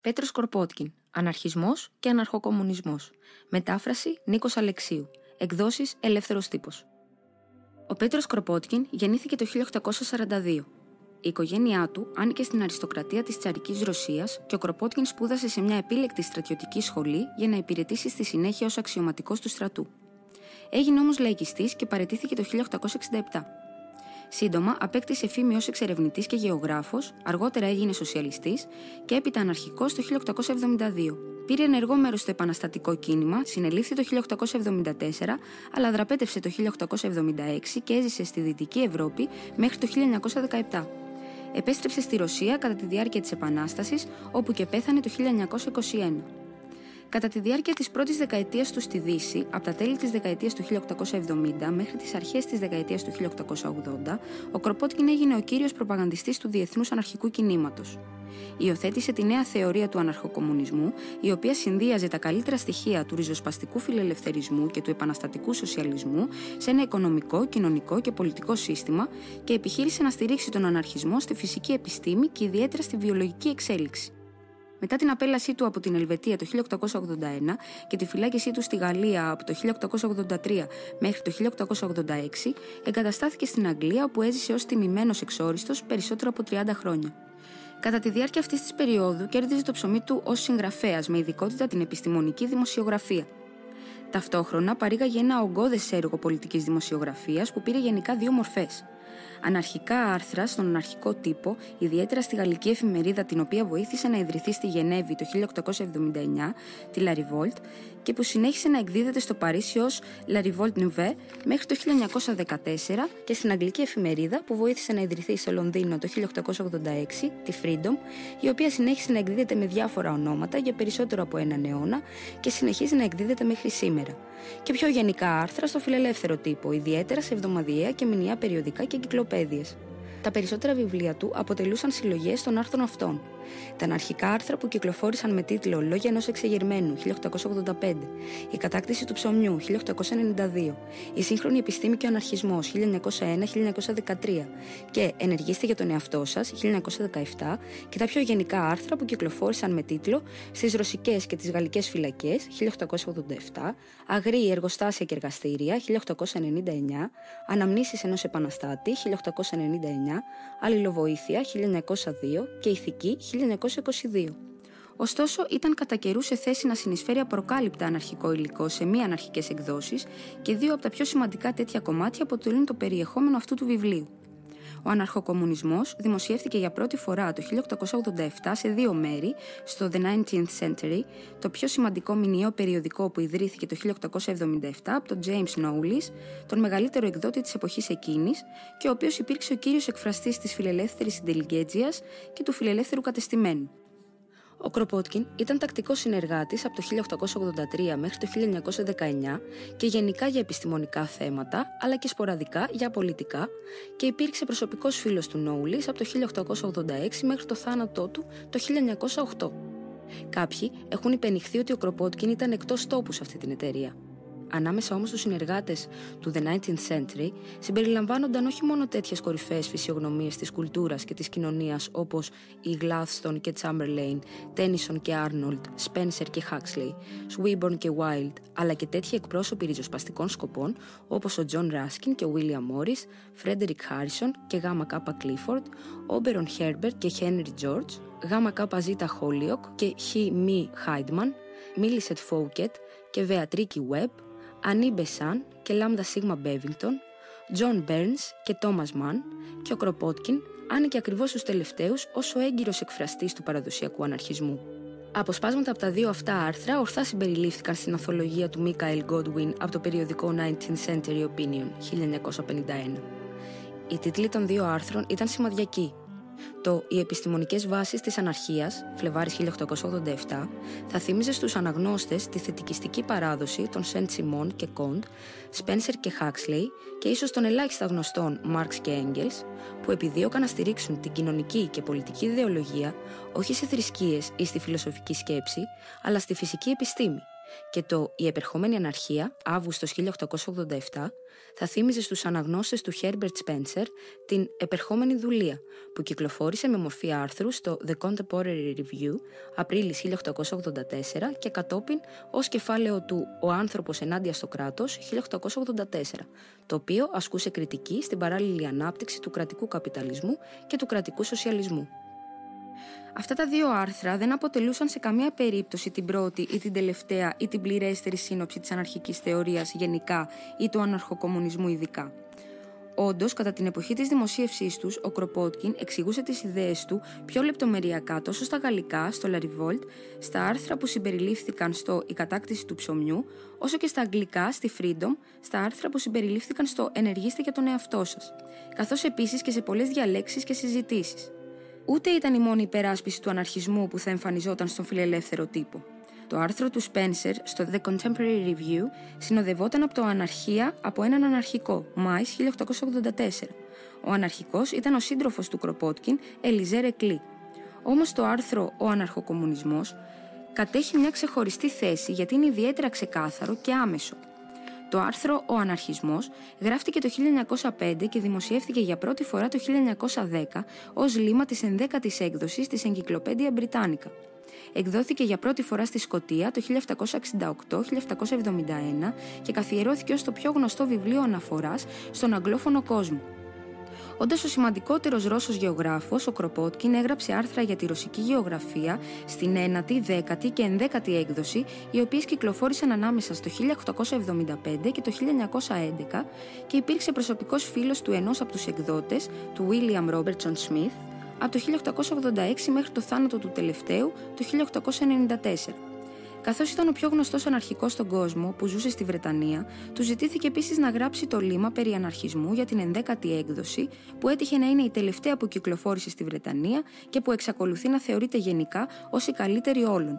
Πέτρος Κροπότκιν, Αναρχισμός και Αναρχοκομμουνισμός. Μετάφραση Νίκος Αλεξίου. Εκδόσεις Ελεύθερος Τύπος. Ο Πέτρος Κροπότκιν γεννήθηκε το 1842. Η οικογένειά του άνοικε στην αριστοκρατία της τσαρικής Ρωσίας και ο Κροπότκιν σπούδασε σε μια επίλεκτη στρατιωτική σχολή για να υπηρετήσει στη συνέχεια ως αξιωματικός του στρατού. Έγινε όμως λαϊκιστής και παραιτήθηκε το 1867. Σύντομα απέκτησε φήμη ως εξερευνητής και γεωγράφος, αργότερα έγινε σοσιαλιστής και έπειτα αναρχικός το 1872. Πήρε ενεργό μέρος στο επαναστατικό κίνημα, συνελήφθη το 1874, αλλά δραπέτευσε το 1876 και έζησε στη Δυτική Ευρώπη μέχρι το 1917. Επέστρεψε στη Ρωσία κατά τη διάρκεια της Επανάστασης, όπου και πέθανε το 1921. Κατά τη διάρκεια της πρώτης δεκαετίας του στη Δύση, από τα τέλη της δεκαετίας του 1870 μέχρι τις αρχές της δεκαετίας του 1880, ο Κροπότκιν έγινε ο κύριος προπαγανδιστής του διεθνούς αναρχικού κινήματος. Υιοθέτησε τη νέα θεωρία του αναρχοκομμουνισμού, η οποία συνδύαζε τα καλύτερα στοιχεία του ριζοσπαστικού φιλελευθερισμού και του επαναστατικού σοσιαλισμού σε ένα οικονομικό, κοινωνικό και πολιτικό σύστημα και επιχείρησε να στηρίξει τον αναρχισμό στη φυσική επιστήμη και ιδιαίτερα στη βιολογική εξέλιξη. Μετά την απέλασή του από την Ελβετία το 1881 και τη φυλάκισή του στη Γαλλία από το 1883 μέχρι το 1886, εγκαταστάθηκε στην Αγγλία, όπου έζησε ως τιμημένος εξόριστος περισσότερο από 30 χρόνια. Κατά τη διάρκεια αυτής της περίοδου κέρδιζε το ψωμί του ως συγγραφέας με ειδικότητα την επιστημονική δημοσιογραφία. Ταυτόχρονα παρήγαγε ένα ογκώδες έργο πολιτικής δημοσιογραφίας που πήρε γενικά δύο μορφές. Αναρχικά άρθρα στον αναρχικό τύπο, ιδιαίτερα στη γαλλική εφημερίδα την οποία βοήθησε να ιδρυθεί στη Γενέβη το 1879, τη La Revolte, και που συνέχισε να εκδίδεται στο Παρίσι ως La Revolte Nouvelle μέχρι το 1914, και στην αγγλική εφημερίδα που βοήθησε να ιδρυθεί στο Λονδίνο το 1886, τη Freedom, η οποία συνέχισε να εκδίδεται με διάφορα ονόματα για περισσότερο από έναν αιώνα και συνεχίζει να εκδίδεται μέχρι σήμερα. Και πιο γενικά άρθρα στο φιλελεύθερο τύπο, ιδιαίτερα σε εβδομαδιαία και μηνιαία περιοδικά και εγκυκλοπαίδειες. Τα περισσότερα βιβλία του αποτελούσαν συλλογές των άρθρων αυτών. Τα αναρχικά άρθρα που κυκλοφόρησαν με τίτλο «Λόγια ενός εξεγερμένου» 1885, «Η κατάκτηση του ψωμιού» 1892, «Η σύγχρονη επιστήμη και ο αναρχισμός» 1901-1913 και «Ενεργήστε για τον εαυτό σας» 1917 και τα πιο γενικά άρθρα που κυκλοφόρησαν με τίτλο «Στις ρωσικές και τις γαλλικές φυλακές» 1887, «Αγροί εργοστάσια και εργαστήρια» 1899, «Αναμνήσεις ενός επαναστάτη» 1899, «Αλληλοβοήθεια» 1902 και «Ηθική» 1922. Ωστόσο, ήταν κατά καιρούς σε θέση να συνεισφέρει απροκάλυπτα αναρχικό υλικό σε μη αναρχικές εκδόσεις και δύο από τα πιο σημαντικά τέτοια κομμάτια αποτελούν το περιεχόμενο αυτού του βιβλίου. Ο αναρχοκομμουνισμός δημοσιεύτηκε για πρώτη φορά το 1887 σε δύο μέρη, στο The 19th Century, το πιο σημαντικό μηνιαίο περιοδικό που ιδρύθηκε το 1877 από τον James Knowles, τον μεγαλύτερο εκδότη της εποχής εκείνης και ο οποίος υπήρξε ο κύριος εκφραστής της φιλελεύθερης ιντελιγκέντσιας και του φιλελεύθερου κατεστημένου. Ο Κροπότκιν ήταν τακτικός συνεργάτης από το 1883 μέχρι το 1919 και γενικά για επιστημονικά θέματα, αλλά και σποραδικά για πολιτικά, και υπήρξε προσωπικός φίλος του Νόουλις από το 1886 μέχρι το θάνατό του το 1908. Κάποιοι έχουν υπενηχθεί ότι ο Κροπότκιν ήταν εκτός τόπου σε αυτή την εταιρεία. Ανάμεσα όμως στους συνεργάτες του The 19th Century συμπεριλαμβάνονταν όχι μόνο τέτοιες κορυφαίες φυσιογνωμίες της κουλτούρας και της κοινωνίας όπως οι Gladstone και Chamberlain, Tennyson και Arnold, Spencer και Huxley, Swinburne και Wilde, αλλά και τέτοιοι εκπρόσωποι ριζοσπαστικών σκοπών όπως ο John Ruskin και ο William Morris, Frederick Harrison και Γ.Κ. Clifford, Oberon Herbert και Henry George, Γ.Κ. Zita Holyoake και H.M. Hydeman, Millicent Fouquet και Beatrix Webb, Annie Besant και Lambda Sigma Bevington, John Burns και Thomas Mann, και ο Κροπότκιν άνοικε ακριβώς τους τελευταίους ως ο έγκυρος εκφραστής του παραδοσιακού αναρχισμού. Αποσπάσματα από τα δύο αυτά άρθρα ορθά συμπεριλήφθηκαν στην ανθολογία του Michael Godwin από το περιοδικό 19th Century Opinion 1951. Οι τίτλοι των δύο άρθρων ήταν σημαδιακοί. Το «Οι επιστημονικές βάσεις της αναρχίας» Φλεβάρης 1887 θα θύμιζε στους αναγνώστες τη θετικιστική παράδοση των Σεντ Σιμών και Κοντ, Σπένσερ και Χάξλεϊ και ίσως των ελάχιστα γνωστών Μάρξ και Έγγελς, που επιδίωκαν να στηρίξουν την κοινωνική και πολιτική ιδεολογία όχι σε θρησκείες ή στη φιλοσοφική σκέψη, αλλά στη φυσική επιστήμη, Και το «Η επερχόμενη αναρχία», Αύγουστος 1887, θα θύμιζε στους αναγνώστες του Herbert Spencer την «Επερχόμενη δουλεία», που κυκλοφόρησε με μορφή άρθρου στο The Contemporary Review, Απρίλης 1884 και κατόπιν ως κεφάλαιο του «Ο άνθρωπος ενάντια στο κράτος» 1884, το οποίο ασκούσε κριτική στην παράλληλη ανάπτυξη του κρατικού καπιταλισμού και του κρατικού σοσιαλισμού. Αυτά τα δύο άρθρα δεν αποτελούσαν σε καμία περίπτωση την πρώτη ή την τελευταία ή την πληρέστερη σύνοψη της αναρχικής θεωρίας γενικά ή του αναρχοκομμουνισμού ειδικά. Όντως, κατά την εποχή της δημοσίευσής τους, ο Κροπότκιν εξηγούσε τις ιδέες του πιο λεπτομεριακά τόσο στα γαλλικά, στο La Revolte, στα άρθρα που συμπεριλήφθηκαν στο «Η κατάκτηση του ψωμιού», όσο και στα αγγλικά, στη Freedom, στα άρθρα που συμπεριλήφθηκαν στο «Ενεργήστε για τον εαυτό σας», καθώς επίσης και σε πολλές διαλέξεις και συζητήσεις. Ούτε ήταν η μόνη υπεράσπιση του αναρχισμού που θα εμφανιζόταν στον φιλελεύθερο τύπο. Το άρθρο του Spencer στο The Contemporary Review συνοδευόταν από το «Αναρχία» από έναν αναρχικό, Μάης 1884. Ο αναρχικός ήταν ο σύντροφος του Κροπότκιν, Ελιζέ Ρεκλή. Όμως το άρθρο «Ο αναρχοκομμουνισμός» κατέχει μια ξεχωριστή θέση γιατί είναι ιδιαίτερα ξεκάθαρο και άμεσο. Το άρθρο «Ο αναρχισμός» γράφτηκε το 1905 και δημοσιεύθηκε για πρώτη φορά το 1910 ως λίμμα της 11ης έκδοσης της Encyclopedia Britannica. Εκδόθηκε για πρώτη φορά στη Σκωτία το 1768-1771 και καθιερώθηκε ως το πιο γνωστό βιβλίο αναφοράς στον αγγλόφωνο κόσμο. Όντας ο σημαντικότερος Ρώσος γεωγράφος, ο Κροπότκιν έγραψε άρθρα για τη ρωσική γεωγραφία στην 9η, 10η και 11η έκδοση, οι οποίες κυκλοφόρησαν ανάμεσα στο 1875 και το 1911 και υπήρξε προσωπικός φίλος του ενός από τους εκδότες, του William Robertson Smith, από το 1886 μέχρι το θάνατο του τελευταίου το 1894. Καθώς ήταν ο πιο γνωστός αναρχικός στον κόσμο που ζούσε στη Βρετανία, του ζητήθηκε επίσης να γράψει το λίμμα περί αναρχισμού για την 11η έκδοση, που έτυχε να είναι η τελευταία που κυκλοφόρησε στη Βρετανία και που εξακολουθεί να θεωρείται γενικά ως η καλύτερη όλων.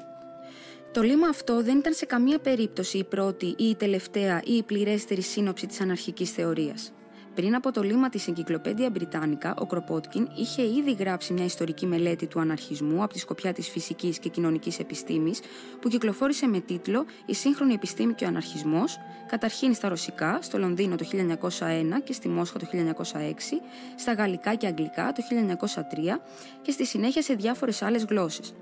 Το λίμμα αυτό δεν ήταν σε καμία περίπτωση η πρώτη ή η τελευταία ή η πληρέστερη σύνοψη της αναρχικής θεωρίας. Πριν από το λίμμα της Encyclopedia Britannica, ο Κροπότκιν είχε ήδη γράψει μια ιστορική μελέτη του αναρχισμού από τη σκοπιά της φυσικής και κοινωνικής επιστήμης, που κυκλοφόρησε με τίτλο «Η σύγχρονη επιστήμη και ο αναρχισμός», καταρχήν στα ρωσικά, στο Λονδίνο το 1901 και στη Μόσχα το 1906, στα γαλλικά και αγγλικά το 1903 και στη συνέχεια σε διάφορες άλλες γλώσσες.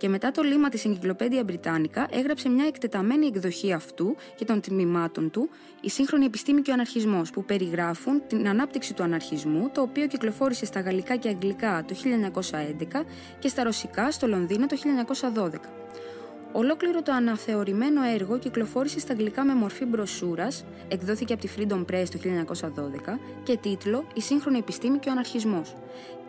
Και μετά το λίμμα της Encyclopedia Britannica έγραψε μια εκτεταμένη εκδοχή αυτού και των τμήματων του, «Η σύγχρονη επιστήμη και ο αναρχισμός», που περιγράφουν την ανάπτυξη του αναρχισμού, το οποίο κυκλοφόρησε στα γαλλικά και αγγλικά το 1911 και στα ρωσικά στο Λονδίνο το 1912. Ολόκληρο το αναθεωρημένο έργο κυκλοφόρησε στα αγγλικά με μορφή μπροσούρας, εκδόθηκε από τη Freedom Press το 1912 και τίτλο «Η σύγχρονη επιστήμη και ο αναρχισμός»,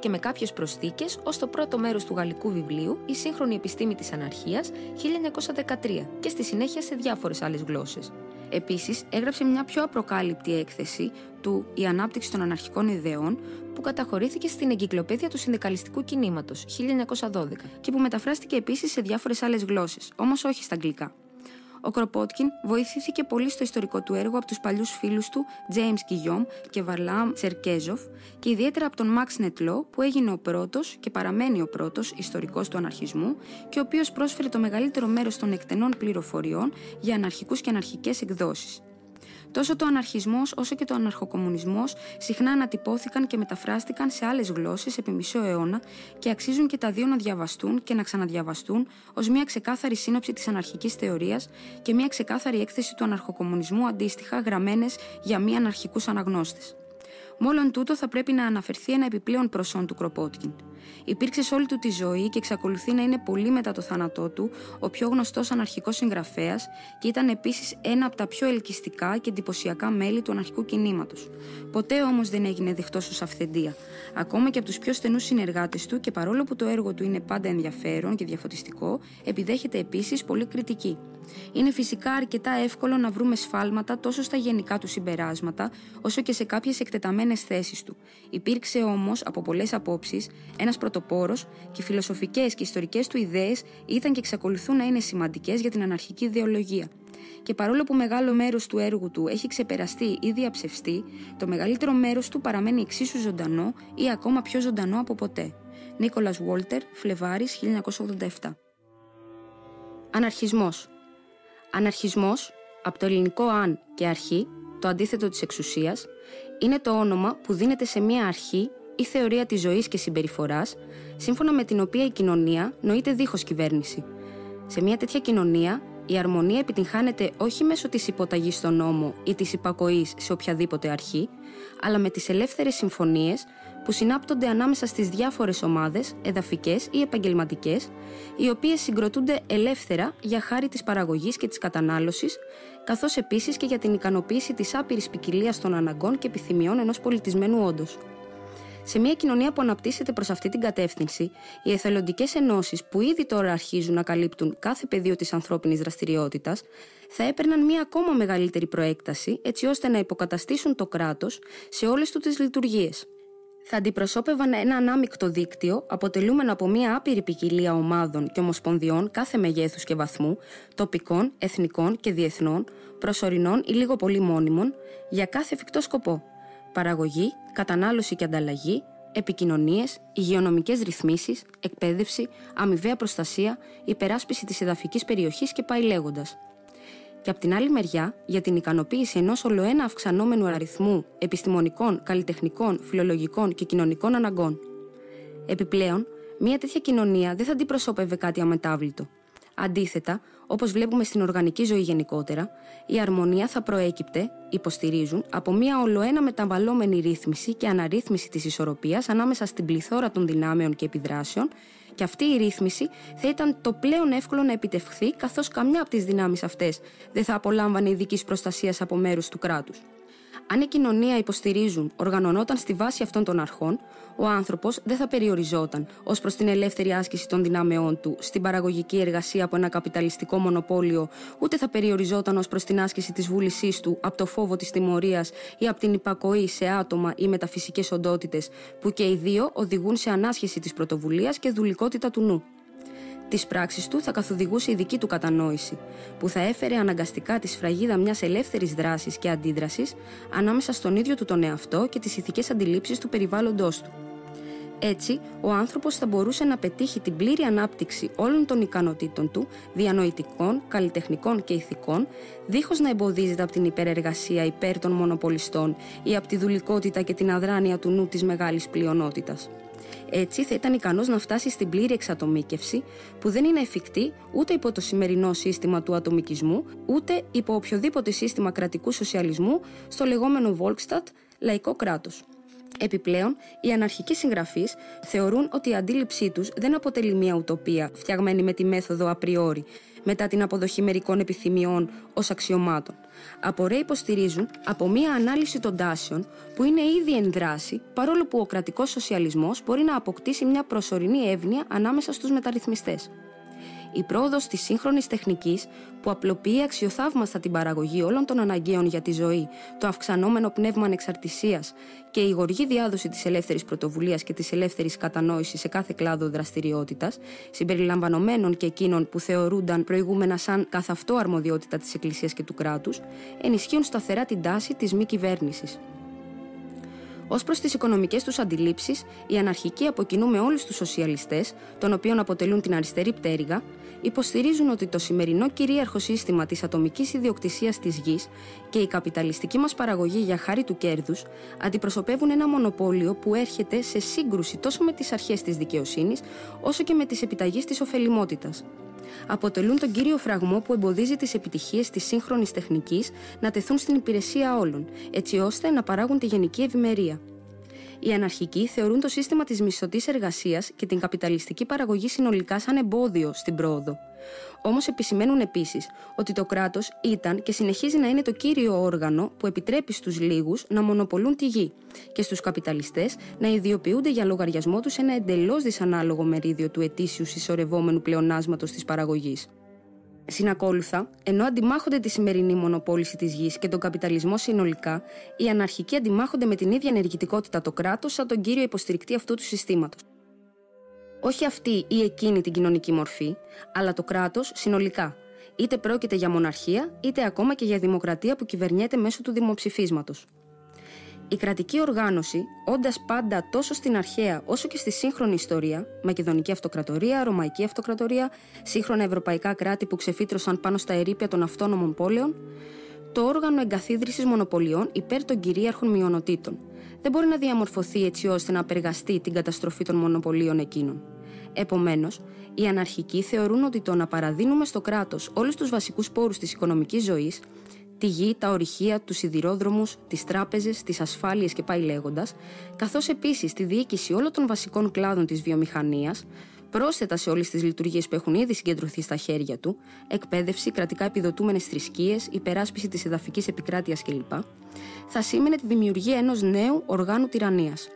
και με κάποιες προσθήκες ως το πρώτο μέρος του γαλλικού βιβλίου «Η σύγχρονη επιστήμη της αναρχίας» 1913 και στη συνέχεια σε διάφορες άλλες γλώσσες. Επίσης, έγραψε μια πιο απροκάλυπτη έκθεση του «Η ανάπτυξη των αναρχικών ιδεών», που καταχωρήθηκε στην Εγκυκλοπαίδεια του Συνδικαλιστικού Κινήματος 1912 και που μεταφράστηκε επίσης σε διάφορες άλλες γλώσσες, όμως όχι στα αγγλικά. Ο Κροπότκιν βοηθήθηκε πολύ στο ιστορικό του έργο από τους παλιούς φίλους του James Guillaume και Varlam Cherkezov και ιδιαίτερα από τον Max Nettlau, που έγινε ο πρώτος και παραμένει ο πρώτος ιστορικός του αναρχισμού και ο οποίος πρόσφερε το μεγαλύτερο μέρος των εκτενών πληροφοριών για αναρχικούς και αναρχικές εκδόσεις. Τόσο το αναρχισμός όσο και το αναρχοκομμουνισμός συχνά ανατυπώθηκαν και μεταφράστηκαν σε άλλες γλώσσες επί μισό αιώνα και αξίζουν και τα δύο να διαβαστούν και να ξαναδιαβαστούν ως μια ξεκάθαρη σύνοψη της αναρχικής θεωρίας και μια ξεκάθαρη έκθεση του αναρχοκομμουνισμού αντίστοιχα γραμμένες για μη αναρχικούς αναγνώστες. Με όλον τούτο θα πρέπει να αναφερθεί ένα επιπλέον προσόν του Κροπότκιν. Υπήρξε σε όλη του τη ζωή και εξακολουθεί να είναι πολύ μετά το θάνατό του ο πιο γνωστός αναρχικός συγγραφέας και ήταν επίσης ένα από τα πιο ελκυστικά και εντυπωσιακά μέλη του αναρχικού κινήματος. Ποτέ όμως δεν έγινε δεκτός ως αυθεντία, ακόμα και από τους πιο στενούς συνεργάτες του, και παρόλο που το έργο του είναι πάντα ενδιαφέρον και διαφωτιστικό, επιδέχεται επίσης πολύ κριτική. Είναι φυσικά αρκετά εύκολο να βρούμε σφάλματα τόσο στα γενικά του συμπεράσματα, όσο και σε κάποιες εκτεταμένες θέσεις του. Υπήρξε όμως, από πολλές απόψεις, ένας πρωτοπόρος και οι φιλοσοφικές και ιστορικές του ιδέες ήταν και εξακολουθούν να είναι σημαντικές για την αναρχική ιδεολογία. Και παρόλο που μεγάλο μέρος του έργου του έχει ξεπεραστεί ή διαψευστεί, το μεγαλύτερο μέρος του παραμένει εξίσου ζωντανό ή ακόμα πιο ζωντανό από ποτέ. Νίκολας Βόλτερ, Φλεβάρης, 1987. Αναρχισμός. Αναρχισμός, από το ελληνικό «αν» και «αρχή», το αντίθετο της εξουσίας, είναι το όνομα που δίνεται σε μία αρχή ή θεωρία της ζωής και συμπεριφοράς, σύμφωνα με την οποία η κοινωνία νοείται δίχως κυβέρνηση. Σε μία τέτοια κοινωνία, η αρμονία επιτυγχάνεται όχι μέσω της υποταγής στον νόμο ή της υπακοής σε οποιαδήποτε αρχή, αλλά με τις ελεύθερες συμφωνίες που συνάπτονται ανάμεσα στις διάφορες ομάδες, εδαφικές ή επαγγελματικές, οι οποίες συγκροτούνται ελεύθερα για χάρη της παραγωγής και της κατανάλωσης, καθώς επίσης και για την ικανοποίηση της άπειρης ποικιλίας των αναγκών και επιθυμιών ενός πολιτισμένου όντως. Σε μια κοινωνία που αναπτύσσεται προς αυτή την κατεύθυνση, οι εθελοντικές ενώσεις που ήδη τώρα αρχίζουν να καλύπτουν κάθε πεδίο της ανθρώπινης δραστηριότητας, θα έπαιρναν μια ακόμα μεγαλύτερη προέκταση, έτσι ώστε να υποκαταστήσουν το κράτος σε όλες του τις λειτουργίες. Θα αντιπροσώπευαν ένα ανάμεικτο δίκτυο, αποτελούμενο από μια άπειρη ποικιλία ομάδων και ομοσπονδιών κάθε μεγέθους και βαθμού, τοπικών, εθνικών και διεθνών, προσωρινών ή λίγο πολύ μόνιμων, για κάθε εφικτό σκοπό. Παραγωγή, κατανάλωση και ανταλλαγή, επικοινωνίες, υγειονομικές ρυθμίσεις, εκπαίδευση, αμοιβαία προστασία, υπεράσπιση της εδαφικής περιοχής και πάει λέγοντας. Και από την άλλη μεριά, για την ικανοποίηση ενός ολοένα αυξανόμενου αριθμού επιστημονικών, καλλιτεχνικών, φιλολογικών και κοινωνικών αναγκών. Επιπλέον, μια τέτοια κοινωνία δεν θα αντιπροσώπευε κάτι αμετάβλητο. Αντίθετα, όπως βλέπουμε στην οργανική ζωή γενικότερα, η αρμονία θα προέκυπτε, υποστηρίζουν, από μια ολοένα μεταβαλλόμενη ρύθμιση και αναρρύθμιση της ισορροπίας ανάμεσα στην πληθώρα των δυνάμεων και επιδράσεων, και αυτή η ρύθμιση θα ήταν το πλέον εύκολο να επιτευχθεί, καθώς καμιά από τις δυνάμεις αυτές δεν θα απολάμβανε ειδικής προστασίας από μέρους του κράτους. Αν η κοινωνία, υποστηρίζουν, οργανωνόταν στη βάση αυτών των αρχών, ο άνθρωπος δεν θα περιοριζόταν ως προς την ελεύθερη άσκηση των δυνάμεών του στην παραγωγική εργασία από ένα καπιταλιστικό μονοπόλιο, ούτε θα περιοριζόταν ως προς την άσκηση της βούλησής του από το φόβο της τιμωρίας ή από την υπακοή σε άτομα ή μεταφυσικές οντότητες, που και οι δύο οδηγούν σε ανάσχεση της πρωτοβουλίας και δουλικότητα του νου. Τις πράξεις του θα καθοδηγούσε η δική του κατανόηση, που θα έφερε αναγκαστικά τη σφραγίδα μιας ελεύθερης δράσης και αντίδρασης ανάμεσα στον ίδιο του τον εαυτό και τις ηθικές αντιλήψεις του περιβάλλοντός του. Έτσι, ο άνθρωπος θα μπορούσε να πετύχει την πλήρη ανάπτυξη όλων των ικανοτήτων του, διανοητικών, καλλιτεχνικών και ηθικών, δίχως να εμποδίζεται από την υπερεργασία υπέρ των μονοπολιστών ή από τη δουλικότητα και την αδράνεια του νου της μεγάλης πλειονότητας. Έτσι θα ήταν ικανός να φτάσει στην πλήρη εξατομίκευση, που δεν είναι εφικτή ούτε υπό το σημερινό σύστημα του ατομικισμού, ούτε υπό οποιοδήποτε σύστημα κρατικού σοσιαλισμού στο λεγόμενο Volksstaat, λαϊκό κράτος. Επιπλέον, οι αναρχικοί συγγραφείς θεωρούν ότι η αντίληψή τους δεν αποτελεί μια ουτοπία φτιαγμένη με τη μέθοδο απριόρι, μετά την αποδοχή μερικών επιθυμιών ως αξιωμάτων. Απορρέει, υποστηρίζουν, από μια ανάλυση των τάσεων που είναι ήδη εν δράση, παρόλο που ο κρατικός σοσιαλισμός μπορεί να αποκτήσει μια προσωρινή εύνοια ανάμεσα στους μεταρρυθμιστές. Η πρόοδος της σύγχρονης τεχνικής, που απλοποιεί αξιοθαύμαστα την παραγωγή όλων των αναγκαίων για τη ζωή, το αυξανόμενο πνεύμα ανεξαρτησίας και η γοργή διάδοση της ελεύθερης πρωτοβουλίας και της ελεύθερης κατανόησης σε κάθε κλάδο δραστηριότητας, συμπεριλαμβανομένων και εκείνων που θεωρούνταν προηγούμενα σαν καθ' αυτό αρμοδιότητα της Εκκλησίας και του κράτους, ενισχύουν σταθερά την τάση της μη κυβέρνησης. Ως προς τις οικονομικές τους αντιλήψεις, οι αναρχικοί από κοινού με όλους τους σοσιαλιστές, των οποίων αποτελούν την αριστερή πτέρυγα, υποστηρίζουν ότι το σημερινό κυρίαρχο σύστημα της ατομικής ιδιοκτησίας της γης και η καπιταλιστική μας παραγωγή για χάρη του κέρδους αντιπροσωπεύουν ένα μονοπόλιο που έρχεται σε σύγκρουση τόσο με τις αρχές της δικαιοσύνης, όσο και με τις επιταγές της ωφελιμότητας. Αποτελούν τον κύριο φραγμό που εμποδίζει τις επιτυχίες της σύγχρονης τεχνικής να τεθούν στην υπηρεσία όλων, έτσι ώστε να παράγουν τη γενική ευημερία. Οι αναρχικοί θεωρούν το σύστημα της μισθωτής εργασίας και την καπιταλιστική παραγωγή συνολικά σαν εμπόδιο στην πρόοδο. Όμως επισημαίνουν επίσης ότι το κράτος ήταν και συνεχίζει να είναι το κύριο όργανο που επιτρέπει στους λίγους να μονοπολούν τη γη και στους καπιταλιστές να ιδιοποιούνται για λογαριασμό τους ένα εντελώς δυσανάλογο μερίδιο του ετήσιου συσσωρευόμενου πλεονάσματος της παραγωγής. Συνακόλουθα, ενώ αντιμάχονται τη σημερινή μονοπόληση της γης και τον καπιταλισμό συνολικά, οι αναρχικοί αντιμάχονται με την ίδια ενεργητικότητα το κράτος σαν τον κύριο υποστηρικτή αυτού του συστήματος. Όχι αυτή ή εκείνη την κοινωνική μορφή, αλλά το κράτος συνολικά, είτε πρόκειται για μοναρχία, είτε ακόμα και για δημοκρατία που κυβερνιέται μέσω του δημοψηφίσματος. Η κρατική οργάνωση, όντας πάντα τόσο στην αρχαία όσο και στη σύγχρονη ιστορία, Μακεδονική Αυτοκρατορία, Ρωμαϊκή Αυτοκρατορία, σύγχρονα ευρωπαϊκά κράτη που ξεφύτρωσαν πάνω στα ερείπια των αυτόνομων πόλεων, το όργανο εγκαθίδρυσης μονοπωλιών υπέρ των κυρίαρχων μειονοτήτων. Δεν μπορεί να διαμορφωθεί έτσι ώστε να απεργαστεί την καταστροφή των μονοπωλίων εκείνων. Επομένως, οι αναρχικοί θεωρούν ότι το να παραδίνουμε στο κράτος όλους τους βασικούς πόρους της οικονομικής ζωής, τη γη, τα ορυχεία, τους σιδηρόδρομους, τις τράπεζες, τις ασφάλειες και πάει λέγοντας, καθώς επίσης τη διοίκηση όλων των βασικών κλάδων της βιομηχανίας, πρόσθετα σε όλες τις λειτουργίες που έχουν ήδη συγκεντρωθεί στα χέρια του, εκπαίδευση, κρατικά επιδοτούμενες θρησκείες, υπεράσπιση της εδαφικής επικράτειας κλπ., θα σήμαινε τη δημιουργία ενός νέου οργάνου τυραννίας.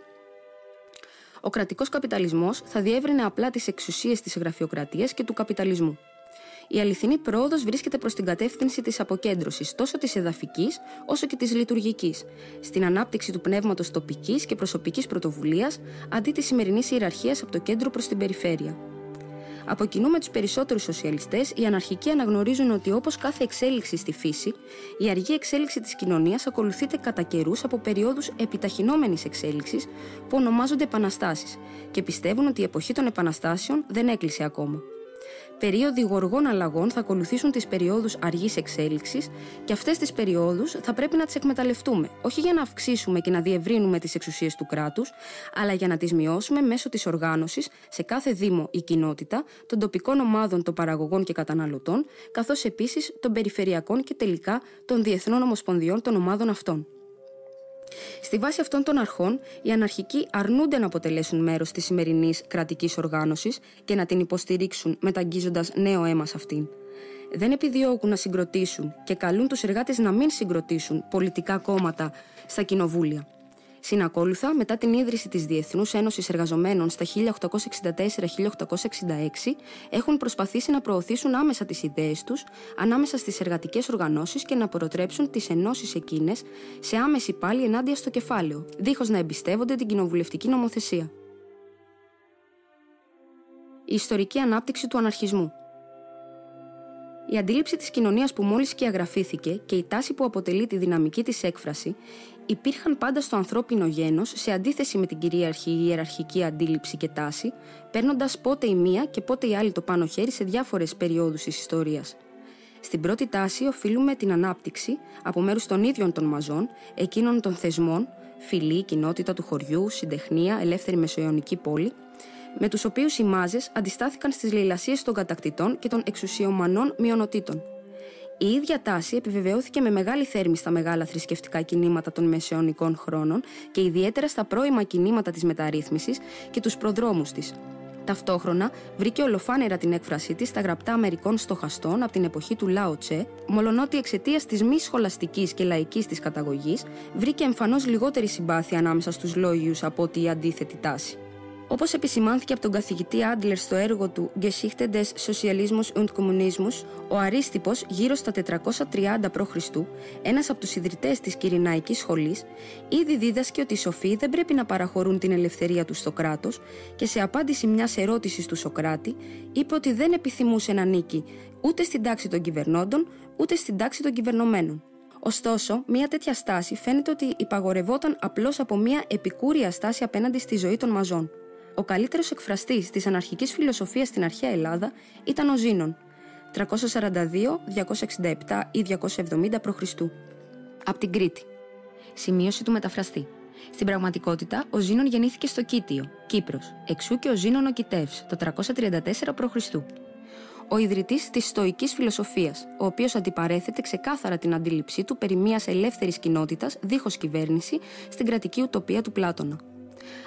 Ο κρατικός καπιταλισμός θα διεύρυνε απλά τις εξουσίες της γραφειοκρατίας και του καπιταλισμού. Η αληθινή πρόοδος βρίσκεται προς την κατεύθυνση της αποκέντρωσης τόσο της εδαφικής όσο και της λειτουργικής, στην ανάπτυξη του πνεύματος τοπικής και προσωπικής πρωτοβουλίας αντί της σημερινής ιεραρχίας από το κέντρο προς την περιφέρεια. Από κοινού με τους περισσότερους σοσιαλιστές, οι αναρχικοί αναγνωρίζουν ότι όπως κάθε εξέλιξη στη φύση, η αργή εξέλιξη της κοινωνίας ακολουθείται κατά καιρούς από περιόδους επιταχυνόμενης εξέλιξης που ονομάζονται επαναστάσεις και πιστεύουν ότι η εποχή των επαναστάσεων δεν έκλεισε ακόμα. Περίοδοι γοργών αλλαγών θα ακολουθήσουν τις περιόδους αργής εξέλιξης και αυτές τις περιόδους θα πρέπει να τις εκμεταλλευτούμε, όχι για να αυξήσουμε και να διευρύνουμε τις εξουσίες του κράτους, αλλά για να τις μειώσουμε μέσω της οργάνωσης σε κάθε δήμο ή κοινότητα των τοπικών ομάδων των παραγωγών και καταναλωτών, καθώς επίσης των περιφερειακών και τελικά των διεθνών ομοσπονδιών των ομάδων αυτών. Στη βάση αυτών των αρχών, οι αναρχικοί αρνούνται να αποτελέσουν μέρος της σημερινής κρατικής οργάνωσης και να την υποστηρίξουν μεταγγίζοντας νέο αίμα σε αυτήν. Δεν επιδιώκουν να συγκροτήσουν και καλούν τους εργάτες να μην συγκροτήσουν πολιτικά κόμματα στα κοινοβούλια. Συνακόλουθα, μετά την ίδρυση της Διεθνούς Ένωσης Εργαζομένων στα 1864-1866, έχουν προσπαθήσει να προωθήσουν άμεσα τις ιδέες τους ανάμεσα στις εργατικές οργανώσεις και να προτρέψουν τις ενώσεις εκείνες σε άμεση πάλη ενάντια στο κεφάλαιο, δίχως να εμπιστεύονται την κοινοβουλευτική νομοθεσία. Η ιστορική ανάπτυξη του αναρχισμού. Η αντίληψη της κοινωνίας που μόλις σκιαγραφήθηκε και η τάση που αποτελεί τη δυναμική της έκφραση υπήρχαν πάντα στο ανθρώπινο γένος σε αντίθεση με την κυρίαρχη ιεραρχική αντίληψη και τάση, παίρνοντας πότε η μία και πότε η άλλη το πάνω χέρι σε διάφορες περιόδους της ιστορίας. Στην πρώτη τάση οφείλουμε την ανάπτυξη από μέρους των ίδιων των μαζών, εκείνων των θεσμών, φυλή, κοινότητα του χωριού, συντεχνία, ελεύθερη μεσοεωνική πόλη, με τους οποίους οι μάζες αντιστάθηκαν στις λαιλασίες των κατακτητών και των εξουσιομανών μειονοτήτων. Η ίδια τάση επιβεβαιώθηκε με μεγάλη θέρμη στα μεγάλα θρησκευτικά κινήματα των μεσαιωνικών χρόνων και ιδιαίτερα στα πρώιμα κινήματα της μεταρρύθμισης και τους προδρόμους της. Ταυτόχρονα βρήκε ολοφάνερα την έκφρασή της στα γραπτά μερικών στοχαστών από την εποχή του Λάο Τσε, μολονότι εξαιτίας της μη σχολαστικής και λαϊκής της καταγωγής βρήκε εμφανώς λιγότερη συμπάθεια ανάμεσα στους λόγιους από ότι η αντίθετη τάση. Όπως επισημάνθηκε από τον καθηγητή Άντλερ στο έργο του Geschichte des Sozialismus und Kommunismus, ο Αρίστιππος γύρω στα 430 π.Χ., ένας από τους ιδρυτές της Κυρηναϊκής σχολής, ήδη δίδασκε ότι οι σοφοί δεν πρέπει να παραχωρούν την ελευθερία τους στο κράτος και σε απάντηση μιας ερώτησης του Σωκράτη είπε ότι δεν επιθυμούσε να νίκει ούτε στην τάξη των κυβερνώντων ούτε στην τάξη των κυβερνομένων. Ωστόσο, μια τέτοια στάση φαίνεται ότι υπαγορευόταν απλώς από μια επικούρια στάση απέναντι στη ζωή των μαζών. Ο καλύτερος εκφραστής της αναρχικής φιλοσοφίας στην αρχαία Ελλάδα ήταν ο Ζήνων, 342, 267 ή 270 π.Χ. από την Κρήτη. Σημείωση του μεταφραστή. Στην πραγματικότητα, ο Ζήνων γεννήθηκε στο Κίτιο, Κύπρος, εξού και ο Ζήνων ο Κιτεύς, το 334 π.Χ. Ο ιδρυτής της στοικής φιλοσοφίας, ο οποίος αντιπαρέθεται ξεκάθαρα την αντίληψή του περί μιας ελεύθερης κοινότητας δίχως κυβέρνηση στην κρατική ουτοπία του Πλάτωνα.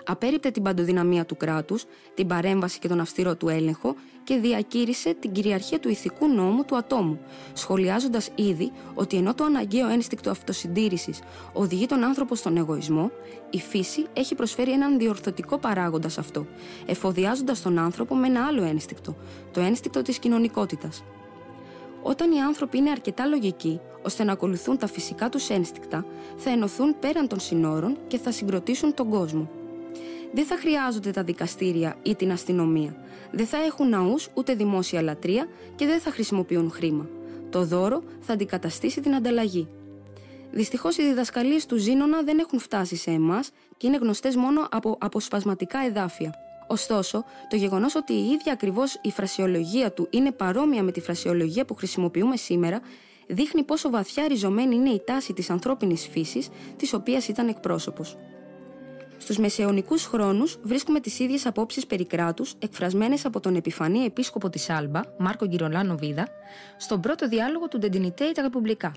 Απέρριπτε την παντοδυναμία του κράτους, την παρέμβαση και τον αυστηρό του έλεγχο και διακήρυσε την κυριαρχία του ηθικού νόμου του ατόμου, σχολιάζοντας ήδη ότι ενώ το αναγκαίο ένστικτο αυτοσυντήρησης οδηγεί τον άνθρωπο στον εγωισμό, η φύση έχει προσφέρει έναν διορθωτικό παράγοντα σε αυτό, εφοδιάζοντας τον άνθρωπο με ένα άλλο ένστικτο, το ένστικτο της κοινωνικότητας. Όταν οι άνθρωποι είναι αρκετά λογικοί, ώστε να ακολουθούν τα φυσικά τους ένστικτα, θα ενωθούν πέραν των συνόρων και θα συγκροτήσουν τον κόσμο. Δεν θα χρειάζονται τα δικαστήρια ή την αστυνομία. Δεν θα έχουν ναούς ούτε δημόσια λατρεία και δεν θα χρησιμοποιούν χρήμα. Το δώρο θα αντικαταστήσει την ανταλλαγή. Δυστυχώς οι διδασκαλίες του Ζήνωνα δεν έχουν φτάσει σε εμάς και είναι γνωστές μόνο από αποσπασματικά εδάφια. Ωστόσο, το γεγονός ότι η ίδια ακριβώς η φρασεολογία του είναι παρόμοια με τη φρασεολογία που χρησιμοποιούμε σήμερα, δείχνει πόσο βαθιά ριζωμένη είναι η τάση της ανθρώπινης φύσης, της οποίας ήταν εκπρόσωπος. Στους μεσαιωνικούς χρόνους βρίσκουμε τις ίδιες απόψεις περί κράτους, εκφρασμένες από τον επιφανή επίσκοπο της Άλμπα, Μάρκο Γκυρολάνο Βίδα, στον πρώτο διάλογο του Ντεντινιτέ τα Ρεπουμπλικά.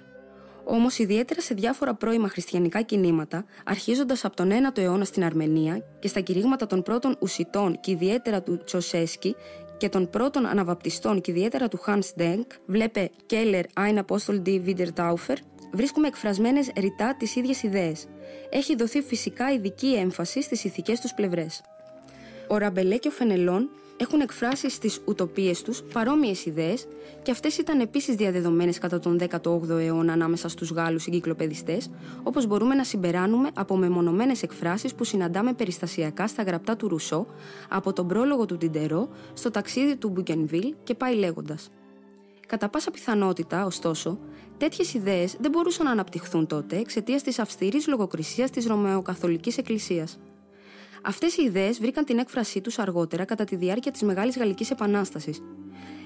Όμως, ιδιαίτερα σε διάφορα πρώιμα χριστιανικά κινήματα, αρχίζοντας από τον 9ο αιώνα στην Αρμενία και στα κηρύγματα των πρώτων Ουσιτών και ιδιαίτερα του Τσοσέσκι και των πρώτων Αναβαπτιστών και ιδιαίτερα του Hans Denk, βλέπε Keller Ein Apostel die Wiedertaufer, βρίσκουμε εκφρασμένες ρητά τις ίδιες ιδέες. Έχει δοθεί φυσικά ειδική έμφαση στις ηθικές τους πλευρές. Ο Ραμπελέ και ο Φενελόν έχουν εκφράσει στις ουτοπίες τους παρόμοιες ιδέες και αυτές ήταν επίσης διαδεδομένες κατά τον 18ο αιώνα ανάμεσα στους Γάλλους εγκυκλοπαιδιστές, όπως μπορούμε να συμπεράνουμε από μεμονωμένες εκφράσεις που συναντάμε περιστασιακά στα γραπτά του Ρουσό, από τον πρόλογο του Τιντερό, στο ταξίδι του Μπουγκενβίλ και πάει λέγοντας. Κατά πάσα πιθανότητα, ωστόσο, τέτοιες ιδέες δεν μπορούσαν να αναπτυχθούν τότε εξαιτίας της αυστηρής λογοκρισίας της Ρωμαιοκαθολικής Εκκλησίας. Αυτές οι ιδέες βρήκαν την έκφρασή τους αργότερα κατά τη διάρκεια της Μεγάλης Γαλλικής Επανάστασης.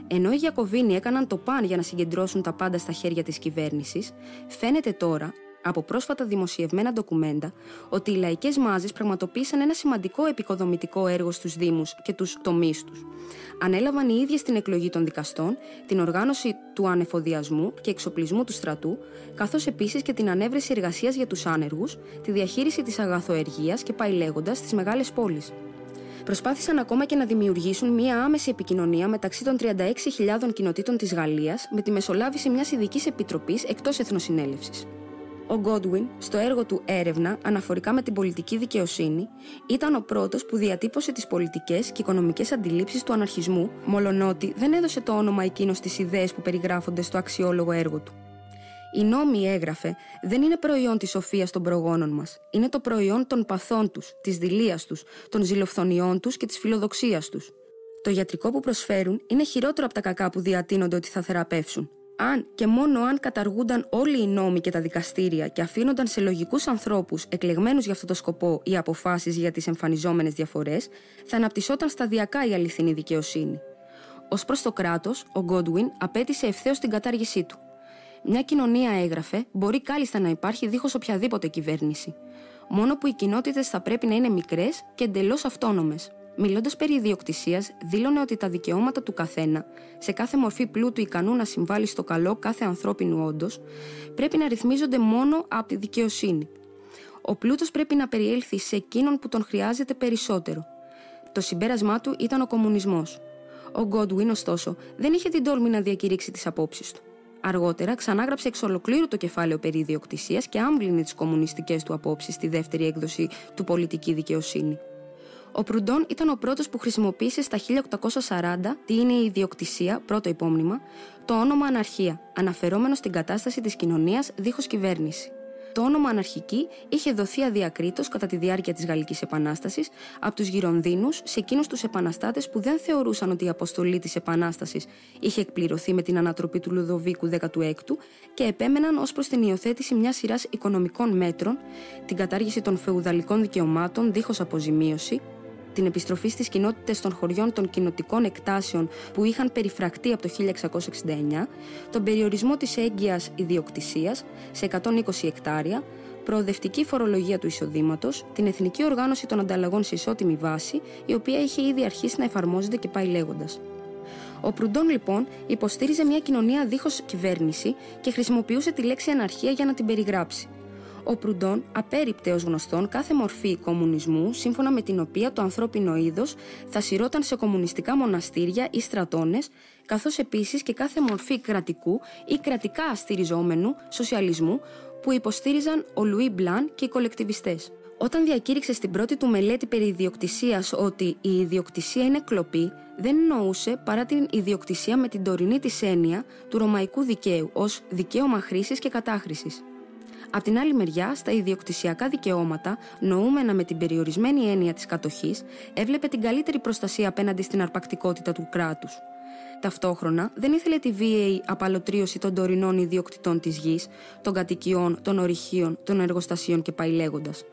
Ενώ οι Γιακοβίνοι έκαναν το παν για να συγκεντρώσουν τα πάντα στα χέρια της κυβέρνησης, φαίνεται τώρα, από πρόσφατα δημοσιευμένα ντοκουμέντα, ότι οι λαϊκές μάζες πραγματοποίησαν ένα σημαντικό επικοδομητικό έργο στους δήμους και τους τομείς τους. Ανέλαβαν οι ίδιες την εκλογή των δικαστών, την οργάνωση του ανεφοδιασμού και εξοπλισμού του στρατού, καθώς επίσης και την ανέβρεση εργασίας για τους άνεργους, τη διαχείριση της αγαθοεργίας και πάει λέγοντας στις μεγάλες πόλεις. Προσπάθησαν ακόμα και να δημιουργήσουν μία άμεση επικοινωνία μεταξύ των 36.000 κοινοτήτων της Γαλλίας με τη μεσολάβηση μιας ειδικής επιτροπής εκτός Εθνοσυνέλευσης. Ο Godwin, στο έργο του «Έρευνα» αναφορικά με την πολιτική δικαιοσύνη, ήταν ο πρώτος που διατύπωσε τις πολιτικές και οικονομικές αντιλήψεις του αναρχισμού, μολονότι δεν έδωσε το όνομα εκείνο στις ιδέες που περιγράφονται στο αξιόλογο έργο του. Οι νόμοι, έγραφε, δεν είναι προϊόν της σοφίας των προγόνων μας. Είναι το προϊόν των παθών τους, της δειλίας τους, των ζηλοφθονιών τους και της φιλοδοξίας τους. Το ιατρικό που προσφέρουν είναι χειρότερο από τα κακά που διατείνονται ότι θα θεραπεύσουν. Αν και μόνο αν καταργούνταν όλοι οι νόμοι και τα δικαστήρια και αφήνονταν σε λογικούς ανθρώπους εκλεγμένους για αυτό το σκοπό οι αποφάσεις για τις εμφανιζόμενες διαφορές, θα αναπτυσσόταν σταδιακά η αληθινή δικαιοσύνη. Ως προς το κράτος, ο Godwin απέτησε ευθέως την κατάργησή του. Μια κοινωνία, έγραφε, μπορεί κάλλιστα να υπάρχει δίχως οποιαδήποτε κυβέρνηση. Μόνο που οι κοινότητες θα πρέπει να είναι μικρές και εντελώς αυτόνομες. Μιλώντας περί ιδιοκτησίας, δήλωνε ότι τα δικαιώματα του καθένα, σε κάθε μορφή πλούτου ικανού να συμβάλλει στο καλό κάθε ανθρώπινου όντως, πρέπει να ρυθμίζονται μόνο από τη δικαιοσύνη. Ο πλούτος πρέπει να περιέλθει σε εκείνον που τον χρειάζεται περισσότερο. Το συμπέρασμά του ήταν ο κομμουνισμός. Ο Godwin, ωστόσο, δεν είχε την τόλμη να διακηρύξει τις απόψεις του. Αργότερα ξανάγραψε εξ ολοκλήρου το κεφάλαιο περί ιδιοκτησίας και άμβλυνε τις κομμουνιστικές του απόψεις στη δεύτερη έκδοση του Πολιτική Δικαιοσύνη. Ο Προυντόν ήταν ο πρώτος που χρησιμοποίησε στα 1840 τι είναι η ιδιοκτησία, πρώτο υπόμνημα, το όνομα αναρχία, αναφερόμενο στην κατάσταση της κοινωνίας δίχως κυβέρνηση. Το όνομα αναρχική είχε δοθεί αδιακρίτως κατά τη διάρκεια της Γαλλικής Επανάστασης από τους Γυρονδίνους σε εκείνους τους επαναστάτες που δεν θεωρούσαν ότι η αποστολή της Επανάστασης είχε εκπληρωθεί με την ανατροπή του Λουδοβίκου XVI και επέμεναν ως προς την υιοθέτηση μιας σειράς οικονομικών μέτρων, την κατάργηση των φεουδαλικών δικαιωμάτων δίχως αποζημίωση, την επιστροφή στις κοινότητες των χωριών των κοινοτικών εκτάσεων που είχαν περιφρακτεί από το 1669, τον περιορισμό της έγκυας ιδιοκτησίας σε 120 εκτάρια, προοδευτική φορολογία του εισοδήματος, την εθνική οργάνωση των ανταλλαγών σε ισότιμη βάση, η οποία είχε ήδη αρχίσει να εφαρμόζεται και πάει λέγοντας. Ο Προυντόν, λοιπόν, υποστήριζε μια κοινωνία δίχως κυβέρνηση και χρησιμοποιούσε τη λέξη αναρχία για να την περιγράψει. Ο Προυντόν απέρριπτε ως γνωστόν κάθε μορφή κομμουνισμού, σύμφωνα με την οποία το ανθρώπινο είδος θα σειρώταν σε κομμουνιστικά μοναστήρια ή στρατώνες, καθώς επίσης και κάθε μορφή κρατικού ή κρατικά στηριζόμενου σοσιαλισμού που υποστήριζαν ο Λουί Μπλαν και οι κολεκτιβιστές. Όταν διακήρυξε στην πρώτη του μελέτη περί ιδιοκτησίας ότι η ιδιοκτησία είναι κλοπή, δεν εννοούσε παρά την ιδιοκτησία με την τωρινή της έννοια του ρωμαϊκού δικαίου ως δικαίωμα χρήσης και κατάχρησης. Απ' την άλλη μεριά, στα ιδιοκτησιακά δικαιώματα, νοούμενα με την περιορισμένη έννοια της κατοχής, έβλεπε την καλύτερη προστασία απέναντι στην αρπακτικότητα του κράτους. Ταυτόχρονα, δεν ήθελε τη βίαιη απαλωτρίωση των τωρινών ιδιοκτητών της γης, των κατοικιών, των ορυχείων, των εργοστασίων και πάει λέγοντας.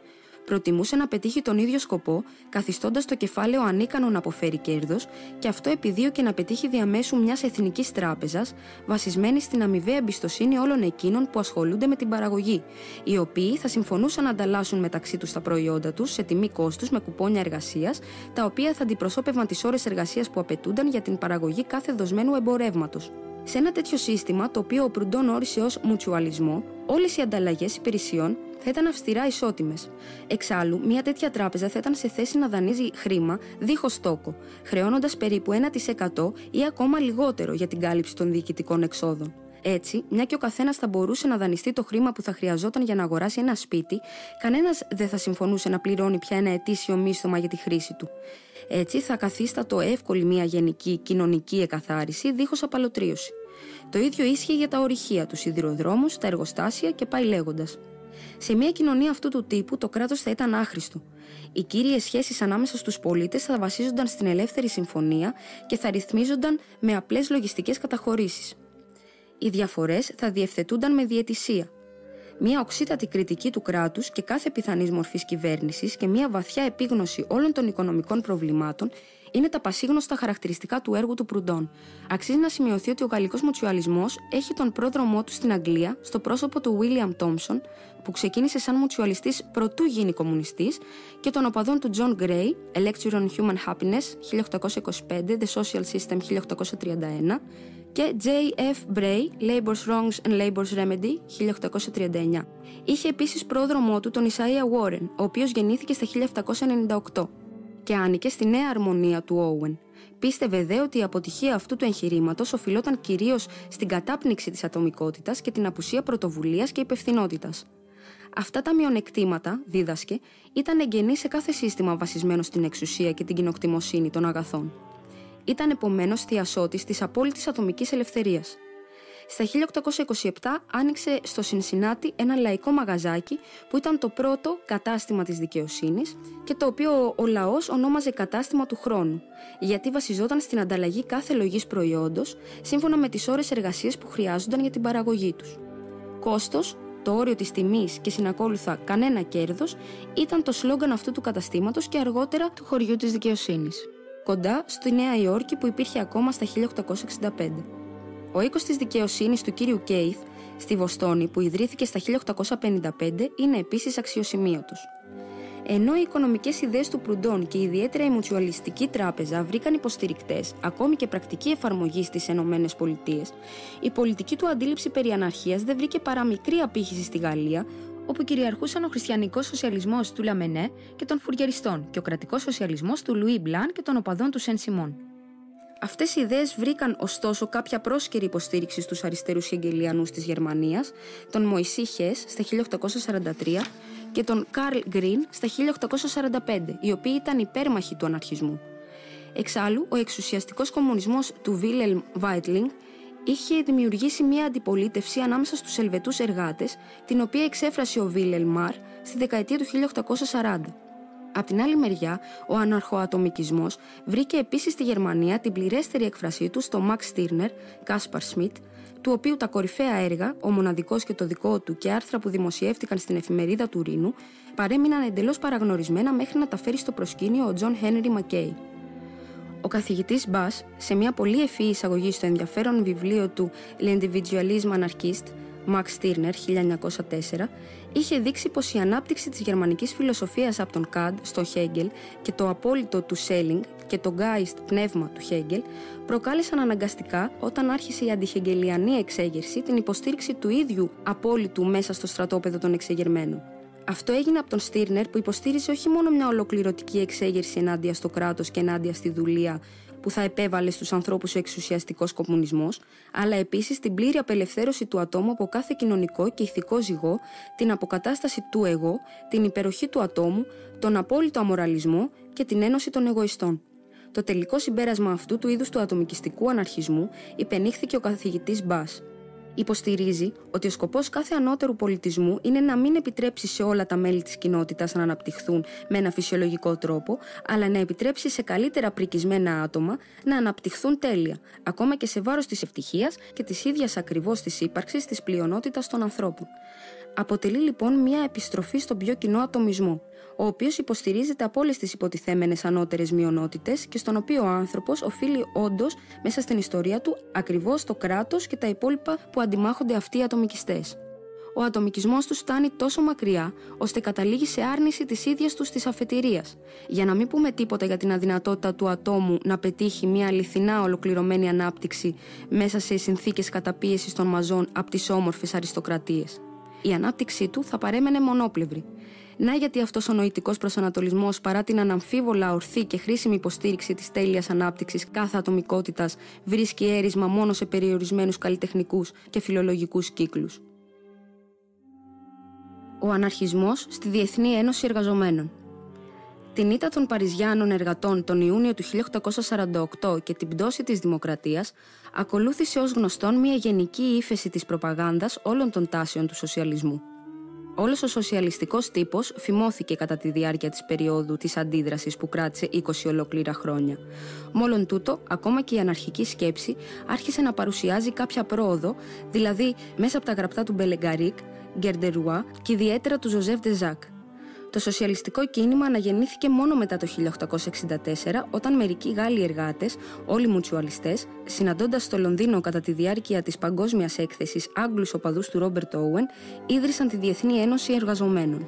Προτιμούσε να πετύχει τον ίδιο σκοπό, καθιστώντας το κεφάλαιο ανίκανο να αποφέρει κέρδος, και αυτό επιδίωκε να πετύχει διαμέσου μιας εθνικής τράπεζας, βασισμένη στην αμοιβαία εμπιστοσύνη όλων εκείνων που ασχολούνται με την παραγωγή, οι οποίοι θα συμφωνούσαν να ανταλλάσσουν μεταξύ τους τα προϊόντα τους σε τιμή κόστους με κουπόνια εργασίας, τα οποία θα αντιπροσώπευαν τις ώρες εργασίας που απαιτούνταν για την παραγωγή κάθε δοσμένου εμπορεύματος. Σε ένα τέτοιο σύστημα, το οποίο ο Προυντόν όρισε ως μουτσουαλισμό, όλες οι ανταλλαγές υπηρεσιών θα ήταν αυστηρά ισότιμες. Εξάλλου, μια τέτοια τράπεζα θα ήταν σε θέση να δανείζει χρήμα δίχως τόκο, χρεώνοντας περίπου 1% ή ακόμα λιγότερο για την κάλυψη των διοικητικών εξόδων. Έτσι, μια και ο καθένας θα μπορούσε να δανειστεί το χρήμα που θα χρειαζόταν για να αγοράσει ένα σπίτι, κανένας δεν θα συμφωνούσε να πληρώνει πια ένα ετήσιο μίσθωμα για τη χρήση του. Έτσι, θα καθίστατο εύκολη μια γενική κοινωνική εκαθάριση δίχως απαλωτρίωση. Το ίδιο ίσχυε για τα ορυχεία, τους σιδηροδρόμους, τα εργοστάσια και πάει λέγοντας. Σε μια κοινωνία αυτού του τύπου, το κράτος θα ήταν άχρηστο. Οι κύριες σχέσεις ανάμεσα στους πολίτες θα βασίζονταν στην ελεύθερη συμφωνία και θα ρυθμίζονταν με απλές λογιστικές καταχωρήσεις. Οι διαφορές θα διευθετούνταν με διαιτησία. Μια οξύτατη κριτική του κράτους και κάθε πιθανής μορφής κυβέρνησης και μια βαθιά επίγνωση όλων των οικονομικών προβλημάτων είναι τα πασίγνωστα χαρακτηριστικά του έργου του Προυντόν. Αξίζει να σημειωθεί ότι ο γαλλικός μουτσουαλισμός έχει τον πρόδρομό του στην Αγγλία στο πρόσωπο του William Thompson, που ξεκίνησε σαν μουτσουαλιστής προτού γίνει κομμουνιστής, και των οπαδών του John Gray, A Lecture on Human Happiness, 1825, The Social System, 1831, και J.F. Bray, Labour's Wrongs and Labour's Remedy, 1839. Είχε επίσης πρόδρομό του τον Isaiah Warren, ο οποίος γεννήθηκε στα 1798 και άνοικε στη νέα αρμονία του Owen. Πίστευε δε ότι η αποτυχία αυτού του εγχειρήματος οφειλόταν κυρίως στην κατάπνιξη της ατομικότητας και την απουσία πρωτοβουλίας και υπευθυνότητας. Αυτά τα μειονεκτήματα, δίδασκε, ήταν εγγενή σε κάθε σύστημα βασισμένο στην εξουσία και την κοινοκτημοσύνη των αγαθών. Ήταν επομένως θειασότης της απόλυτης ατομικής ελευθερίας. Στα 1827 άνοιξε στο Σινσινάτι ένα λαϊκό μαγαζάκι που ήταν το πρώτο κατάστημα της δικαιοσύνης και το οποίο ο λαός ονόμαζε κατάστημα του χρόνου, γιατί βασιζόταν στην ανταλλαγή κάθε λογής προϊόντος σύμφωνα με τις ώρες εργασίας που χρειάζονταν για την παραγωγή τους. Κόστος, το όριο της τιμής και συνακόλουθα κανένα κέρδος ήταν το σλόγγαν αυτού του καταστήματος και αργότερα του χωριού της δικαιοσύνης, κοντά στη Νέα Υόρκη που υπήρχε ακόμα στα 1865. Ο οίκος της δικαιοσύνης του κύριου Κέιθ στη Βοστόνη, που ιδρύθηκε στα 1855, είναι επίσης αξιοσημείωτος. Ενώ οι οικονομικές ιδέες του Προυντόν και ιδιαίτερα η Μουτσουαλιστική Τράπεζα βρήκαν υποστηρικτές, ακόμη και πρακτική εφαρμογή στις ΗΠΑ, η πολιτική του αντίληψη περί αναρχίας δεν βρήκε παρά μικρή απήχηση στη Γαλλία, όπου κυριαρχούσαν ο χριστιανικός σοσιαλισμός του Λαμενέ και των Φουριεριστών και ο κρατικός σοσιαλισμός του Λουί Μπλαν και των οπαδών του Σεν Σιμών. Αυτές οι ιδέες βρήκαν ωστόσο κάποια πρόσκαιρη υποστήριξη στους αριστερούς Χεγγελιανούς της Γερμανίας, τον Μωυσή Χες στα 1843 και τον Καρλ Γκριν στα 1845, οι οποίοι ήταν υπέρμαχοι του αναρχισμού. Εξάλλου, ο εξουσιαστικός κομμουνισμός του Βίλελμ Βάιτλινγκ είχε δημιουργήσει μια αντιπολίτευση ανάμεσα στους Ελβετούς εργάτες, την οποία εξέφρασε ο Βίλελμ Μαρ στη δεκαετία του 1840. Απ' την άλλη μεριά, ο αναρχοατομικισμός βρήκε επίσης στη Γερμανία την πληρέστερη έκφρασή του στο Μαξ Στίρνερ, Κάσπαρ Σμιτ, του οποίου τα κορυφαία έργα, ο μοναδικός και το δικό του και άρθρα που δημοσιεύτηκαν στην εφημερίδα του Ρήνου, παρέμειναν εντελώς παραγνωρισμένα μέχρι να τα φέρει στο προσκήνιο ο Τζον Χένρι Μακέι. Ο καθηγητής Μπας, σε μια πολύ ευφυή εισαγωγή στο ενδιαφέρον βιβλίο του L'Individualisme Anarchiste, Max Stirner, 1904, είχε δείξει πως η ανάπτυξη της γερμανικής φιλοσοφίας από τον Καντ στο Χέγκελ και το απόλυτο του Σέλινγκ και το Γκάιστ πνεύμα του Χέγκελ προκάλεσαν αναγκαστικά, όταν άρχισε η αντιχεγγελιανή εξέγερση, την υποστήριξη του ίδιου απόλυτου μέσα στο στρατόπεδο των εξεγερμένων. Αυτό έγινε από τον Στίρνερ, που υποστήριζε όχι μόνο μια ολοκληρωτική εξέγερση ενάντια στο κράτος και ενάντια στη δουλεία που θα επέβαλε στους ανθρώπους ο εξουσιαστικός κομμουνισμός, αλλά επίσης την πλήρη απελευθέρωση του ατόμου από κάθε κοινωνικό και ηθικό ζυγό, την αποκατάσταση του εγώ, την υπεροχή του ατόμου, τον απόλυτο αμοραλισμό και την ένωση των εγωιστών. Το τελικό συμπέρασμα αυτού του είδους του ατομικιστικού αναρχισμού υπενήχθηκε ο καθηγητής Μπας. Υποστηρίζει ότι ο σκοπός κάθε ανώτερου πολιτισμού είναι να μην επιτρέψει σε όλα τα μέλη της κοινότητας να αναπτυχθούν με ένα φυσιολογικό τρόπο, αλλά να επιτρέψει σε καλύτερα πρικισμένα άτομα να αναπτυχθούν τέλεια, ακόμα και σε βάρος της ευτυχίας και της ίδιας ακριβώς της ύπαρξης της πλειονότητας των ανθρώπων. Αποτελεί λοιπόν μια επιστροφή στον πιο κοινό ατομισμό, ο οποίος υποστηρίζεται από όλες τις υποτιθέμενες ανώτερες μειονότητες και στον οποίο ο άνθρωπος οφείλει όντως μέσα στην ιστορία του ακριβώς το κράτος και τα υπόλοιπα που αντιμάχονται αυτοί οι ατομικιστές. Ο ατομικισμός τους φτάνει τόσο μακριά, ώστε καταλήγει σε άρνηση της ίδιας τους της αφετηρίας. Για να μην πούμε τίποτα για την αδυνατότητα του ατόμου να πετύχει μια αληθινά ολοκληρωμένη ανάπτυξη μέσα σε συνθήκες καταπίεσης των μαζών από τις όμορφες αριστοκρατίες. Η ανάπτυξή του θα παρέμενε μονόπλευρη. Να γιατί αυτός ο νοητικός προσανατολισμός, παρά την αναμφίβολα ορθή και χρήσιμη υποστήριξη της τέλειας ανάπτυξης κάθε ατομικότητας, βρίσκει έρισμα μόνο σε περιορισμένους καλλιτεχνικούς και φιλολογικούς κύκλους. Ο αναρχισμός στη Διεθνή Ένωση Εργαζομένων. Την ήττα των Παριζιάνων εργατών τον Ιούνιο του 1848 και την πτώση της δημοκρατίας ακολούθησε ως γνωστόν μια γενική ύφεση της προπαγάνδας όλων των τάσεων του σοσιαλισμού. Όλος ο σοσιαλιστικός τύπος φημώθηκε κατά τη διάρκεια της περίοδου της αντίδρασης που κράτησε 20 ολόκληρα χρόνια. Μόλον τούτο, ακόμα και η αναρχική σκέψη άρχισε να παρουσιάζει κάποια πρόοδο, δηλαδή μέσα από τα γραπτά του Μπελεγκαρίκ, Γκερντερουά και ιδιαίτερα του Ζωζέφ Ντεζάκ. Το σοσιαλιστικό κίνημα αναγεννήθηκε μόνο μετά το 1864, όταν μερικοί Γάλλοι εργάτες, όλοι μουτσουαλιστές, συναντώντας στο Λονδίνο κατά τη διάρκεια της παγκόσμιας έκθεσης Άγγλους οπαδούς του Ρόμπερτ Όουεν, ίδρυσαν τη Διεθνή Ένωση Εργαζομένων.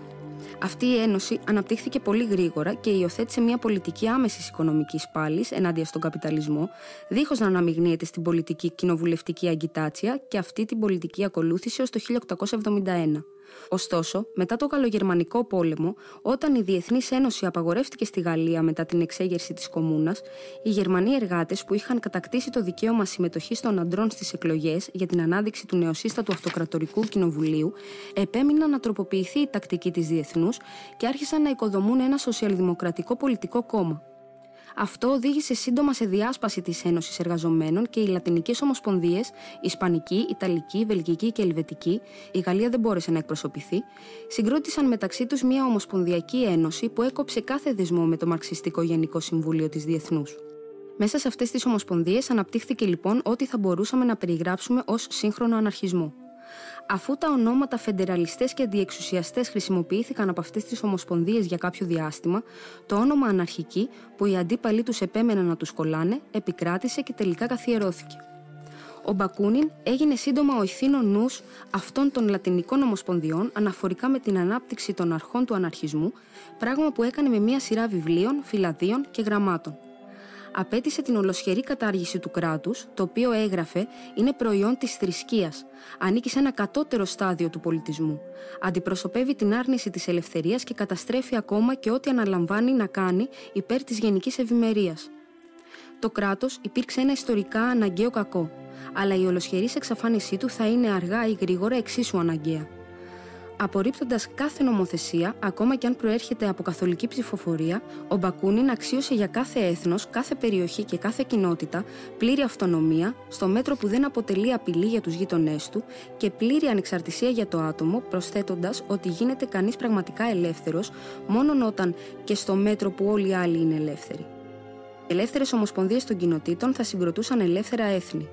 Αυτή η ένωση αναπτύχθηκε πολύ γρήγορα και υιοθέτησε μια πολιτική άμεσης οικονομικής πάλης ενάντια στον καπιταλισμό, δίχως να αναμειγνύεται στην πολιτική κοινοβουλευτική αγκιτάτσια και αυτή την πολιτική ακολούθησε ως το 1871. Ωστόσο, μετά το Γαλλογερμανικό πόλεμο, όταν η Διεθνής Ένωση απαγορεύτηκε στη Γαλλία μετά την εξέγερση της Κομμούνας, οι Γερμανοί εργάτες που είχαν κατακτήσει το δικαίωμα συμμετοχής των αντρών στις εκλογές για την ανάδειξη του νεοσύστατου αυτοκρατορικού κοινοβουλίου, επέμειναν να τροποποιηθεί η τακτική της διεθνούς και άρχισαν να οικοδομούν ένα σοσιαλδημοκρατικό πολιτικό κόμμα. Αυτό οδήγησε σύντομα σε διάσπαση της Ένωσης Εργαζομένων και οι λατινικές ομοσπονδίες, Ισπανική, Ιταλική, Βελγική και Ελβετική, η Γαλλία δεν μπόρεσε να εκπροσωπηθεί, συγκρότησαν μεταξύ τους μια ομοσπονδιακή ένωση που έκοψε κάθε δεσμό με το Μαρξιστικό Γενικό Συμβούλιο της Διεθνούς. Μέσα σε αυτές τις ομοσπονδίες αναπτύχθηκε λοιπόν ό,τι θα μπορούσαμε να περιγράψουμε ως σύγχρονο αναρχισμό. Αφού τα ονόματα φεντεραλιστές και αντιεξουσιαστές χρησιμοποιήθηκαν από αυτές τις ομοσπονδίες για κάποιο διάστημα, το όνομα αναρχική, που οι αντίπαλοι τους επέμεναν να τους κολλάνε, επικράτησε και τελικά καθιερώθηκε. Ο Μπακούνιν έγινε σύντομα ο ηθήνων νους αυτών των λατινικών ομοσπονδιών αναφορικά με την ανάπτυξη των αρχών του αναρχισμού, πράγμα που έκανε με μια σειρά βιβλίων, φυλαδίων και γραμμάτων. Απέτησε την ολοσχερή κατάργηση του κράτους, το οποίο έγραφε είναι προϊόν της θρησκείας, ανήκει σε ένα κατώτερο στάδιο του πολιτισμού, αντιπροσωπεύει την άρνηση της ελευθερίας και καταστρέφει ακόμα και ό,τι αναλαμβάνει να κάνει υπέρ της γενικής ευημερίας. Το κράτος υπήρξε ένα ιστορικά αναγκαίο κακό, αλλά η ολοσχερής εξαφάνισή του θα είναι αργά ή γρήγορα εξίσου αναγκαία. Απορρίπτοντας κάθε νομοθεσία, ακόμα και αν προέρχεται από καθολική ψηφοφορία, ο Μπακούνιν αξίωσε για κάθε έθνος, κάθε περιοχή και κάθε κοινότητα πλήρη αυτονομία, στο μέτρο που δεν αποτελεί απειλή για τους γείτονές του, και πλήρη ανεξαρτησία για το άτομο, προσθέτοντας ότι γίνεται κανείς πραγματικά ελεύθερος μόνον όταν και στο μέτρο που όλοι οι άλλοι είναι ελεύθεροι. Οι ελεύθερες ομοσπονδίες των κοινοτήτων θα συγκροτούσαν ελεύθερα έθνη.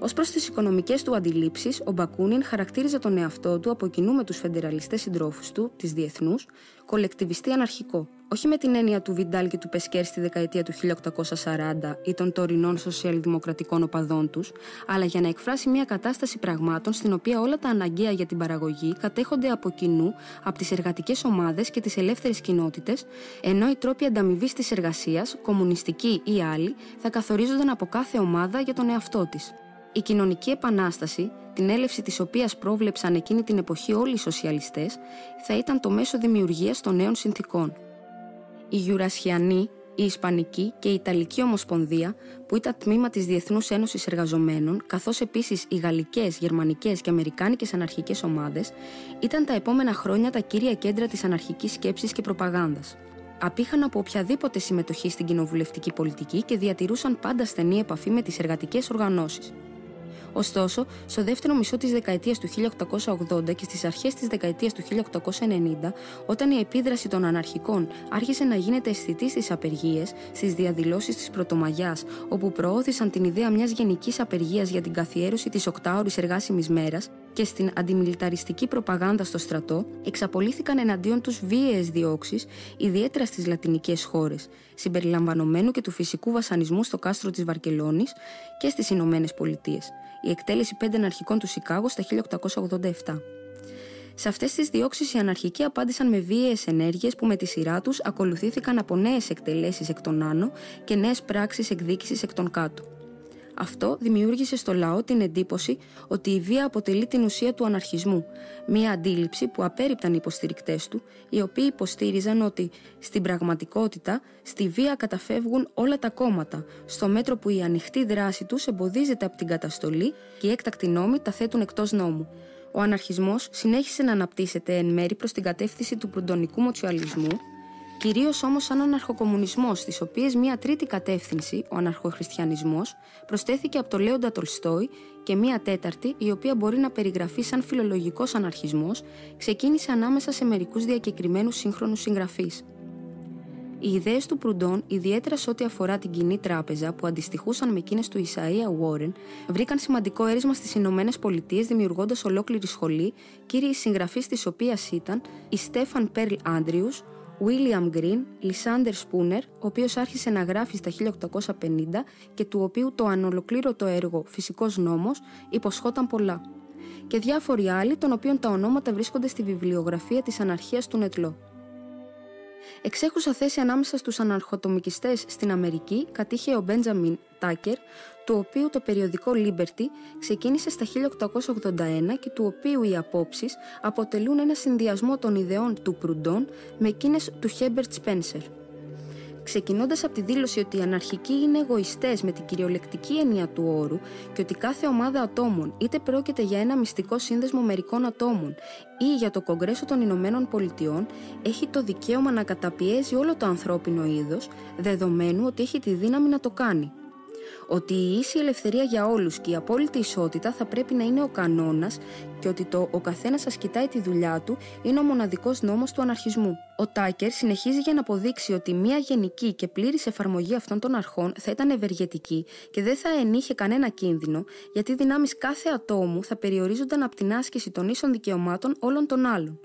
Ως προς τις οικονομικές του αντιλήψεις, ο Μπακούνιν χαρακτήριζε τον εαυτό του από κοινού με τους φεντεραλιστές συντρόφους του, της Διεθνούς, κολεκτιβιστή αναρχικό. Όχι με την έννοια του Βιντάλ και του Πεσκέρ στη δεκαετία του 1840 ή των τωρινών σοσιαλδημοκρατικών οπαδών τους, αλλά για να εκφράσει μια κατάσταση πραγμάτων στην οποία όλα τα αναγκαία για την παραγωγή κατέχονται από κοινού από τις εργατικές ομάδες και τις ελεύθερες κοινότητες, ενώ οι τρόποι ανταμοιβής της εργασίας, κομμουνιστικοί ή άλλοι, θα καθορίζονταν από κάθε ομάδα για τον εαυτό της. Η κοινωνική επανάσταση, την έλευση της οποίας πρόβλεψαν εκείνη την εποχή όλοι οι σοσιαλιστές, θα ήταν το μέσο δημιουργίας των νέων συνθηκών. Η Γιουρασιανή, η Ισπανική και η Ιταλική Ομοσπονδία, που ήταν τμήμα της Διεθνούς Ένωσης Εργαζομένων, καθώς επίσης οι γαλλικές, γερμανικές και αμερικάνικες αναρχικές ομάδες, ήταν τα επόμενα χρόνια τα κύρια κέντρα της αναρχικής σκέψης και προπαγάνδας. Απήχαν από οποιαδήποτε συμμετοχή στην κοινοβουλευτική πολιτική και διατηρούσαν πάντα στενή επαφή με τις εργατικές οργανώσεις. Ωστόσο, στο δεύτερο μισό της δεκαετίας του 1880 και στις αρχές της δεκαετίας του 1890, όταν η επίδραση των αναρχικών άρχισε να γίνεται αισθητή στις απεργίες, στις διαδηλώσεις της Πρωτομαγιάς, όπου προώθησαν την ιδέα μιας γενικής απεργίας για την καθιέρωση της 8ωρης εργάσιμης μέρας και στην αντιμιλιταριστική προπαγάνδα στο στρατό, εξαπολύθηκαν εναντίον τους βίαιες διώξεις, ιδιαίτερα στις λατινικές χώρες, συμπεριλαμβανομένου και του φυσικού βασανισμού στο κάστρο της Βαρκελόνης και στις Ηνωμένες Πολιτείες, η εκτέλεση 5 αναρχικών του Σικάγο στα 1887. Σε αυτές τις διώξεις οι αναρχικοί απάντησαν με βίαιες ενέργειες που με τη σειρά τους ακολουθήθηκαν από νέες εκτελέσεις εκ των άνω και νέες πράξεις εκδίκησης εκ των κάτω. Αυτό δημιούργησε στο λαό την εντύπωση ότι η βία αποτελεί την ουσία του αναρχισμού, μία αντίληψη που απέρριπταν οι υποστηρικτές του, οι οποίοι υποστήριζαν ότι στην πραγματικότητα στη βία καταφεύγουν όλα τα κόμματα, στο μέτρο που η ανοιχτή δράση τους εμποδίζεται από την καταστολή και οι έκτακτοι νόμοι τα θέτουν εκτός νόμου. Ο αναρχισμός συνέχισε να αναπτύσσεται εν μέρη προς την κατεύθυνση του προυντονικού μοτσιαλισμού, κυρίως όμως σαν αναρχοκομμουνισμός, στις οποίες μία τρίτη κατεύθυνση, ο αναρχοχριστιανισμός, προσθέθηκε από τον Λέοντα Τολστόι και μία τέταρτη, η οποία μπορεί να περιγραφεί σαν φιλολογικός αναρχισμός, ξεκίνησε ανάμεσα σε μερικούς διακεκριμένους σύγχρονους συγγραφείς. Οι ιδέες του Προυντών, ιδιαίτερα σε ό,τι αφορά την κοινή τράπεζα, που αντιστοιχούσαν με εκείνες του Ισαΐα Warren, βρήκαν σημαντικό αίρισμα στις Ηνωμένες Πολιτείες, δημιουργώντας ολόκληρη σχολή, κύριοι συγγραφείς της οποίας ήταν η Στέφαν Πέρλ Άντριους, William Green, Λισάντερ Σπούνερ, ο οποίος άρχισε να γράφει στα 1850 και του οποίου το ανολοκλήρωτο έργο «Φυσικός νόμος» υποσχόταν πολλά, και διάφοροι άλλοι, των οποίων τα ονόματα βρίσκονται στη βιβλιογραφία της αναρχίας του Νετλό. Εξέχουσα θέση ανάμεσα στους αναρχοτομικιστές στην Αμερική κατήχε ο Μπέντζαμιν Τάκερ, του οποίου το περιοδικό Liberty ξεκίνησε στα 1881 και του οποίου οι απόψεις αποτελούν ένα συνδυασμό των ιδεών του Προυντών με εκείνες του Herbert Spencer. Ξεκινώντας από τη δήλωση ότι οι αναρχικοί είναι εγωιστές με την κυριολεκτική έννοια του όρου και ότι κάθε ομάδα ατόμων, είτε πρόκειται για ένα μυστικό σύνδεσμο μερικών ατόμων ή για το Κογκρέσο των Ηνωμένων Πολιτειών, έχει το δικαίωμα να καταπιέζει όλο το ανθρώπινο είδος, δεδομένου ότι έχει τη δύναμη να το κάνει. Ότι η ίση ελευθερία για όλους και η απόλυτη ισότητα θα πρέπει να είναι ο κανόνας και ότι το «ο καθένας σας κοιτάει τη δουλειά του» είναι ο μοναδικός νόμος του αναρχισμού. Ο Τάκερ συνεχίζει για να αποδείξει ότι μια γενική και πλήρης εφαρμογή αυτών των αρχών θα ήταν ευεργετική και δεν θα ενείχε κανένα κίνδυνο, γιατί οι δυνάμεις κάθε ατόμου θα περιορίζονταν από την άσκηση των ίσων δικαιωμάτων όλων των άλλων.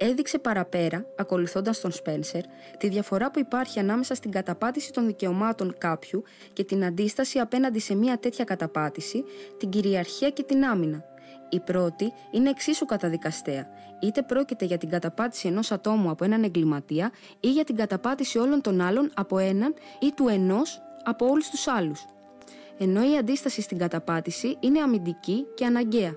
Έδειξε παραπέρα, ακολουθώντας τον Σπένσερ, τη διαφορά που υπάρχει ανάμεσα στην καταπάτηση των δικαιωμάτων κάποιου και την αντίσταση απέναντι σε μια τέτοια καταπάτηση, την κυριαρχία και την άμυνα. Η πρώτη είναι εξίσου καταδικαστέα, είτε πρόκειται για την καταπάτηση ενός ατόμου από έναν εγκληματία ή για την καταπάτηση όλων των άλλων από έναν ή του ενός από όλους τους άλλους. Ενώ η αντίσταση στην καταπάτηση είναι αμυντική και αναγκαία.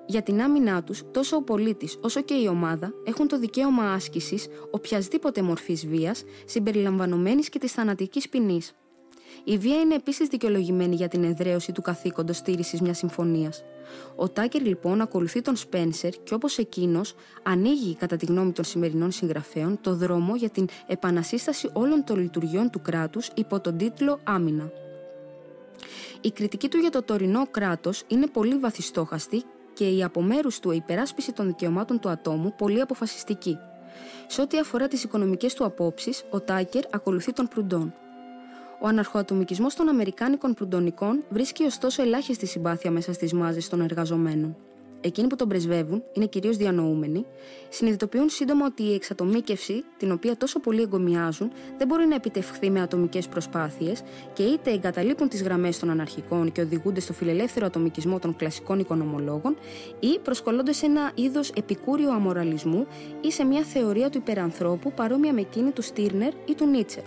Για την άμυνά τους, τόσο ο πολίτης όσο και η ομάδα έχουν το δικαίωμα άσκησης οποιασδήποτε μορφής βίας, συμπεριλαμβανομένης και της θανατικής ποινής. Η βία είναι επίσης δικαιολογημένη για την εδραίωση του καθήκοντος στήρησης μιας συμφωνίας. Ο Τάκερ λοιπόν ακολουθεί τον Σπένσερ και όπως εκείνος ανοίγει, κατά τη γνώμη των σημερινών συγγραφέων, το δρόμο για την επανασύσταση όλων των λειτουργιών του κράτους υπό τον τίτλο «Άμυνα». Η κριτική του για το τωρινό κράτος είναι πολύ βαθιστόχαστη και η από μέρους του υπεράσπιση των δικαιωμάτων του ατόμου πολύ αποφασιστική. Σε ό,τι αφορά τις οικονομικές του απόψεις, ο Τάκερ ακολουθεί τον Προυντών. Ο αναρχοατομικισμός των Αμερικάνικων Προυντονικών βρίσκει ωστόσο ελάχιστη συμπάθεια μέσα στις μάζες των εργαζομένων. Εκείνοι που τον πρεσβεύουν, είναι κυρίως διανοούμενοι, συνειδητοποιούν σύντομα ότι η εξατομίκευση, την οποία τόσο πολύ εγκομιάζουν, δεν μπορεί να επιτευχθεί με ατομικές προσπάθειες και είτε εγκαταλείπουν τις γραμμές των αναρχικών και οδηγούνται στο φιλελεύθερο ατομικισμό των κλασικών οικονομολόγων ή προσκολώνται σε ένα είδος επικούριου αμοραλισμού ή σε μια θεωρία του υπερανθρώπου παρόμοια με εκείνη του Στίρνερ ή του Νίτσε.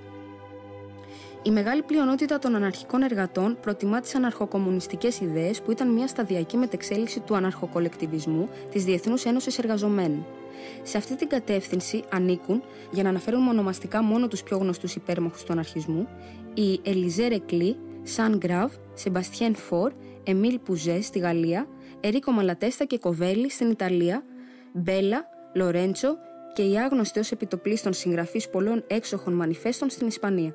Η μεγάλη πλειονότητα των αναρχικών εργατών προτιμά τις αναρχοκομμουνιστικές ιδέες που ήταν μια σταδιακή μετεξέλιξη του αναρχοκολεκτιβισμού της Διεθνούς Ένωσης Εργαζομένων. Σε αυτή την κατεύθυνση ανήκουν, για να αναφέρουμε ονομαστικά μόνο τους πιο γνωστούς υπέρμαχους του αναρχισμού, οι Ελιζέ Ρεκλί, Σαν Γκραβ, Σεμπαστιέν Φορ, Εμίλ Πουζέ στη Γαλλία, Ερίκο Μαλατέστα και Κοβέλη στην Ιταλία, Μπέλα, Λορέντσο και οι άγνωστοι ως επιτοπλίστων συγγραφείς πολλών έξοχων μανιφέστων στην Ισπανία.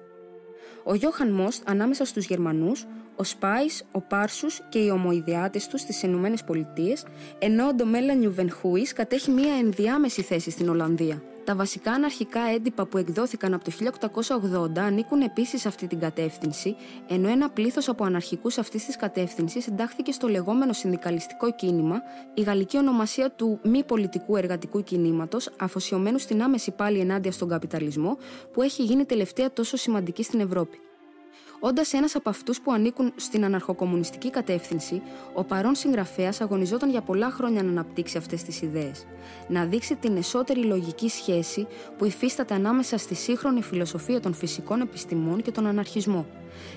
Ο Γιώχαν Μόστ ανάμεσα στους Γερμανούς, ο Σπάις, ο Πάρσους και οι ομοειδεάτες του στις Ηνωμένες Πολιτείες, ενώ ο Ντομέλα Νιουβενχούης κατέχει μία ενδιάμεση θέση στην Ολλανδία. Τα βασικά αναρχικά έντυπα που εκδόθηκαν από το 1880 ανήκουν επίσης σε αυτή την κατεύθυνση, ενώ ένα πλήθος από αναρχικούς αυτής της κατεύθυνσης εντάχθηκε στο λεγόμενο συνδικαλιστικό κίνημα, η γαλλική ονομασία του μη πολιτικού εργατικού κινήματος, αφοσιωμένου στην άμεση πάλη ενάντια στον καπιταλισμό, που έχει γίνει τελευταία τόσο σημαντική στην Ευρώπη. Όντας ένας από αυτούς που ανήκουν στην αναρχοκομμουνιστική κατεύθυνση, ο παρόν συγγραφέας αγωνιζόταν για πολλά χρόνια να αναπτύξει αυτές τις ιδέες, να δείξει την εσωτερική λογική σχέση που υφίσταται ανάμεσα στη σύγχρονη φιλοσοφία των φυσικών επιστημών και τον αναρχισμό,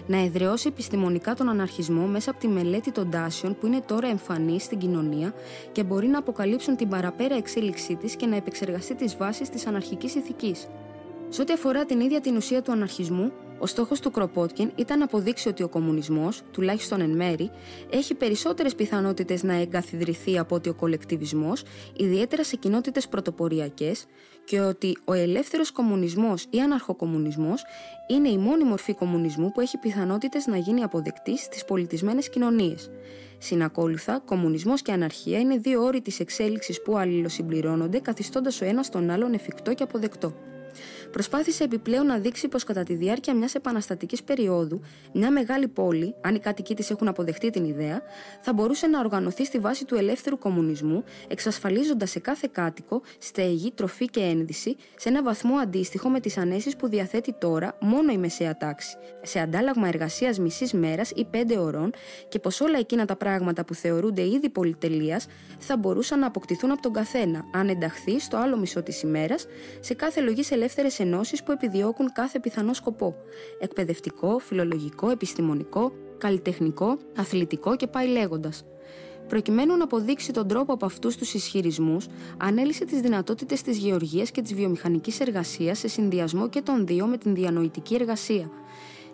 να εδραιώσει επιστημονικά τον αναρχισμό μέσα από τη μελέτη των τάσεων που είναι τώρα εμφανή στην κοινωνία και μπορεί να αποκαλύψουν την παραπέρα εξέλιξή της και να επεξεργαστεί τις βάσεις της αναρχικής ηθικής. Σε ό,τι αφορά την ίδια την ουσία του αναρχισμού, ο στόχος του Κροπότκιν ήταν να αποδείξει ότι ο κομμουνισμός, τουλάχιστον εν μέρη, έχει περισσότερες πιθανότητες να εγκαθιδρυθεί από ότι ο κολεκτιβισμός, ιδιαίτερα σε κοινότητες πρωτοποριακές, και ότι ο ελεύθερος κομμουνισμός ή αναρχοκομμουνισμός είναι η μόνη μορφή κομμουνισμού που έχει πιθανότητες να γίνει αποδεκτή στις πολιτισμένες κοινωνίες. Συνακόλουθα, κομμουνισμός και αναρχία είναι δύο όροι της εξέλιξης που αλληλοσυμπληρώνονται, καθιστώντας ο ένας τον άλλον εφικτό και αποδεκτό. Προσπάθησε επιπλέον να δείξει πως κατά τη διάρκεια μιας επαναστατικής περίοδου, μια μεγάλη πόλη, αν οι κάτοικοι της έχουν αποδεχτεί την ιδέα, θα μπορούσε να οργανωθεί στη βάση του ελεύθερου κομμουνισμού, εξασφαλίζοντας σε κάθε κάτοικο στέγη, τροφή και ένδυση, σε ένα βαθμό αντίστοιχο με τις ανέσεις που διαθέτει τώρα μόνο η μεσαία τάξη, σε αντάλλαγμα εργασίας μισής μέρας ή 5 ωρών, και πως όλα εκείνα τα πράγματα που θεωρούνται ήδη πολυτελείας θα μπορούσαν να αποκτηθούν από τον καθένα, αν ενταχθεί στο άλλο μισό της ημέρας, σε κάθε λογής ελεύθερες ενώσεις που επιδιώκουν κάθε πιθανό σκοπό: εκπαιδευτικό, φιλολογικό, επιστημονικό, καλλιτεχνικό, αθλητικό και πάει λέγοντας. Προκειμένου να αποδείξει τον τρόπο από αυτούς τους ισχυρισμούς, ανέλυσε τις δυνατότητες της γεωργίας και της βιομηχανικής εργασίας σε συνδυασμό και των δύο με την διανοητική εργασία.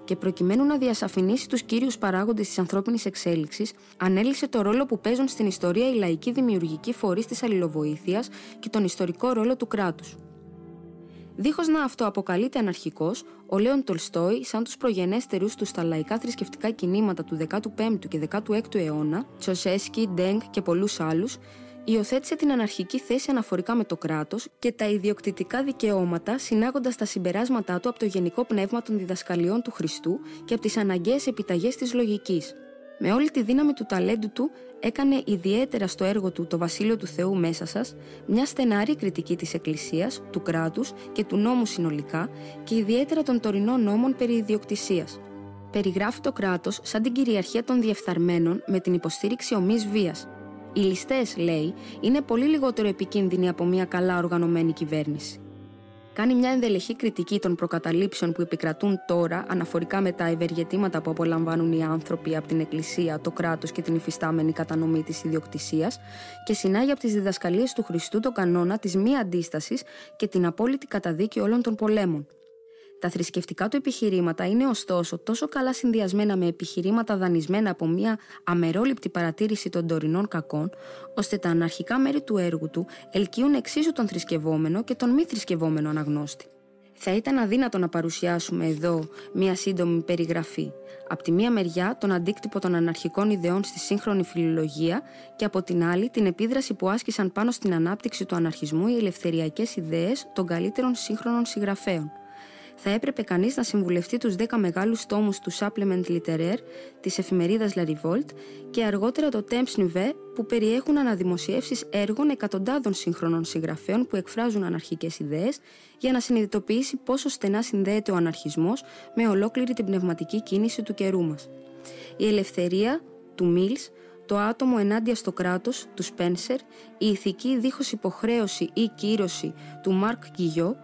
Και προκειμένου να διασαφηνίσει τους κύριους παράγοντες της ανθρώπινης εξέλιξης, ανέλυσε το ρόλο που παίζουν στην ιστορία οι λαϊκοί δημιουργικοί φορείς της αλληλοβοήθειας και τον ιστορικό ρόλο του κράτους. Δίχως να αυτοαποκαλείται αναρχικός, ο Λέον Τολστόι, σαν τους προγενέστερους του στα λαϊκά θρησκευτικά κινήματα του 15ου και 16ου αιώνα, Τσοσέσκι, Ντέγκ και πολλούς άλλους, υιοθέτησε την αναρχική θέση αναφορικά με το κράτος και τα ιδιοκτητικά δικαιώματα, συνάγοντας τα συμπεράσματά του από το γενικό πνεύμα των διδασκαλιών του Χριστού και από τις αναγκαίες επιταγές της λογικής. Με όλη τη δύναμη του ταλέντου του, έκανε ιδιαίτερα στο έργο του «Το Βασίλειο του Θεού μέσα σας» μια στεναρή κριτική της Εκκλησίας, του κράτους και του νόμου συνολικά και ιδιαίτερα των τωρινών νόμων περί ιδιοκτησίας. Περιγράφει το κράτος σαν την κυριαρχία των διεφθαρμένων με την υποστήριξη ομής βίας. Οι ληστές, λέει, είναι πολύ λιγότερο επικίνδυνοι από μια καλά οργανωμένη κυβέρνηση. Κάνει μια ενδελεχή κριτική των προκαταλήψεων που επικρατούν τώρα αναφορικά με τα ευεργετήματα που απολαμβάνουν οι άνθρωποι από την Εκκλησία, το κράτος και την υφιστάμενη κατανομή της ιδιοκτησίας και συνάγει από τις διδασκαλίες του Χριστού το κανόνα της μη αντίστασης και την απόλυτη καταδίκη όλων των πολέμων. Τα θρησκευτικά του επιχειρήματα είναι ωστόσο τόσο καλά συνδυασμένα με επιχειρήματα δανεισμένα από μια αμερόληπτη παρατήρηση των τωρινών κακών, ώστε τα αναρχικά μέρη του έργου του ελκύουν εξίσου τον θρησκευόμενο και τον μη θρησκευόμενο αναγνώστη. Θα ήταν αδύνατο να παρουσιάσουμε εδώ μια σύντομη περιγραφή. Από τη μία μεριά τον αντίκτυπο των αναρχικών ιδεών στη σύγχρονη φιλολογία και από την άλλη την επίδραση που άσκησαν πάνω στην ανάπτυξη του αναρχισμού οι ελευθεριακές ιδέες των καλύτερων σύγχρονων συγγραφέων. Θα έπρεπε κανείς να συμβουλευτεί τους 10 μεγάλους τόμους του Supplement Littéraire της εφημερίδας La Revolte και αργότερα το Temps Nouveau, που περιέχουν αναδημοσιεύσεις έργων εκατοντάδων σύγχρονων συγγραφέων που εκφράζουν αναρχικές ιδέες, για να συνειδητοποιήσει πόσο στενά συνδέεται ο αναρχισμός με ολόκληρη την πνευματική κίνηση του καιρού μας. Η ελευθερία του Mills, το άτομο ενάντια στο κράτος του Spencer, η ηθική δίχως υποχρέωση ή κύρωση του Μαρκ Γκιγιό,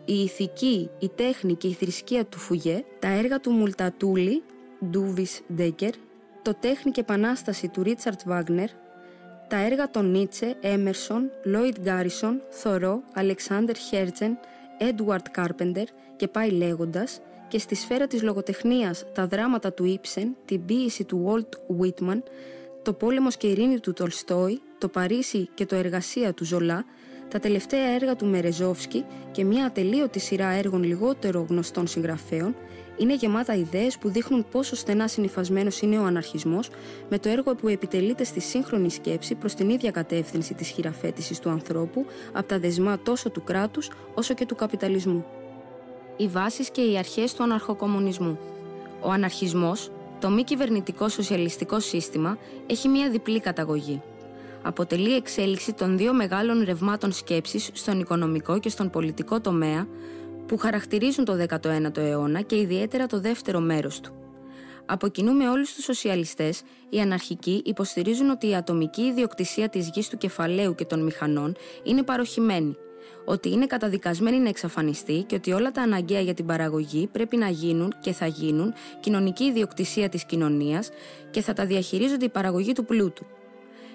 η ηθική, η τέχνη και η θρησκεία του Φουγέ, τα έργα του Μουλτατούλη, Ντούβις Ντέκερ, το τέχνη και επανάσταση του Ρίτσαρτ Βάγνερ, τα έργα των Νίτσε, Έμερσον, Λόιντ Γκάρισον, Θωρό, Αλεξάνδερ Χέρτζεν, Έντουαρτ Κάρπεντερ και πάει λέγοντας, και στη σφαίρα της λογοτεχνίας τα δράματα του Ήψεν, την ποίηση του Βολτ Βίτμαν, το πόλεμος και ειρήνη του Τολστόι, το Παρίσι και το εργασία του Ζολά, τα τελευταία έργα του Μερεζόφσκι και μια ατελείωτη σειρά έργων λιγότερο γνωστών συγγραφέων, είναι γεμάτα ιδέες που δείχνουν πόσο στενά συνυφασμένος είναι ο αναρχισμός με το έργο που επιτελείται στη σύγχρονη σκέψη προς την ίδια κατεύθυνση της χειραφέτησης του ανθρώπου από τα δεσμά τόσο του κράτους όσο και του καπιταλισμού. Οι βάσεις και οι αρχές του αναρχοκομμουνισμού. Ο αναρχισμός, το μη κυβερνητικό σοσιαλιστικό σύστημα, έχει μία διπλή καταγωγή. Αποτελεί εξέλιξη των δύο μεγάλων ρευμάτων σκέψης στον οικονομικό και στον πολιτικό τομέα που χαρακτηρίζουν το 19ο αιώνα και ιδιαίτερα το δεύτερο μέρος του. Από κοινού με όλους τους σοσιαλιστές, οι αναρχικοί υποστηρίζουν ότι η ατομική ιδιοκτησία της γης, του κεφαλαίου και των μηχανών είναι παροχημένη, ότι είναι καταδικασμένη να εξαφανιστεί και ότι όλα τα αναγκαία για την παραγωγή πρέπει να γίνουν και θα γίνουν κοινωνική ιδιοκτησία της κοινωνίας και θα τα διαχειρίζονται η παραγωγή του πλούτου.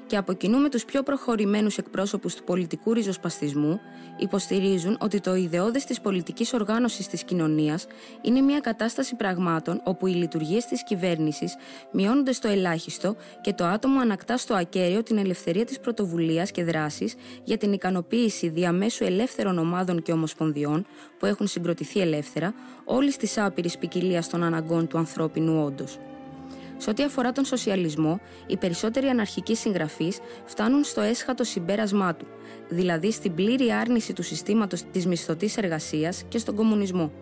Και από κοινού με τους πιο προχωρημένους εκπρόσωπους του πολιτικού ριζοσπαστισμού υποστηρίζουν ότι το ιδεώδες της πολιτικής οργάνωσης της κοινωνίας είναι μια κατάσταση πραγμάτων όπου οι λειτουργίες της κυβέρνησης μειώνονται στο ελάχιστο και το άτομο ανακτά στο ακέραιο την ελευθερία της πρωτοβουλίας και δράσης για την ικανοποίηση διαμέσου ελεύθερων ομάδων και ομοσπονδιών που έχουν συγκροτηθεί ελεύθερα όλης της άπειρης ποικιλίας των αναγκών του ανθρώπινου όντως. Σε ό,τι αφορά τον σοσιαλισμό, οι περισσότεροι αναρχικοί συγγραφείς φτάνουν στο έσχατο συμπέρασμά του, δηλαδή στην πλήρη άρνηση του συστήματος της μισθωτής εργασίας και στον κομμουνισμό.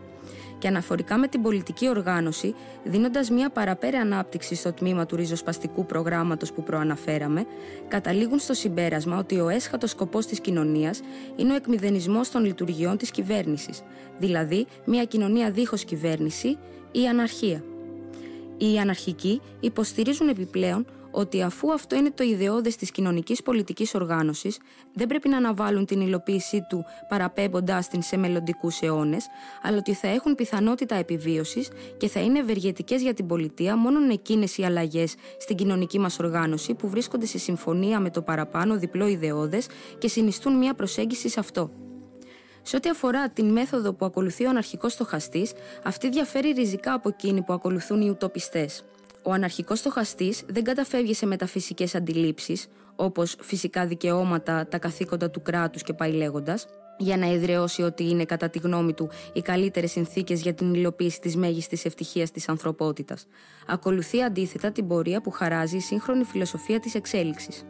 Και αναφορικά με την πολιτική οργάνωση, δίνοντας μια παραπέρα ανάπτυξη στο τμήμα του ριζοσπαστικού προγράμματος που προαναφέραμε, καταλήγουν στο συμπέρασμα ότι ο έσχατος σκοπός της κοινωνίας είναι ο εκμηδενισμός των λειτουργιών της κυβέρνησης, δηλαδή μια κοινωνία δίχως κυβέρνηση ή αναρχία. Οι αναρχικοί υποστηρίζουν επιπλέον ότι αφού αυτό είναι το ιδεώδες της κοινωνικής πολιτικής οργάνωσης, δεν πρέπει να αναβάλουν την υλοποίησή του παραπέμποντάς την σε μελλοντικούς αιώνες, αλλά ότι θα έχουν πιθανότητα επιβίωσης και θα είναι ευεργετικές για την πολιτεία μόνον εκείνες οι αλλαγές στην κοινωνική μας οργάνωση που βρίσκονται σε συμφωνία με το παραπάνω διπλό ιδεώδες και συνιστούν μια προσέγγιση σε αυτό. Σε ό,τι αφορά την μέθοδο που ακολουθεί ο αναρχικός στοχαστής, αυτή διαφέρει ριζικά από εκείνη που ακολουθούν οι ουτοπιστές. Ο αναρχικός στοχαστής δεν καταφεύγει σε μεταφυσικές αντιλήψεις, όπως φυσικά δικαιώματα, τα καθήκοντα του κράτους και πάει λέγοντας, για να εδραιώσει ότι είναι κατά τη γνώμη του οι καλύτερες συνθήκες για την υλοποίηση της μέγιστης ευτυχίας της ανθρωπότητας. Ακολουθεί αντίθετα την πορεία που χαράζει η σύγχρονη φιλοσοφία της εξέλιξης.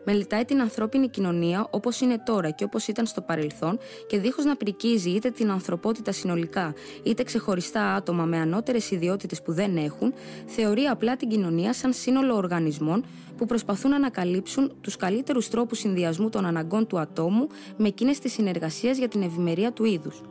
Μελετάει την ανθρώπινη κοινωνία όπως είναι τώρα και όπως ήταν στο παρελθόν και δίχως να πρικίζει είτε την ανθρωπότητα συνολικά είτε ξεχωριστά άτομα με ανώτερες ιδιότητες που δεν έχουν, θεωρεί απλά την κοινωνία σαν σύνολο οργανισμών που προσπαθούν να ανακαλύψουν τους καλύτερους τρόπους συνδυασμού των αναγκών του ατόμου με εκείνες της συνεργασίας για την ευημερία του είδους.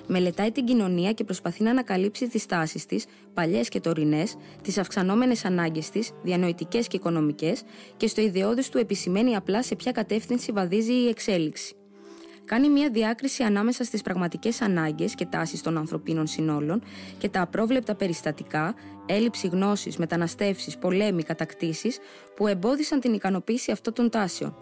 Μελετάει την κοινωνία και προσπαθεί να ανακαλύψει τις τάσεις της, παλιές και τωρινές, τις αυξανόμενες ανάγκες της, διανοητικές και οικονομικές, και στο ιδεώδες του επισημαίνει απλά σε ποια κατεύθυνση βαδίζει η εξέλιξη. Κάνει μια διάκριση ανάμεσα στις πραγματικές ανάγκες και τάσεις των ανθρωπίνων συνόλων και τα απρόβλεπτα περιστατικά, έλλειψη γνώσης, μεταναστεύσεις, πολέμοι, κατακτήσεις, που εμπόδισαν την ικανοποίηση αυτών των τάσεων.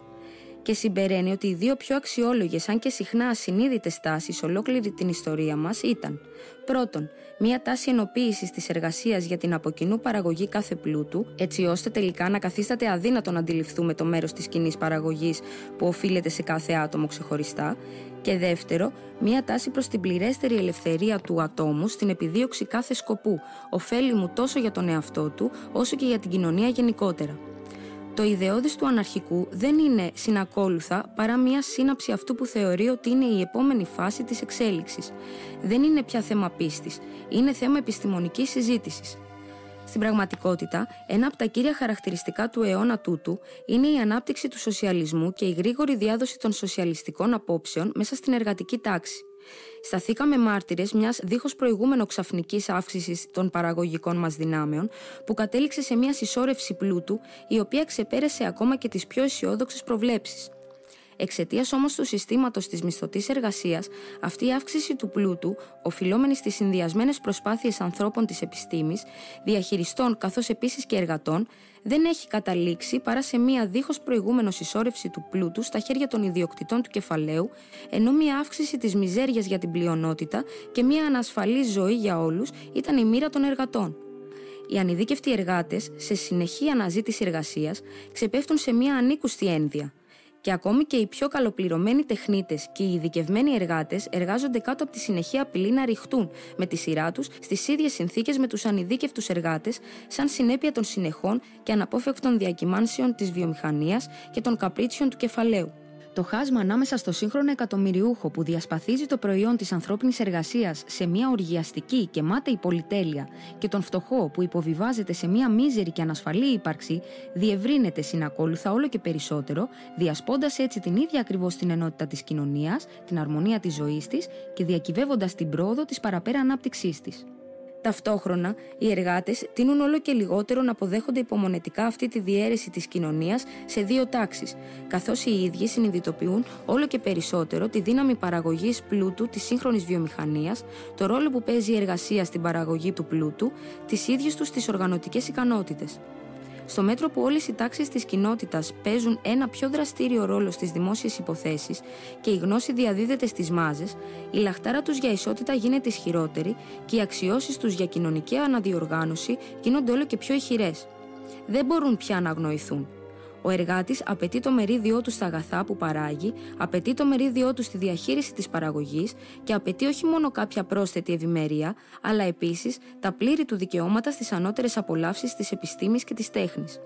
Και συμπεραίνει ότι οι δύο πιο αξιόλογες, αν και συχνά ασυνείδητες τάσεις ολόκληρη την ιστορία μας ήταν: πρώτον, μία τάση ενοποίησης της εργασίας για την από κοινού παραγωγή κάθε πλούτου, έτσι ώστε τελικά να καθίσταται αδύνατο να αντιληφθούμε το μέρος της κοινής παραγωγής που οφείλεται σε κάθε άτομο ξεχωριστά. Και δεύτερο, μία τάση προς την πληρέστερη ελευθερία του ατόμου στην επιδίωξη κάθε σκοπού, ωφέλιμου τόσο για τον εαυτό του όσο και για την κοινωνία γενικότερα. Το ιδεώδες του αναρχικού δεν είναι συνακόλουθα παρά μια σύναψη αυτού που θεωρεί ότι είναι η επόμενη φάση της εξέλιξης. Δεν είναι πια θέμα πίστης, είναι θέμα επιστημονικής συζήτησης. Στην πραγματικότητα, ένα από τα κύρια χαρακτηριστικά του αιώνα τούτου είναι η ανάπτυξη του σοσιαλισμού και η γρήγορη διάδοση των σοσιαλιστικών απόψεων μέσα στην εργατική τάξη. Σταθήκαμε μάρτυρες μιας δίχως προηγούμενο ξαφνικής αύξησης των παραγωγικών μας δυνάμεων, που κατέληξε σε μια συσσόρευση πλούτου, η οποία ξεπέρασε ακόμα και τις πιο αισιόδοξες προβλέψεις. Εξαιτίας όμως του συστήματος της μισθωτής εργασίας, αυτή η αύξηση του πλούτου, οφειλόμενη στις συνδυασμένες προσπάθειες ανθρώπων της επιστήμης, διαχειριστών καθώς επίσης και εργατών, δεν έχει καταλήξει παρά σε μία δίχως προηγούμενο συσσόρευση του πλούτου στα χέρια των ιδιοκτητών του κεφαλαίου, ενώ μία αύξηση της μιζέριας για την πλειονότητα και μία ανασφαλής ζωή για όλους ήταν η μοίρα των εργατών. Οι ανειδίκευτοι εργάτες, σε συνεχή αναζήτηση εργασίας, ξεπέφτουν σε μία ανήκουστη ένδυα. Και ακόμη και οι πιο καλοπληρωμένοι τεχνίτες και οι ειδικευμένοι εργάτες εργάζονται κάτω από τη συνεχή απειλή να ρηχτούν με τη σειρά τους στις ίδιες συνθήκες με τους ανειδίκευτους εργάτες, σαν συνέπεια των συνεχών και αναπόφευκτων διακυμάνσεων της βιομηχανίας και των καπρίτσιων του κεφαλαίου. Το χάσμα ανάμεσα στο σύγχρονο εκατομμυριούχο που διασπαθίζει το προϊόν της ανθρώπινης εργασίας σε μια οργιαστική και μάταιη πολυτέλεια και τον φτωχό που υποβιβάζεται σε μια μίζερη και ανασφαλή ύπαρξη διευρύνεται συνακόλουθα όλο και περισσότερο, διασπώντας έτσι την ίδια ακριβώς την ενότητα της κοινωνίας, την αρμονία της ζωής της και διακυβεύοντας την πρόοδο της παραπέρα ανάπτυξής της. Ταυτόχρονα, οι εργάτες τείνουν όλο και λιγότερο να αποδέχονται υπομονετικά αυτή τη διαίρεση της κοινωνίας σε δύο τάξεις, καθώς οι ίδιοι συνειδητοποιούν όλο και περισσότερο τη δύναμη παραγωγής πλούτου της σύγχρονης βιομηχανίας, το ρόλο που παίζει η εργασία στην παραγωγή του πλούτου, τις ίδιες τους τις οργανωτικές ικανότητες. Στο μέτρο που όλες οι τάξεις της κοινότητας παίζουν ένα πιο δραστήριο ρόλο στις δημόσιες υποθέσεις και η γνώση διαδίδεται στις μάζες, η λαχτάρα τους για ισότητα γίνεται ισχυρότερη και οι αξιώσεις τους για κοινωνική αναδιοργάνωση γίνονται όλο και πιο ηχηρές. Δεν μπορούν πια να αγνοηθούν. Ο εργάτης απαιτεί το μερίδιό του στα αγαθά που παράγει, απαιτεί το μερίδιό του στη διαχείριση της παραγωγής και απαιτεί όχι μόνο κάποια πρόσθετη ευημερία, αλλά επίσης τα πλήρη του δικαιώματα στις ανώτερες απολαύσεις της επιστήμης και της τέχνης.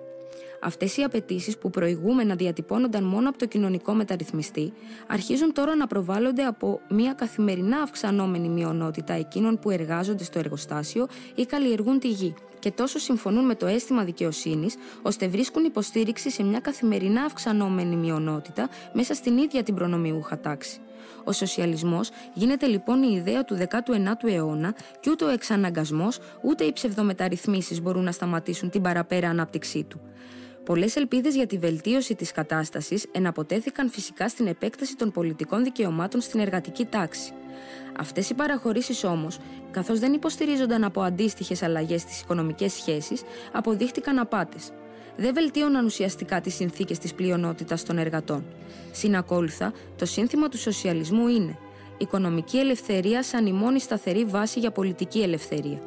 Αυτές οι απαιτήσεις που προηγούμενα διατυπώνονταν μόνο από το κοινωνικό μεταρρυθμιστή, αρχίζουν τώρα να προβάλλονται από μια καθημερινά αυξανόμενη μειονότητα εκείνων που εργάζονται στο εργοστάσιο ή καλλιεργούν τη γη. Και τόσο συμφωνούν με το αίσθημα δικαιοσύνης, ώστε βρίσκουν υποστήριξη σε μια καθημερινά αυξανόμενη μειονότητα μέσα στην ίδια την προνομιούχα τάξη. Ο σοσιαλισμός γίνεται λοιπόν η ιδέα του 19ου αιώνα και ούτε ο εξαναγκασμός ούτε οι ψευδομεταρρυθμίσεις μπορούν να σταματήσουν την παραπέρα ανάπτυξή του. Πολλές ελπίδες για τη βελτίωση της κατάστασης εναποτέθηκαν φυσικά στην επέκταση των πολιτικών δικαιωμάτων στην εργατική τάξη. Αυτές οι παραχωρήσεις όμως, καθώς δεν υποστηρίζονταν από αντίστοιχες αλλαγές στις οικονομικές σχέσεις, αποδείχτηκαν απάτες. Δεν βελτίωναν ουσιαστικά τις συνθήκες της πλειονότητας των εργατών. Συνακόλουθα, το σύνθημα του σοσιαλισμού είναι «Οικονομική ελευθερία σαν η μόνη σταθερή βάση για πολιτική ελευθερία».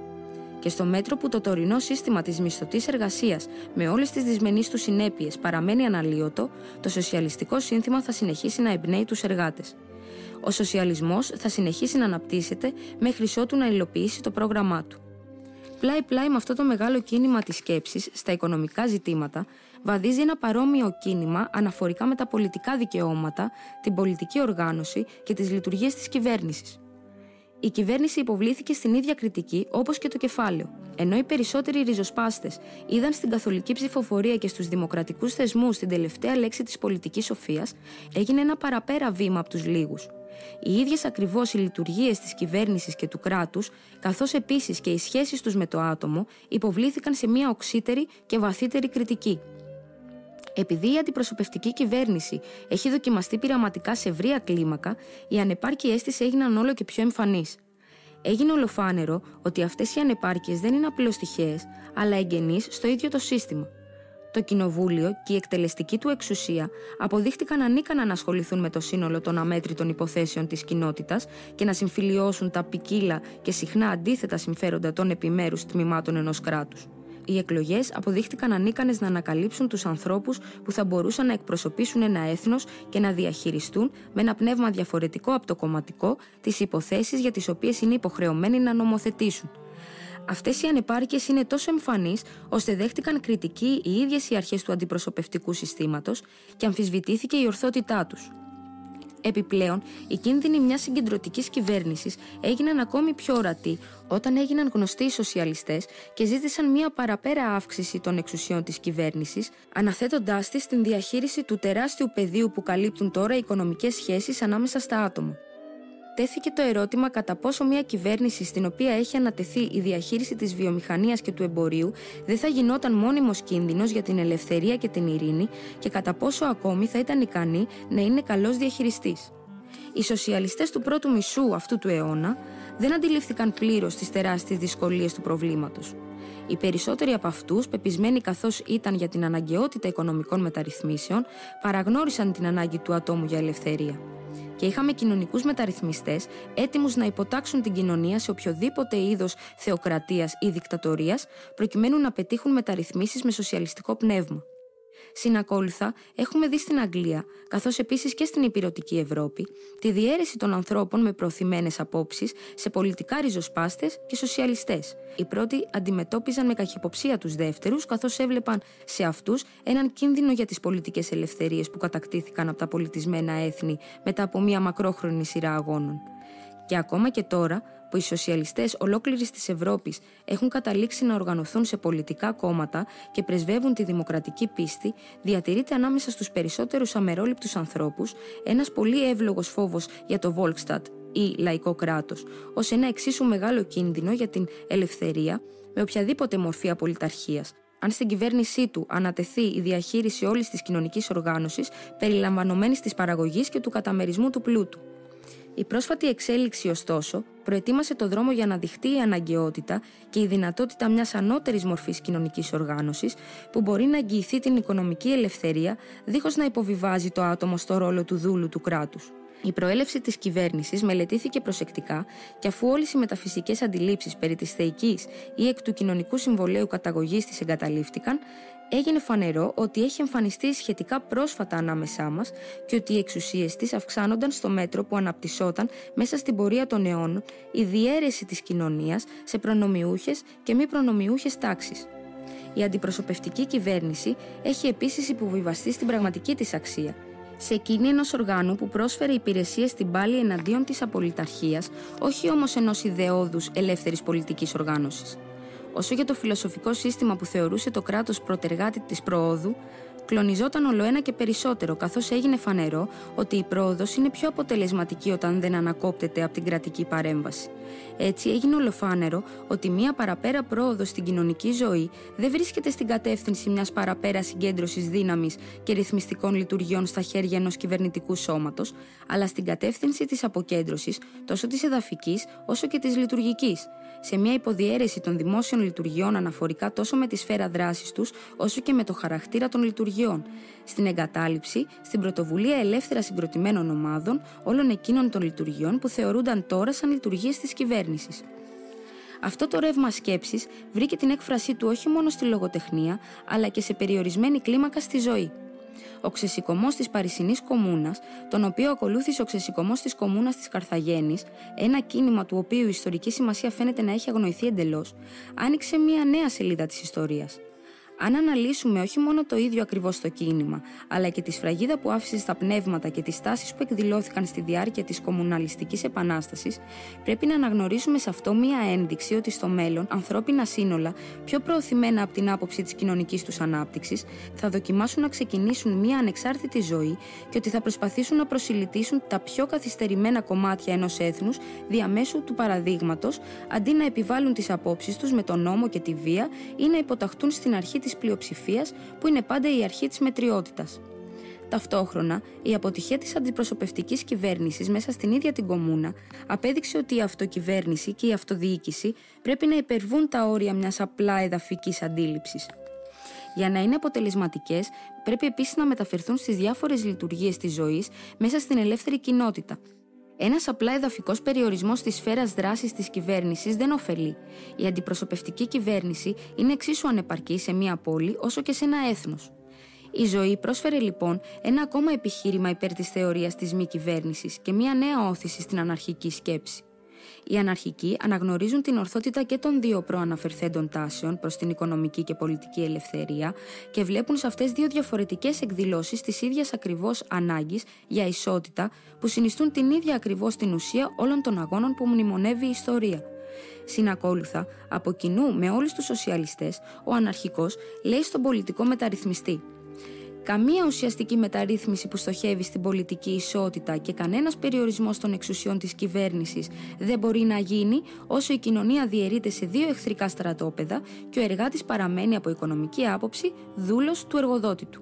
Και στο μέτρο που το τωρινό σύστημα της μισθωτής εργασίας με όλες τις δυσμενείς του συνέπειες παραμένει αναλύωτο, το σοσιαλιστικό σύνθημα θα συνεχίσει να εμπνέει τους εργάτες. Ο σοσιαλισμός θα συνεχίσει να αναπτύσσεται μέχρι ότου να υλοποιήσει το πρόγραμμά του. Πλάι-πλάι με αυτό το μεγάλο κίνημα της σκέψης στα οικονομικά ζητήματα, βαδίζει ένα παρόμοιο κίνημα αναφορικά με τα πολιτικά δικαιώματα, την πολιτική οργάνωση και τις λειτουργίες της κυβέρνησης. Η κυβέρνηση υποβλήθηκε στην ίδια κριτική όπως και το κεφάλαιο, ενώ οι περισσότεροι ριζοσπάστες είδαν στην καθολική ψηφοφορία και στους δημοκρατικούς θεσμούς την τελευταία λέξη της πολιτικής σοφίας, έγινε ένα παραπέρα βήμα από τους λίγους. Οι ίδιες ακριβώς οι λειτουργίες της κυβέρνησης και του κράτους, καθώς επίσης και οι σχέσεις τους με το άτομο, υποβλήθηκαν σε μια οξύτερη και βαθύτερη κριτική. Επειδή η αντιπροσωπευτική κυβέρνηση έχει δοκιμαστεί πειραματικά σε ευρεία κλίμακα, οι ανεπάρκειές της έγιναν όλο και πιο εμφανείς. Έγινε ολοφάνερο ότι αυτές οι ανεπάρκειες δεν είναι απλώς τυχαίες, αλλά εγγενείς στο ίδιο το σύστημα. Το κοινοβούλιο και η εκτελεστική του εξουσία αποδείχτηκαν ανίκανα να ασχοληθούν με το σύνολο των αμέτρητων υποθέσεων της κοινότητας και να συμφιλιώσουν τα ποικίλα και συχνά αντίθετα συμφέροντα των επιμέρους τμήματων ενός κράτους. Οι εκλογές αποδείχτηκαν ανίκανες να ανακαλύψουν τους ανθρώπους που θα μπορούσαν να εκπροσωπήσουν ένα έθνος και να διαχειριστούν με ένα πνεύμα διαφορετικό από το κομματικό τις υποθέσεις για τις οποίες είναι υποχρεωμένοι να νομοθετήσουν. Αυτές οι ανεπάρκειες είναι τόσο εμφανείς, ώστε δέχτηκαν κριτική οι ίδιες οι αρχές του αντιπροσωπευτικού συστήματος και αμφισβητήθηκε η ορθότητά τους. Επιπλέον, οι κίνδυνοι μιας συγκεντρωτικής κυβέρνησης έγιναν ακόμη πιο ορατοί όταν έγιναν γνωστοί οι σοσιαλιστές και ζήτησαν μια παραπέρα αύξηση των εξουσιών της κυβέρνησης, αναθέτοντάς της στην διαχείριση του τεράστιου πεδίου που καλύπτουν τώρα οι οικονομικές σχέσεις ανάμεσα στα άτομα. Τέθηκε το ερώτημα κατά πόσο μια κυβέρνηση στην οποία έχει ανατεθεί η διαχείριση της βιομηχανίας και του εμπορίου δεν θα γινόταν μόνιμος κίνδυνος για την ελευθερία και την ειρήνη και κατά πόσο ακόμη θα ήταν ικανή να είναι καλός διαχειριστής. Οι σοσιαλιστές του πρώτου μισού αυτού του αιώνα δεν αντιλήφθηκαν πλήρως τις τεράστιες δυσκολίες του προβλήματος. Οι περισσότεροι από αυτούς, πεπισμένοι καθώς ήταν για την αναγκαιότητα οικονομικών μεταρρυθμίσεων, παραγνώρισαν την ανάγκη του ατόμου για ελευθερία. Και είχαμε κοινωνικούς μεταρρυθμιστές έτοιμους να υποτάξουν την κοινωνία σε οποιοδήποτε είδος θεοκρατίας ή δικτατορίας, προκειμένου να πετύχουν μεταρρυθμίσεις με σοσιαλιστικό πνεύμα. Συνακόλουθα, έχουμε δει στην Αγγλία, καθώς επίσης και στην ηπειρωτική Ευρώπη, τη διαίρεση των ανθρώπων με προωθημένες απόψεις σε πολιτικά ριζοσπάστες και σοσιαλιστές. Οι πρώτοι αντιμετώπιζαν με καχυποψία τους δεύτερους, καθώς έβλεπαν σε αυτούς έναν κίνδυνο για τις πολιτικές ελευθερίες που κατακτήθηκαν από τα πολιτισμένα έθνη μετά από μια μακρόχρονη σειρά αγώνων. Και ακόμα και τώρα, που οι σοσιαλιστές ολόκληρης της Ευρώπης έχουν καταλήξει να οργανωθούν σε πολιτικά κόμματα και πρεσβεύουν τη δημοκρατική πίστη, διατηρείται ανάμεσα στους περισσότερους αμερόληπτους ανθρώπους ένας πολύ εύλογος φόβος για το Volksstaat ή λαϊκό κράτος, ως ένα εξίσου μεγάλο κίνδυνο για την ελευθερία με οποιαδήποτε μορφή απολυταρχίας, αν στην κυβέρνησή του ανατεθεί η διαχείριση όλης της κοινωνικής οργάνωσης, περιλαμβανομένης της παραγωγής και του καταμερισμού του πλούτου. Η πρόσφατη εξέλιξη, ωστόσο, προετοίμασε το δρόμο για να δειχτεί η αναγκαιότητα και η δυνατότητα μιας ανώτερης μορφής κοινωνικής οργάνωσης που μπορεί να εγγυηθεί την οικονομική ελευθερία δίχως να υποβιβάζει το άτομο στο ρόλο του δούλου του κράτους. Η προέλευση της κυβέρνησης μελετήθηκε προσεκτικά και αφού όλες οι μεταφυσικές αντιλήψεις περί της θεϊκής ή εκ του κοινωνικού συμβολαίου καταγωγής της εγκαταλείφθηκαν, έγινε φανερό ότι έχει εμφανιστεί σχετικά πρόσφατα ανάμεσά μας και ότι οι εξουσίες της αυξάνονταν στο μέτρο που αναπτυσσόταν μέσα στην πορεία των αιώνων η διαίρεση της κοινωνίας σε προνομιούχες και μη προνομιούχες τάξεις. Η αντιπροσωπευτική κυβέρνηση έχει επίσης υποβιβαστεί στην πραγματική της αξία, σε εκείνη ενός οργάνου που πρόσφερε υπηρεσίες στην πάλη εναντίον της απολυταρχίας, όχι όμως ενός ιδεώδους ελεύθερης πολιτικής οργάνωσης. Όσο για το φιλοσοφικό σύστημα που θεωρούσε το κράτος προτεργάτη της προόδου, κλονιζόταν ολοένα και περισσότερο, καθώς έγινε φανερό ότι η πρόοδος είναι πιο αποτελεσματική όταν δεν ανακόπτεται από την κρατική παρέμβαση. Έτσι έγινε ολοφάνερο ότι μια παραπέρα πρόοδος στην κοινωνική ζωή δεν βρίσκεται στην κατεύθυνση μιας παραπέρα συγκέντρωσης δύναμης και ρυθμιστικών λειτουργιών στα χέρια ενός κυβερνητικού σώματος, αλλά στην κατεύθυνση της αποκέντρωσης τόσο της εδαφικής όσο και της λειτουργικής, σε μια υποδιέρεση των δημόσιων λειτουργιών αναφορικά τόσο με τη σφαίρα δράσης τους όσο και με το χαρακτήρα των λειτουργιών, στην εγκατάλειψη, στην πρωτοβουλία ελεύθερα συγκροτημένων ομάδων όλων εκείνων των λειτουργιών που θεωρούνταν τώρα σαν λειτουργίες της κυβέρνησης. Αυτό το ρεύμα σκέψης βρήκε την έκφρασή του όχι μόνο στη λογοτεχνία, αλλά και σε περιορισμένη κλίμακα στη ζωή. Ο ξεσηκωμός της Παρισινής Κομμούνας, τον οποίο ακολούθησε ο ξεσηκωμός της Κομμούνας της Καρθαγένης, ένα κίνημα του οποίου η ιστορική σημασία φαίνεται να έχει αγνοηθεί εντελώς, άνοιξε μια νέα σελίδα της ιστορίας. Αν αναλύσουμε όχι μόνο το ίδιο ακριβώς το κίνημα, αλλά και τη σφραγίδα που άφησε στα πνεύματα και τις τάσεις που εκδηλώθηκαν στη διάρκεια της κομμουναλιστικής επανάστασης, πρέπει να αναγνωρίσουμε σε αυτό μία ένδειξη ότι στο μέλλον ανθρώπινα σύνολα, πιο προωθημένα από την άποψη της κοινωνικής τους ανάπτυξης, θα δοκιμάσουν να ξεκινήσουν μία ανεξάρτητη ζωή και ότι θα προσπαθήσουν να προσιλητήσουν τα πιο καθυστερημένα κομμάτια ενός έθνους διαμέσου του παραδείγματος, αντί να επιβάλλουν τις απόψεις τους με τον νόμο και τη βία ή να υποταχτούν στην αρχή της πλειοψηφίας, που είναι πάντα η αρχή της μετριότητας. Ταυτόχρονα, η αποτυχία της αντιπροσωπευτικής κυβέρνησης μέσα στην ίδια την κομμούνα απέδειξε ότι η αυτοκυβέρνηση και η αυτοδιοίκηση πρέπει να υπερβούν τα όρια μιας απλά εδαφικής αντίληψης. Για να είναι αποτελεσματικές, πρέπει επίσης να μεταφερθούν στις διάφορες λειτουργίες της ζωής μέσα στην ελεύθερη κοινότητα. Ένας απλά εδαφικός περιορισμός της σφαίρας δράσης της κυβέρνησης δεν ωφελεί. Η αντιπροσωπευτική κυβέρνηση είναι εξίσου ανεπαρκή σε μια πόλη όσο και σε ένα έθνος. Η ζωή πρόσφερε λοιπόν ένα ακόμα επιχείρημα υπέρ της θεωρίας της μη κυβέρνησης και μια νέα όθηση στην αναρχική σκέψη. Οι αναρχικοί αναγνωρίζουν την ορθότητα και των δύο προαναφερθέντων τάσεων προς την οικονομική και πολιτική ελευθερία και βλέπουν σε αυτές δύο διαφορετικές εκδηλώσεις της ίδιας ακριβώς ανάγκης για ισότητα που συνιστούν την ίδια ακριβώς την ουσία όλων των αγώνων που μνημονεύει η ιστορία. Συνακόλουθα, από κοινού με όλους τους σοσιαλιστές, ο αναρχικός λέει στον πολιτικό μεταρρυθμιστή: καμία ουσιαστική μεταρρύθμιση που στοχεύει στην πολιτική ισότητα και κανένας περιορισμός των εξουσιών της κυβέρνησης δεν μπορεί να γίνει όσο η κοινωνία διαιρείται σε δύο εχθρικά στρατόπεδα και ο εργάτης παραμένει από οικονομική άποψη δούλος του εργοδότη του.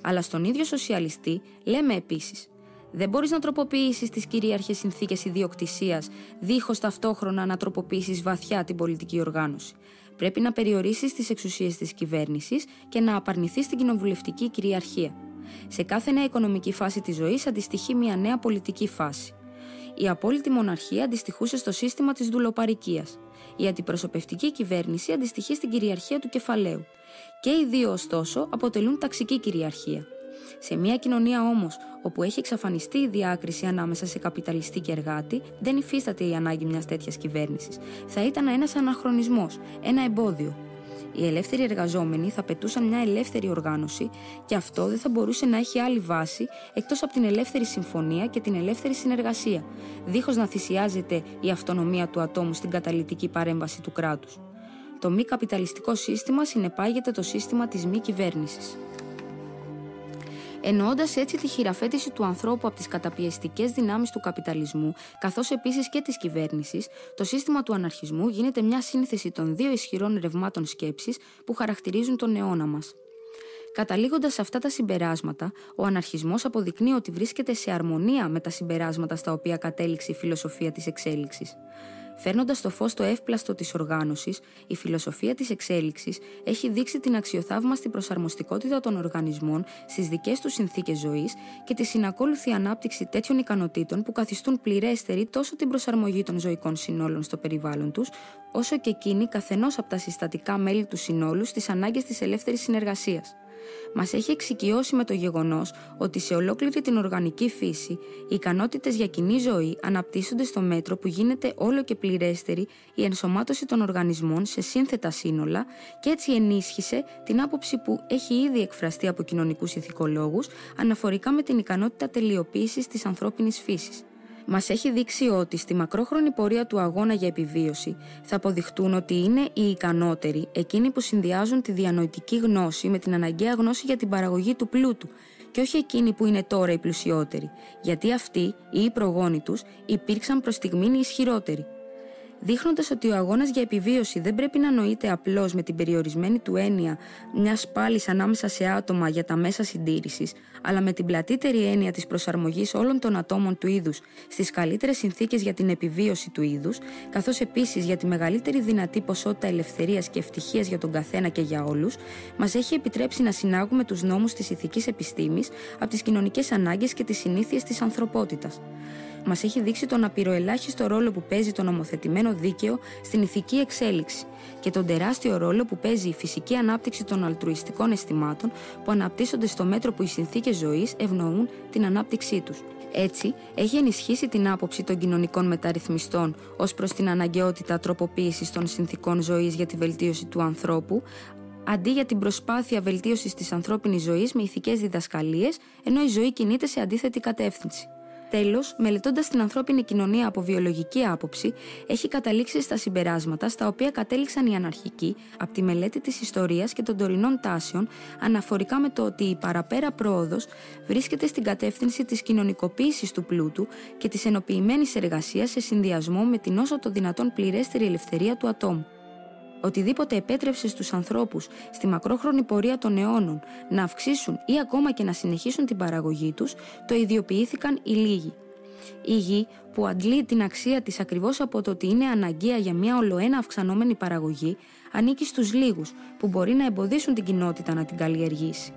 Αλλά στον ίδιο σοσιαλιστή λέμε επίσης: δεν μπορείς να τροποποιήσεις τις κυρίαρχες συνθήκες ιδιοκτησίας δίχως ταυτόχρονα να τροποποιήσεις βαθιά την πολιτική οργάνωση. Πρέπει να περιορίσεις τις εξουσίες της κυβέρνησης και να απαρνηθείς την κοινοβουλευτική κυριαρχία. Σε κάθε νέα οικονομική φάση της ζωής αντιστοιχεί μια νέα πολιτική φάση. Η απόλυτη μοναρχία αντιστοιχούσε στο σύστημα της δουλοπαρικίας. Η αντιπροσωπευτική κυβέρνηση αντιστοιχεί στην κυριαρχία του κεφαλαίου. Και οι δύο, ωστόσο, αποτελούν ταξική κυριαρχία. Σε μια κοινωνία όμως, όπου έχει εξαφανιστεί η διάκριση ανάμεσα σε καπιταλιστή και εργάτη, δεν υφίσταται η ανάγκη μιας τέτοιας κυβέρνησης. Θα ήταν ένας αναχρονισμός, ένα εμπόδιο. Οι ελεύθεροι εργαζόμενοι θα πετούσαν μια ελεύθερη οργάνωση και αυτό δεν θα μπορούσε να έχει άλλη βάση εκτός από την ελεύθερη συμφωνία και την ελεύθερη συνεργασία, δίχως να θυσιάζεται η αυτονομία του ατόμου στην καταλυτική παρέμβαση του κράτους. Το μη καπιταλιστικό σύστημα συνεπάγεται το σύστημα της μη κυβέρνησης. Εννοώντας έτσι τη χειραφέτηση του ανθρώπου από τις καταπιεστικές δυνάμεις του καπιταλισμού, καθώς επίσης και της κυβέρνησης, το σύστημα του αναρχισμού γίνεται μια σύνθεση των δύο ισχυρών ρευμάτων σκέψης που χαρακτηρίζουν τον αιώνα μας. Καταλήγοντας σε αυτά τα συμπεράσματα, ο αναρχισμός αποδεικνύει ότι βρίσκεται σε αρμονία με τα συμπεράσματα στα οποία κατέληξε η φιλοσοφία της εξέλιξης. Φέρνοντας στο φως το εύπλαστο της οργάνωσης, η φιλοσοφία της εξέλιξης έχει δείξει την αξιοθαύμαστη προσαρμοστικότητα των οργανισμών στις δικές τους συνθήκες ζωής και τη συνακόλουθη ανάπτυξη τέτοιων ικανοτήτων που καθιστούν πληρέστερη τόσο την προσαρμογή των ζωικών συνόλων στο περιβάλλον τους, όσο και εκείνη καθενός από τα συστατικά μέλη του συνόλου στις ανάγκες της ελεύθερης συνεργασίας. Μας έχει εξοικειώσει με το γεγονός ότι σε ολόκληρη την οργανική φύση οι ικανότητες για κοινή ζωή αναπτύσσονται στο μέτρο που γίνεται όλο και πληρέστερη η ενσωμάτωση των οργανισμών σε σύνθετα σύνολα και έτσι ενίσχυσε την άποψη που έχει ήδη εκφραστεί από κοινωνικούς ηθικολόγους αναφορικά με την ικανότητα τελειοποίησης της ανθρώπινης φύσης. Μας έχει δείξει ότι στη μακρόχρονη πορεία του αγώνα για επιβίωση θα αποδειχτούν ότι είναι οι ικανότεροι εκείνοι που συνδυάζουν τη διανοητική γνώση με την αναγκαία γνώση για την παραγωγή του πλούτου και όχι εκείνοι που είναι τώρα οι πλουσιότεροι, γιατί αυτοί ή οι προγόνοι τους υπήρξαν προς στιγμήν οι ισχυρότεροι. Δείχνοντας ότι ο αγώνας για επιβίωση δεν πρέπει να νοείται απλώς με την περιορισμένη του έννοια μιας πάλης ανάμεσα σε άτομα για τα μέσα συντήρησης, αλλά με την πλατύτερη έννοια της προσαρμογής όλων των ατόμων του είδους στις καλύτερες συνθήκες για την επιβίωση του είδους, καθώς επίσης για τη μεγαλύτερη δυνατή ποσότητα ελευθερίας και ευτυχίας για τον καθένα και για όλους, μας έχει επιτρέψει να συνάγουμε τους νόμους της ηθικής επιστήμης από τις κοινωνικές ανάγκες και τις συνήθειες της ανθρωπότητας. Μας έχει δείξει τον απειροελάχιστο ρόλο που παίζει το νομοθετημένο δίκαιο στην ηθική εξέλιξη και τον τεράστιο ρόλο που παίζει η φυσική ανάπτυξη των αλτρουιστικών αισθημάτων που αναπτύσσονται στο μέτρο που οι συνθήκες ζωής ευνοούν την ανάπτυξή τους. Έτσι, έχει ενισχύσει την άποψη των κοινωνικών μεταρρυθμιστών ως προς την αναγκαιότητα τροποποίησης των συνθήκων ζωής για τη βελτίωση του ανθρώπου, αντί για την προσπάθεια βελτίωσης της ανθρώπινης ζωής με ηθικές διδασκαλίες, ενώ η ζωή κινείται σε αντίθετη κατεύθυνση. Τέλος, μελετώντας την ανθρώπινη κοινωνία από βιολογική άποψη, έχει καταλήξει στα συμπεράσματα στα οποία κατέληξαν οι αναρχικοί από τη μελέτη της ιστορίας και των τωρινών τάσεων αναφορικά με το ότι η παραπέρα πρόοδος βρίσκεται στην κατεύθυνση της κοινωνικοποίησης του πλούτου και της ενοποιημένης εργασίας σε συνδυασμό με την όσο το δυνατόν πληρέστερη ελευθερία του ατόμου. Οτιδήποτε επέτρεψε στους ανθρώπους στη μακρόχρονη πορεία των αιώνων να αυξήσουν ή ακόμα και να συνεχίσουν την παραγωγή τους, το ιδιοποιήθηκαν οι λίγοι. Η γη, που αντλεί την αξία της ακριβώς από το ότι είναι αναγκαία για μια ολοένα αυξανόμενη παραγωγή, ανήκει στους λίγους, που μπορεί να εμποδίσουν την κοινότητα να την καλλιεργήσει.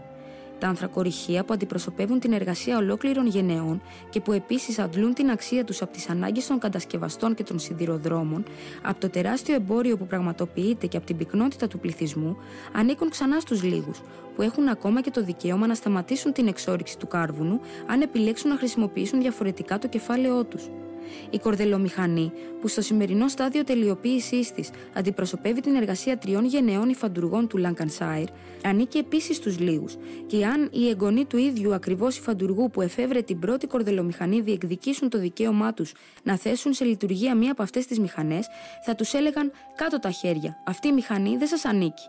Τα ανθρακοριχεία που αντιπροσωπεύουν την εργασία ολόκληρων γενεών και που επίσης αντλούν την αξία τους από τις ανάγκες των κατασκευαστών και των σιδηροδρόμων, από το τεράστιο εμπόριο που πραγματοποιείται και από την πυκνότητα του πληθυσμού, ανήκουν ξανά στους λίγους, που έχουν ακόμα και το δικαίωμα να σταματήσουν την εξόρυξη του κάρβουνου αν επιλέξουν να χρησιμοποιήσουν διαφορετικά το κεφάλαιό τους. Η κορδελομηχανή, που στο σημερινό στάδιο τελειοποίησής της αντιπροσωπεύει την εργασία 3 γενεών υφαντουργών του Λάνκανσάιρ, ανήκει επίσης στους λίγους, και αν οι εγγονοί του ίδιου ακριβώς υφαντουργού που εφεύρε την πρώτη κορδελομηχανή διεκδικήσουν το δικαίωμά τους να θέσουν σε λειτουργία μία από αυτές τις μηχανές, θα τους έλεγαν «Κάτω τα χέρια, αυτή η μηχανή δεν σας ανήκει».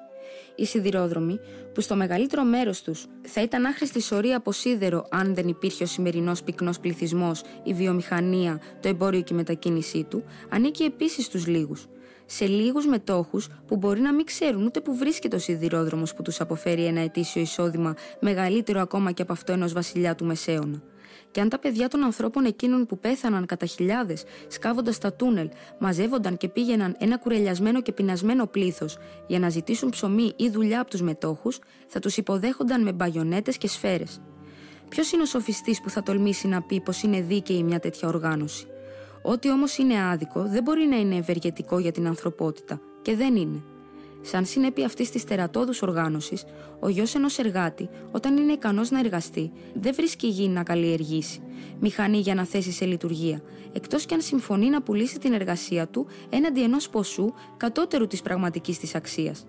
Οι σιδηρόδρομοι, που στο μεγαλύτερο μέρος τους θα ήταν άχρηστη σωρία από σίδερο αν δεν υπήρχε ο σημερινός πυκνός πληθυσμός, η βιομηχανία, το εμπόριο και η μετακίνησή του, ανήκει επίσης στους λίγους. Σε λίγους μετόχους που μπορεί να μην ξέρουν ούτε που βρίσκεται ο σιδηρόδρομος που τους αποφέρει ένα ετήσιο εισόδημα μεγαλύτερο ακόμα και από αυτό ενός βασιλιά του Μεσαίωνα. Και αν τα παιδιά των ανθρώπων εκείνων που πέθαναν κατά χιλιάδες, σκάβοντας τα τούνελ, μαζεύονταν και πήγαιναν ένα κουρελιασμένο και πεινασμένο πλήθος για να ζητήσουν ψωμί ή δουλειά από τους μετόχους, θα τους υποδέχονταν με μπαγιονέτες και σφαίρες. Ποιος είναι ο σοφιστής που θα τολμήσει να πει πως είναι δίκαιη μια τέτοια οργάνωση? Ό,τι όμως είναι άδικο δεν μπορεί να είναι ευεργετικό για την ανθρωπότητα, και δεν είναι. Σαν συνέπεια αυτής της τερατώδους οργάνωσης, ο γιος ενός εργάτη, όταν είναι ικανός να εργαστεί, δεν βρίσκει γη να καλλιεργήσει, μηχανή για να θέσει σε λειτουργία, εκτός κι αν συμφωνεί να πουλήσει την εργασία του έναντι ενός ποσού κατώτερου της πραγματικής της αξίας.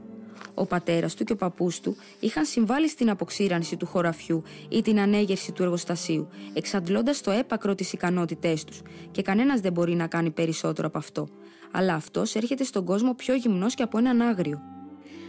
Ο πατέρας του και ο παππούς του είχαν συμβάλει στην αποξήρανση του χωραφιού ή την ανέγερση του εργοστασίου, εξαντλώντας στο έπακρο τις ικανότητές τους, και κανένας δεν μπορεί να κάνει περισσότερο από αυτό. Αλλά αυτός έρχεται στον κόσμο πιο γυμνός και από έναν άγριο.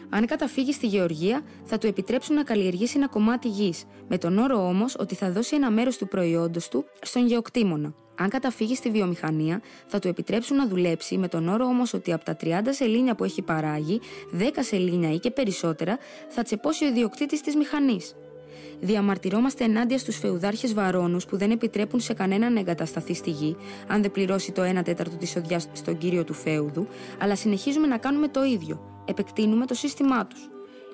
Αν καταφύγει στη γεωργία, θα του επιτρέψουν να καλλιεργήσει ένα κομμάτι γης, με τον όρο όμως ότι θα δώσει ένα μέρος του προϊόντος του στον γεωκτήμονα. Αν καταφύγει στη βιομηχανία, θα του επιτρέψουν να δουλέψει, με τον όρο όμως ότι από τα 30 σελήνια που έχει παράγει, 10 σελήνια ή και περισσότερα θα τσεπώσει ο ιδιοκτήτης της μηχανής. Διαμαρτυρόμαστε ενάντια στους φεουδάρχες βαρώνους που δεν επιτρέπουν σε κανέναν να εγκατασταθεί στη γη, αν δεν πληρώσει το 1/4 της οδιάς στον κύριο του φέουδου, αλλά συνεχίζουμε να κάνουμε το ίδιο. Επεκτείνουμε το σύστημά τους.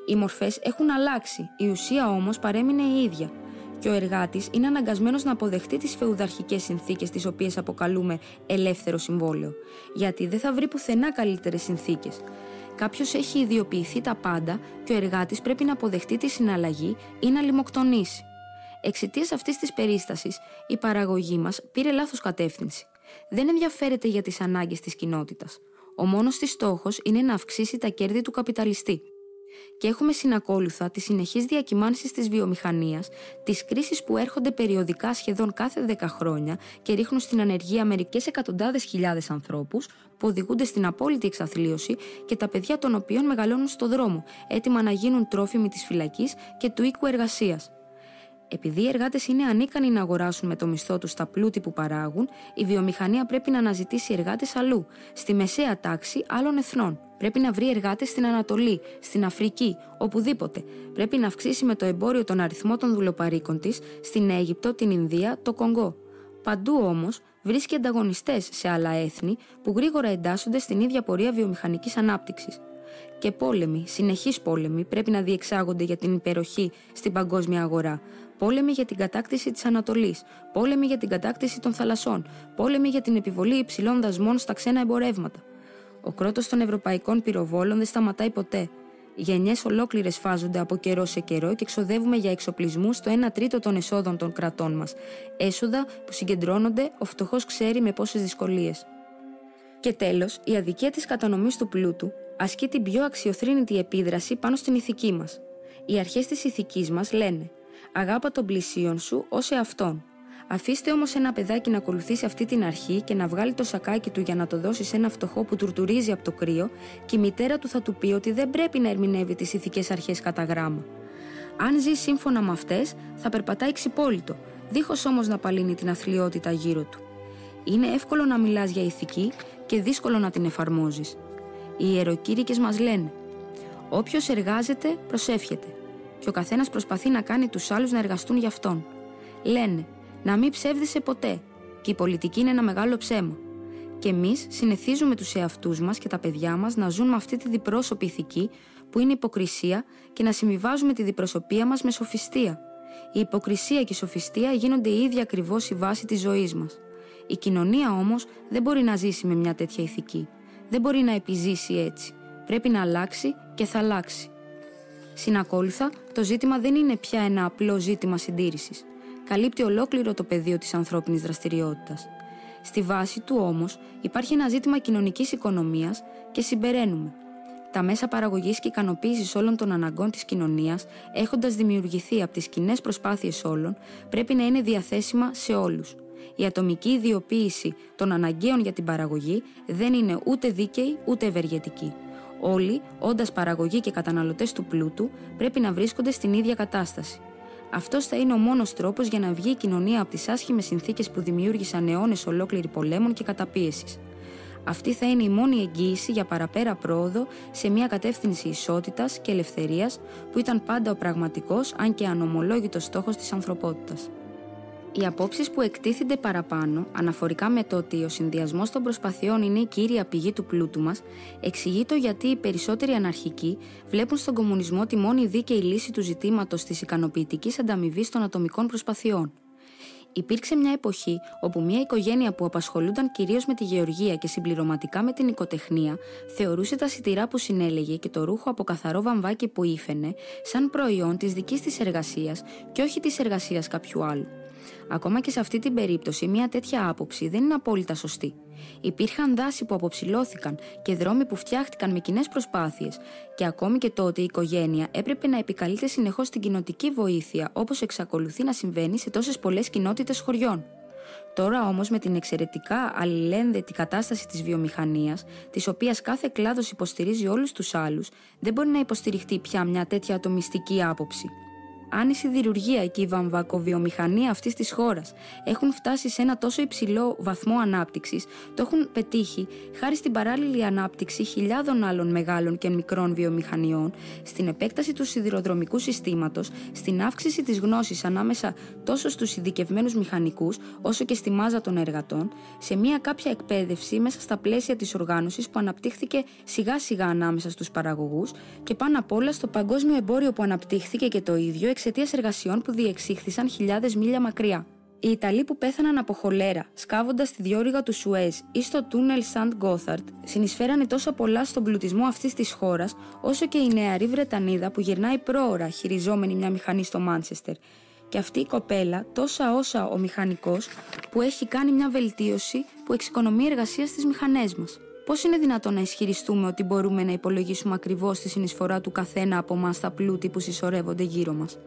Οι μορφές έχουν αλλάξει, η ουσία όμως παρέμεινε η ίδια. Και ο εργάτης είναι αναγκασμένος να αποδεχτεί τις φεουδαρχικές συνθήκες, τις οποίες αποκαλούμε ελεύθερο συμβόλαιο, γιατί δεν θα βρει πουθενά καλύτερες συνθήκες. Κάποιος έχει ιδιοποιηθεί τα πάντα και ο εργάτης πρέπει να αποδεχτεί τη συναλλαγή ή να λιμοκτονήσει. Εξαιτίας αυτής της περίστασης, η παραγωγή μας πήρε λάθος κατεύθυνση. Δεν ενδιαφέρεται για τις ανάγκες της κοινότητας. Ο μόνος της στόχος είναι να αυξήσει τα κέρδη του καπιταλιστή. Και έχουμε συνακόλουθα τις συνεχείς διακυμάνσεις της βιομηχανίας, τις κρίσεις που έρχονται περιοδικά σχεδόν κάθε 10 χρόνια και ρίχνουν στην ανεργία μερικές εκατοντάδες χιλιάδες ανθρώπους που οδηγούνται στην απόλυτη εξαθλίωση και τα παιδιά των οποίων μεγαλώνουν στο δρόμο, έτοιμα να γίνουν τρόφιμοι της φυλακής και του οίκου εργασίας. Επειδή οι εργάτες είναι ανίκανοι να αγοράσουν με το μισθό τους τα πλούτη που παράγουν, η βιομηχανία πρέπει να αναζητήσει εργάτες αλλού, στη μεσαία τάξη άλλων εθνών. Πρέπει να βρει εργάτες στην Ανατολή, στην Αφρική, οπουδήποτε. Πρέπει να αυξήσει με το εμπόριο τον αριθμό των δουλοπαροίκων της στην Αίγυπτο, την Ινδία, το Κονγκό. Παντού όμως βρίσκει ανταγωνιστές σε άλλα έθνη που γρήγορα εντάσσονται στην ίδια πορεία βιομηχανικής ανάπτυξης. Και πόλεμοι, συνεχείς πόλεμοι, πρέπει να διεξάγονται για την υπεροχή στην παγκόσμια αγορά. Πόλεμοι για την κατάκτηση της Ανατολής, πόλεμοι για την κατάκτηση των θαλασσών, πόλεμοι για την επιβολή υψηλών δασμών στα ξένα εμπορεύματα. Ο κρότος των ευρωπαϊκών πυροβόλων δεν σταματάει ποτέ. Γενιές ολόκληρες φάζονται από καιρό σε καιρό και εξοδεύουμε για εξοπλισμούς το 1/3 των εσόδων των κρατών μας. Έσοδα που συγκεντρώνονται, ο φτωχός ξέρει με πόσες δυσκολίες. Και τέλος, η αδικία της κατανομής του πλούτου ασκεί την πιο αξιοθρήνητη επίδραση πάνω στην ηθική μας. Οι αρχές της ηθικής μας λένε: αγάπα τον πλησίον σου ως εαυτόν. Αφήστε όμως ένα παιδάκι να ακολουθήσει αυτή την αρχή και να βγάλει το σακάκι του για να το δώσει σε ένα φτωχό που τουρτουρίζει από το κρύο, και η μητέρα του θα του πει ότι δεν πρέπει να ερμηνεύει τις ηθικές αρχές κατά γράμμα. Αν ζει σύμφωνα με αυτές, θα περπατάει ξυπόλυτο, δίχως όμως να παλύνει την αθλιότητα γύρω του. Είναι εύκολο να μιλάς για ηθική και δύσκολο να την εφαρμόζεις. Οι ιεροκήρυκες μας λένε: όποιος εργάζεται, προσεύχεται. Και ο καθένας προσπαθεί να κάνει τους άλλους να εργαστούν για αυτόν. Λένε να μην ψεύδεσαι ποτέ, και η πολιτική είναι ένα μεγάλο ψέμα. Και εμείς συνηθίζουμε τους εαυτούς μας και τα παιδιά μας να ζουν με αυτή τη διπρόσωπη ηθική που είναι υποκρισία και να συμβιβάζουμε τη διπροσωπία μας με σοφιστία. Η υποκρισία και η σοφιστία γίνονται η ίδια ακριβώς η βάση της ζωής μας. Η κοινωνία όμως δεν μπορεί να ζήσει με μια τέτοια ηθική. Δεν μπορεί να επιζήσει έτσι. Πρέπει να αλλάξει και θα αλλάξει. Συνακόλουθα, το ζήτημα δεν είναι πια ένα απλό ζήτημα συντήρησης. Καλύπτει ολόκληρο το πεδίο της ανθρώπινης δραστηριότητας. Στη βάση του όμως υπάρχει ένα ζήτημα κοινωνικής οικονομίας και συμπεραίνουμε. Τα μέσα παραγωγής και ικανοποίησης όλων των αναγκών της κοινωνίας, έχοντας δημιουργηθεί από τις κοινές προσπάθειες όλων, πρέπει να είναι διαθέσιμα σε όλους. Η ατομική ιδιοποίηση των αναγκαίων για την παραγωγή δεν είναι ούτε δίκαιη ούτε ευεργετική. Όλοι, όντας παραγωγοί και καταναλωτές του πλούτου, πρέπει να βρίσκονται στην ίδια κατάσταση. Αυτός θα είναι ο μόνος τρόπος για να βγει η κοινωνία από τις άσχημες συνθήκες που δημιούργησαν αιώνες ολόκληροι πολέμων και καταπίεσης. Αυτή θα είναι η μόνη εγγύηση για παραπέρα πρόοδο σε μια κατεύθυνση ισότητας και ελευθερίας που ήταν πάντα ο πραγματικός, αν και ανομολόγητος στόχος της ανθρωπότητας. Οι απόψεις που εκτίθενται παραπάνω, αναφορικά με το ότι ο συνδυασμός των προσπαθειών είναι η κύρια πηγή του πλούτου μας, εξηγεί το γιατί οι περισσότεροι αναρχικοί βλέπουν στον κομμουνισμό τη μόνη δίκαιη λύση του ζητήματος της ικανοποιητικής ανταμοιβής των ατομικών προσπαθειών. Υπήρξε μια εποχή όπου μια οικογένεια που απασχολούνταν κυρίως με τη γεωργία και συμπληρωματικά με την οικοτεχνία θεωρούσε τα σιτηρά που συνέλεγε και το ρούχο από καθαρό βαμβάκι που ήφαινε σαν προϊόν της δικής της εργασίας και όχι της εργασίας κάποιου άλλου. Ακόμα και σε αυτή την περίπτωση, μια τέτοια άποψη δεν είναι απόλυτα σωστή. Υπήρχαν δάση που αποψηλώθηκαν και δρόμοι που φτιάχτηκαν με κοινές προσπάθειες, και ακόμη και τότε η οικογένεια έπρεπε να επικαλείται συνεχώς την κοινοτική βοήθεια, όπως εξακολουθεί να συμβαίνει σε τόσες πολλές κοινότητες χωριών. Τώρα όμως, με την εξαιρετικά αλληλένδετη κατάσταση της βιομηχανίας, της οποίας κάθε κλάδος υποστηρίζει όλους τους άλλους, δεν μπορεί να υποστηριχτεί πια μια τέτοια ατομιστική άποψη. Αν η σιδηρουργία και η βαμβακοβιομηχανία αυτής της χώρας έχουν φτάσει σε ένα τόσο υψηλό βαθμό ανάπτυξης, το έχουν πετύχει χάρη στην παράλληλη ανάπτυξη χιλιάδων άλλων μεγάλων και μικρών βιομηχανιών, στην επέκταση του σιδηροδρομικού συστήματος, στην αύξηση της γνώσης ανάμεσα τόσο στους ειδικευμένους μηχανικούς όσο και στη μάζα των εργατών, σε μια κάποια εκπαίδευση μέσα στα πλαίσια της οργάνωσης που αναπτύχθηκε σιγά σιγά ανάμεσα στους παραγωγούς και πάνω απ' όλα στο παγκόσμιο εμπόριο που αναπτύχθηκε και το ίδιο εξαιτίας εργασιών που διεξήχθησαν χιλιάδες μίλια μακριά. Οι Ιταλοί που πέθαναν από χολέρα σκάβοντας τη διόρυγα του Σουέζ ή στο τούνελ Σαντ Γκόθαρντ συνεισφέρανε τόσα πολλά στον πλουτισμό αυτής της χώρας, όσο και η νεαρή Βρετανίδα που γυρνάει πρόωρα χειριζόμενη μια μηχανή στο Μάντσεστερ. Και αυτή η κοπέλα τόσα όσα ο μηχανικός που έχει κάνει μια βελτίωση που εξοικονομεί εργασία στις μηχανές μας. Πώς είναι δυνατόν να ισχυριστούμε ότι μπορούμε να υπολογίσουμε ακριβώς τη συνεισφορά του καθένα από εμάς στα πλούτη που συσσωρεύονται γύρω μας?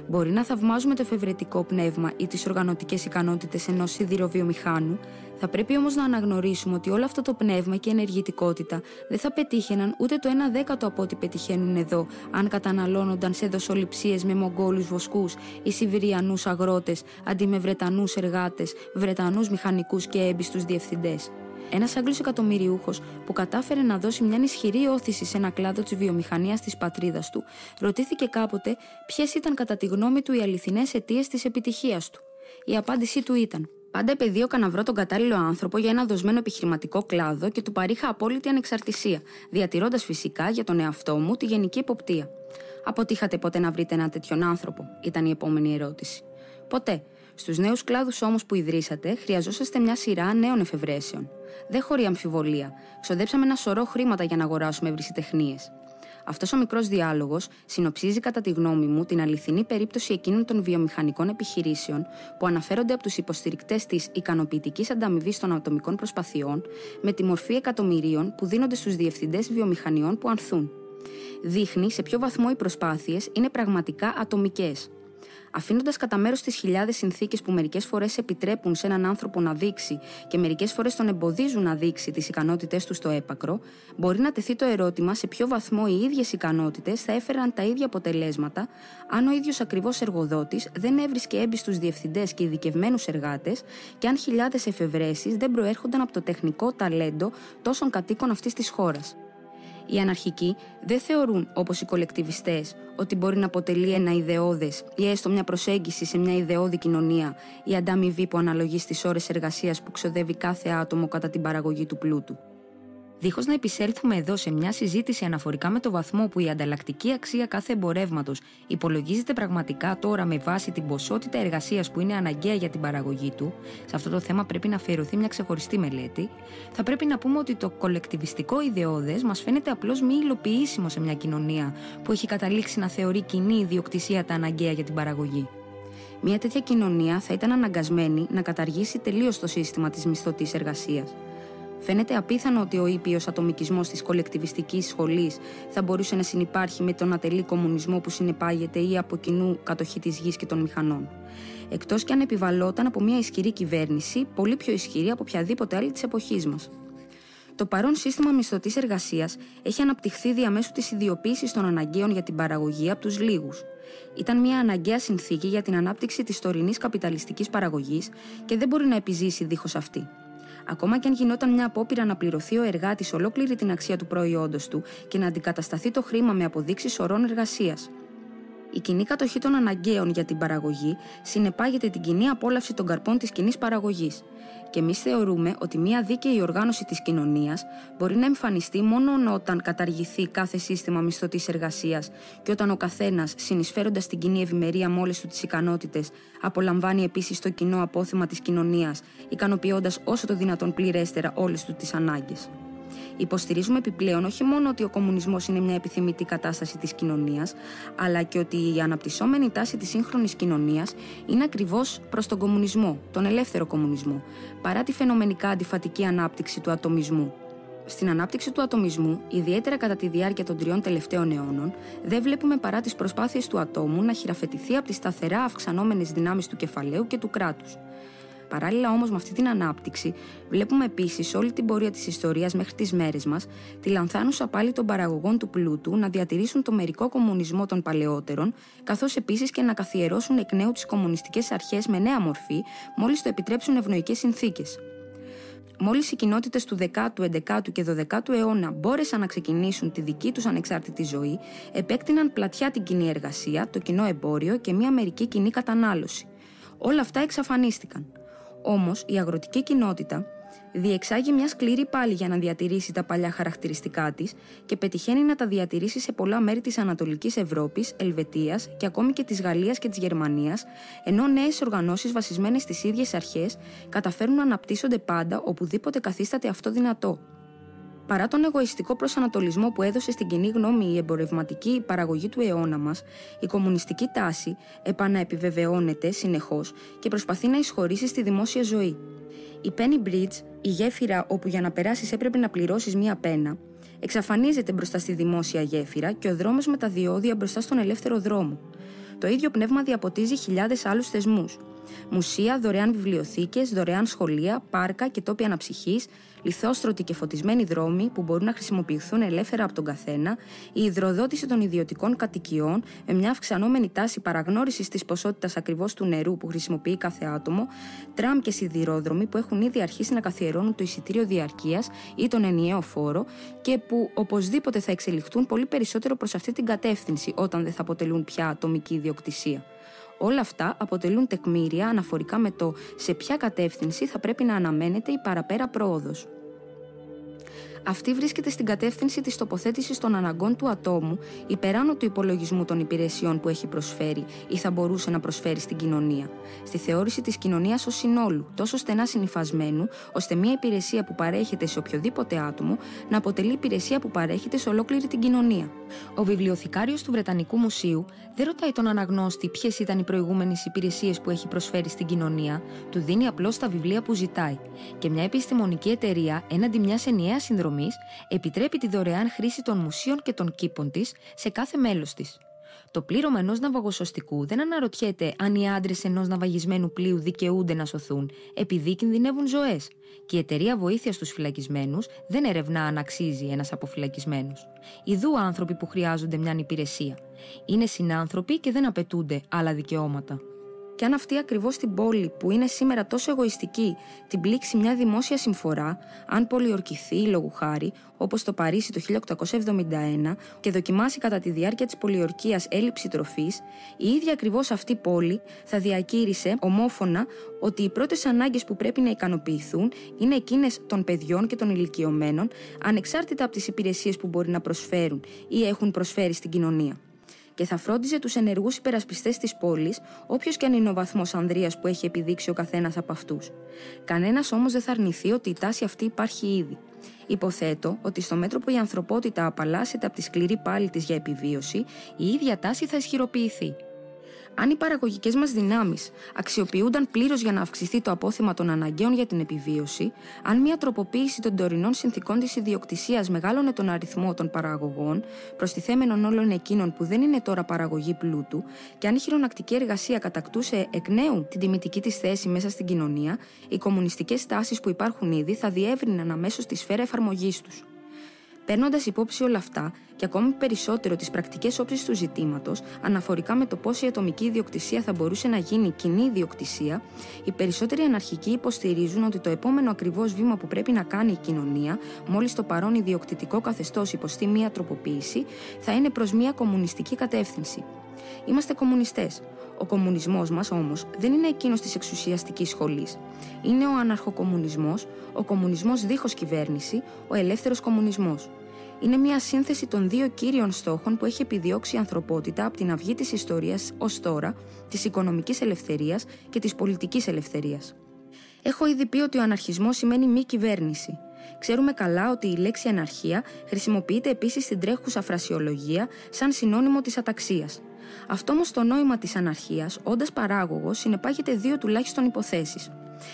Μπορεί να θαυμάζουμε το εφευρετικό πνεύμα ή τις οργανωτικές ικανότητες ενός σιδηροβιομηχάνου, θα πρέπει όμως να αναγνωρίσουμε ότι όλο αυτό το πνεύμα και η ενεργητικότητα δεν θα πετύχαιναν ούτε το 1/10 από ό,τι πετυχαίνουν εδώ, αν καταναλώνονταν σε δοσοληψίες με Μογγόλους βοσκούς ή Σιβηριανούς αγρότες αντί με Βρετανούς εργάτες, Βρετανούς μηχανικούς και έμπιστους διευθυντές. Ένας Άγγλος εκατομμυριούχος που κατάφερε να δώσει μια ισχυρή όθηση σε ένα κλάδο της βιομηχανίας της πατρίδας του, ρωτήθηκε κάποτε ποιες ήταν κατά τη γνώμη του οι αληθινές αιτίες της επιτυχίας του. Η απάντησή του ήταν: «Πάντα επεδίωκα να βρω τον κατάλληλο άνθρωπο για ένα δοσμένο επιχειρηματικό κλάδο και του παρήχα απόλυτη ανεξαρτησία, διατηρώντας φυσικά για τον εαυτό μου τη γενική εποπτεία». «Αποτύχατε ποτέ να βρείτε έναν τέτοιον άνθρωπο?» ήταν η επόμενη ερώτηση. «Ποτέ. Στους νέους κλάδους όμως που ιδρύσατε, χρειαζόσαστε μια σειρά νέων εφευρέσεων. Δεν χωρεί αμφιβολία. Ξοδέψαμε ένα σωρό χρήματα για να αγοράσουμε ευρυσιτεχνίες». Αυτός ο μικρός διάλογος συνοψίζει κατά τη γνώμη μου την αληθινή περίπτωση εκείνων των βιομηχανικών επιχειρήσεων που αναφέρονται από τους υποστηρικτές της ικανοποιητικής ανταμοιβής των ατομικών προσπαθειών με τη μορφή εκατομμυρίων που δίνονται στους διευθυντές βιομηχανιών που ανθούν. Δείχνει σε ποιο βαθμό οι προσπάθειες είναι πραγματικά ατομικές. Αφήνοντας κατά μέρος τις χιλιάδες συνθήκες που μερικές φορές επιτρέπουν σε έναν άνθρωπο να δείξει και μερικές φορές τον εμποδίζουν να δείξει τις ικανότητές του στο έπακρο, μπορεί να τεθεί το ερώτημα σε ποιο βαθμό οι ίδιες ικανότητες θα έφεραν τα ίδια αποτελέσματα αν ο ίδιος ακριβώς εργοδότης δεν έβρισκε έμπιστους διευθυντές και ειδικευμένους εργάτες και αν χιλιάδες εφευρέσεις δεν προέρχονταν από το τεχνικό ταλέντο τόσων κατοίκων αυτής της χώρας. Οι αναρχικοί δεν θεωρούν, όπως οι κολεκτιβιστές, ότι μπορεί να αποτελεί ένα ιδεώδες ή έστω μια προσέγγιση σε μια ιδεώδη κοινωνία η ανταμοιβή που αναλογεί στις ώρες εργασίας που ξοδεύει κάθε άτομο κατά την παραγωγή του πλούτου. Δίχως να επισέλθουμε εδώ σε μια συζήτηση αναφορικά με το βαθμό που η ανταλλακτική αξία κάθε εμπορεύματος υπολογίζεται πραγματικά τώρα με βάση την ποσότητα εργασίας που είναι αναγκαία για την παραγωγή του, σε αυτό το θέμα πρέπει να αφιερωθεί μια ξεχωριστή μελέτη, θα πρέπει να πούμε ότι το κολεκτιβιστικό ιδεώδες μας φαίνεται απλώς μη υλοποιήσιμο σε μια κοινωνία που έχει καταλήξει να θεωρεί κοινή ιδιοκτησία τα αναγκαία για την παραγωγή. Μια τέτοια κοινωνία θα ήταν αναγκασμένη να καταργήσει τελείως το σύστημα της μισθωτής εργασίας. Φαίνεται απίθανο ότι ο ήπιος ατομικισμός της κολεκτιβιστικής σχολής θα μπορούσε να συνυπάρχει με τον ατελή κομμουνισμό που συνεπάγεται ή από κοινού κατοχή της γης και των μηχανών. Εκτός κι αν επιβαλόταν από μια ισχυρή κυβέρνηση, πολύ πιο ισχυρή από οποιαδήποτε άλλη της εποχής μας. Το παρόν σύστημα μισθωτής εργασίας έχει αναπτυχθεί διαμέσου της ιδιοποίησης των αναγκαίων για την παραγωγή από τους λίγους. Ήταν μια αναγκαία συνθήκη για την ανάπτυξη της τωρινής καπιταλιστικής παραγωγής και δεν μπορεί να επιζήσει δίχως αυτή. Ακόμα και αν γινόταν μια απόπειρα να πληρωθεί ο εργάτης ολόκληρη την αξία του προϊόντος του και να αντικατασταθεί το χρήμα με αποδείξεις ωρών εργασίας. Η κοινή κατοχή των αναγκαίων για την παραγωγή συνεπάγεται την κοινή απόλαυση των καρπών της κοινής παραγωγής. Και εμείς θεωρούμε ότι μια δίκαιη οργάνωση της κοινωνίας μπορεί να εμφανιστεί μόνο όταν καταργηθεί κάθε σύστημα μισθωτής εργασίας και όταν ο καθένας, συνεισφέροντας την κοινή ευημερία με όλες του τις ικανότητες, απολαμβάνει επίσης το κοινό απόθεμα της κοινωνίας, ικανοποιώντας όσο το δυνατόν πληρέστερα όλες του τις ανάγκες. Υποστηρίζουμε επιπλέον όχι μόνο ότι ο κομμουνισμός είναι μια επιθυμητή κατάσταση της κοινωνίας, αλλά και ότι η αναπτυσσόμενη τάση της σύγχρονης κοινωνίας είναι ακριβώς προς τον κομμουνισμό, τον ελεύθερο κομμουνισμό, παρά τη φαινομενικά αντιφατική ανάπτυξη του ατομισμού. Στην ανάπτυξη του ατομισμού, ιδιαίτερα κατά τη διάρκεια των 3 τελευταίων αιώνων, δεν βλέπουμε παρά τις προσπάθειες του ατόμου να χειραφετηθεί από τις σταθερά αυξανόμενες δυνάμεις του κεφαλαίου και του κράτους. Παράλληλα όμως με αυτή την ανάπτυξη, βλέπουμε επίσης όλη την πορεία της ιστορίας μέχρι τις μέρες μας τη λανθάνουσα πάλι των παραγωγών του πλούτου να διατηρήσουν το μερικό κομμουνισμό των παλαιότερων, καθώς επίσης και να καθιερώσουν εκ νέου τις κομμουνιστικές αρχές με νέα μορφή, μόλις το επιτρέψουν ευνοϊκές συνθήκες. Μόλις οι κοινότητες του 10ου, 11ου και 12ου αιώνα μπόρεσαν να ξεκινήσουν τη δική τους ανεξάρτητη ζωή, επέκτηναν πλατιά την κοινή εργασία, το κοινό εμπόριο και μια μερική κοινή κατανάλωση. Όλα αυτά εξαφανίστηκαν. Όμως η αγροτική κοινότητα διεξάγει μια σκληρή πάλη για να διατηρήσει τα παλιά χαρακτηριστικά της και πετυχαίνει να τα διατηρήσει σε πολλά μέρη της Ανατολικής Ευρώπης, Ελβετίας και ακόμη και της Γαλλίας και της Γερμανίας, ενώ νέες οργανώσεις βασισμένες στις ίδιες αρχές καταφέρουν να αναπτύσσονται πάντα οπουδήποτε καθίσταται αυτό δυνατό. Παρά τον εγωιστικό προσανατολισμό που έδωσε στην κοινή γνώμη η εμπορευματική παραγωγή του αιώνα μας, η κομμουνιστική τάση επαναεπιβεβαιώνεται συνεχώς και προσπαθεί να εισχωρήσει στη δημόσια ζωή. Η Penny Bridge, η γέφυρα όπου για να περάσεις έπρεπε να πληρώσεις μία πένα, εξαφανίζεται μπροστά στη δημόσια γέφυρα και ο δρόμος με τα διόδια μπροστά στον ελεύθερο δρόμο. Το ίδιο πνεύμα διαποτίζει χιλιάδες άλλους θεσμούς. Μουσεία, δωρεάν βιβλιοθήκες, δωρεάν σχολεία, πάρκα και τόποι αναψυχής, λιθόστρωτοι και φωτισμένοι δρόμοι που μπορούν να χρησιμοποιηθούν ελεύθερα από τον καθένα, η υδροδότηση των ιδιωτικών κατοικιών με μια αυξανόμενη τάση παραγνώρισης της ποσότητας ακριβώς του νερού που χρησιμοποιεί κάθε άτομο, τραμ και σιδηρόδρομοι που έχουν ήδη αρχίσει να καθιερώνουν το εισιτήριο διαρκείας ή τον ενιαίο φόρο και που οπωσδήποτε θα εξελιχθούν πολύ περισσότερο προς αυτή την κατεύθυνση όταν δεν θα αποτελούν πια ατομική ιδιοκτησία. Όλα αυτά αποτελούν τεκμήρια αναφορικά με το σε ποια κατεύθυνση θα πρέπει να αναμένεται η παραπέρα πρόοδος. Αυτή βρίσκεται στην κατεύθυνση της τοποθέτησης των αναγκών του ατόμου υπεράνω του υπολογισμού των υπηρεσιών που έχει προσφέρει ή θα μπορούσε να προσφέρει στην κοινωνία. Στη θεώρηση της κοινωνίας ως συνόλου, τόσο στενά συνυφασμένου, ώστε μια υπηρεσία που παρέχεται σε οποιοδήποτε άτομο να αποτελεί υπηρεσία που παρέχεται σε ολόκληρη την κοινωνία. Ο βιβλιοθηκάριος του Βρετανικού Μουσείου δεν ρωτάει τον αναγνώστη ποιες ήταν οι προηγούμενες υπηρεσίες που έχει προσφέρει στην κοινωνία, του δίνει απλώς τα βιβλία που ζητάει. Και μια επιστημονική εταιρεία, έναντι μιας ενιαίας συνδρομής, επιτρέπει τη δωρεάν χρήση των μουσείων και των κήπων της σε κάθε μέλος της. Το πλήρωμα ενός ναυαγοσωστικού δεν αναρωτιέται αν οι άντρες ενός ναυαγισμένου πλοίου δικαιούνται να σωθούν, επειδή κινδυνεύουν ζωές. Και η εταιρεία βοήθειας στους φυλακισμένους δεν ερευνά αν αξίζει ένας αποφυλακισμένος. Ιδού άνθρωποι που χρειάζονται μια υπηρεσία. Είναι συνάνθρωποι και δεν απαιτούνται άλλα δικαιώματα. Και αν αυτή ακριβώς την πόλη που είναι σήμερα τόσο εγωιστική την πλήξει μια δημόσια συμφορά, αν πολιορκηθεί λόγου χάρη, όπως το Παρίσι το 1871, και δοκιμάσει κατά τη διάρκεια της πολιορκίας έλλειψη τροφής, η ίδια ακριβώς αυτή πόλη θα διακήρυσε ομόφωνα ότι οι πρώτες ανάγκες που πρέπει να ικανοποιηθούν είναι εκείνες των παιδιών και των ηλικιωμένων, ανεξάρτητα από τις υπηρεσίες που μπορεί να προσφέρουν ή έχουν προσφέρει στην κοινωνία. Και θα φρόντιζε τους ενεργούς υπερασπιστές της πόλης, όποιος και αν είναι ο βαθμός ανδρείας που έχει επιδείξει ο καθένας από αυτούς. Κανένας όμως δεν θα αρνηθεί ότι η τάση αυτή υπάρχει ήδη. Υποθέτω ότι στο μέτρο που η ανθρωπότητα απαλλάσσεται από τη σκληρή πάλη της για επιβίωση, η ίδια τάση θα ισχυροποιηθεί. Αν οι παραγωγικές μας δυνάμεις αξιοποιούνταν πλήρως για να αυξηθεί το απόθεμα των αναγκαίων για την επιβίωση, αν μια τροποποίηση των τωρινών συνθηκών της ιδιοκτησίας μεγάλωνε τον αριθμό των παραγωγών, προστιθέμενων όλων εκείνων που δεν είναι τώρα παραγωγή πλούτου, και αν η χειρονακτική εργασία κατακτούσε εκ νέου την τιμητική της θέση μέσα στην κοινωνία, οι κομμουνιστικές τάσεις που υπάρχουν ήδη θα διεύρυναν αμέσως τη σφαίρα εφαρμογής τους. Παίρνοντας υπόψη όλα αυτά και ακόμη περισσότερο τις πρακτικές όψεις του ζητήματος, αναφορικά με το πώς η ατομική ιδιοκτησία θα μπορούσε να γίνει κοινή ιδιοκτησία, οι περισσότεροι αναρχικοί υποστηρίζουν ότι το επόμενο ακριβώς βήμα που πρέπει να κάνει η κοινωνία, μόλις το παρόν ιδιοκτητικό καθεστώς υποστεί μία τροποποίηση, θα είναι προς μία κομμουνιστική κατεύθυνση. Είμαστε κομμουνιστές. Ο κομμουνισμός μας όμως δεν είναι εκείνος της εξουσιαστικής σχολής. Είναι ο αναρχοκομμουνισμός, ο κομμουνισμός δίχως κυβέρνηση, ο ελεύθερος κομμουνισμός. Είναι μια σύνθεση των δύο κύριων στόχων που έχει επιδιώξει η ανθρωπότητα από την αυγή της ιστορίας ως τώρα, της οικονομικής ελευθερίας και της πολιτικής ελευθερίας. Έχω ήδη πει ότι ο αναρχισμός σημαίνει μη κυβέρνηση. Ξέρουμε καλά ότι η λέξη αναρχία χρησιμοποιείται επίσης στην τρέχουσα φρασιολογία σαν συνώνυμο της αταξίας. Αυτό όμως το νόημα της αναρχίας, όντας παράγωγος, συνεπάγεται δύο τουλάχιστον υποθέσεις.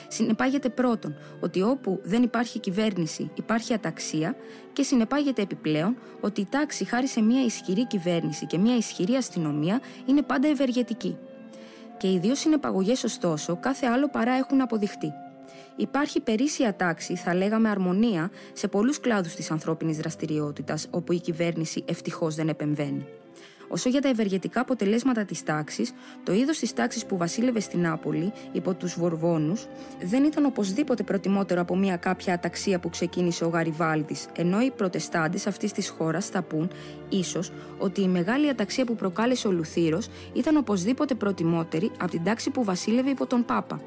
Συνεπάγεται πρώτον ότι όπου δεν υπάρχει κυβέρνηση υπάρχει αταξία και συνεπάγεται επιπλέον ότι η τάξη χάρη σε μια ισχυρή κυβέρνηση και μια ισχυρή αστυνομία είναι πάντα ευεργετική. Και οι δύο συνεπαγωγές ωστόσο κάθε άλλο παρά έχουν αποδειχτεί. Υπάρχει περίσσια τάξη, θα λέγαμε αρμονία, σε πολλούς κλάδους της ανθρώπινης δραστηριότητας όπου η κυβέρνηση ευτυχώς δεν επεμβαίνει. Όσο για τα ευεργετικά αποτελέσματα της τάξης, το είδος της τάξης που βασίλευε στην Νάπολη, υπό τους Βορβόνους, δεν ήταν οπωσδήποτε προτιμότερο από μια κάποια αταξία που ξεκίνησε ο Γαριβάλδης, ενώ οι προτεστάντες αυτής της χώρας θα πούν, ίσως, ότι η μεγάλη αταξία που προκάλεσε ο Λουθύρος ήταν οπωσδήποτε προτιμότερη από την τάξη που βασίλευε υπό τον Πάπα.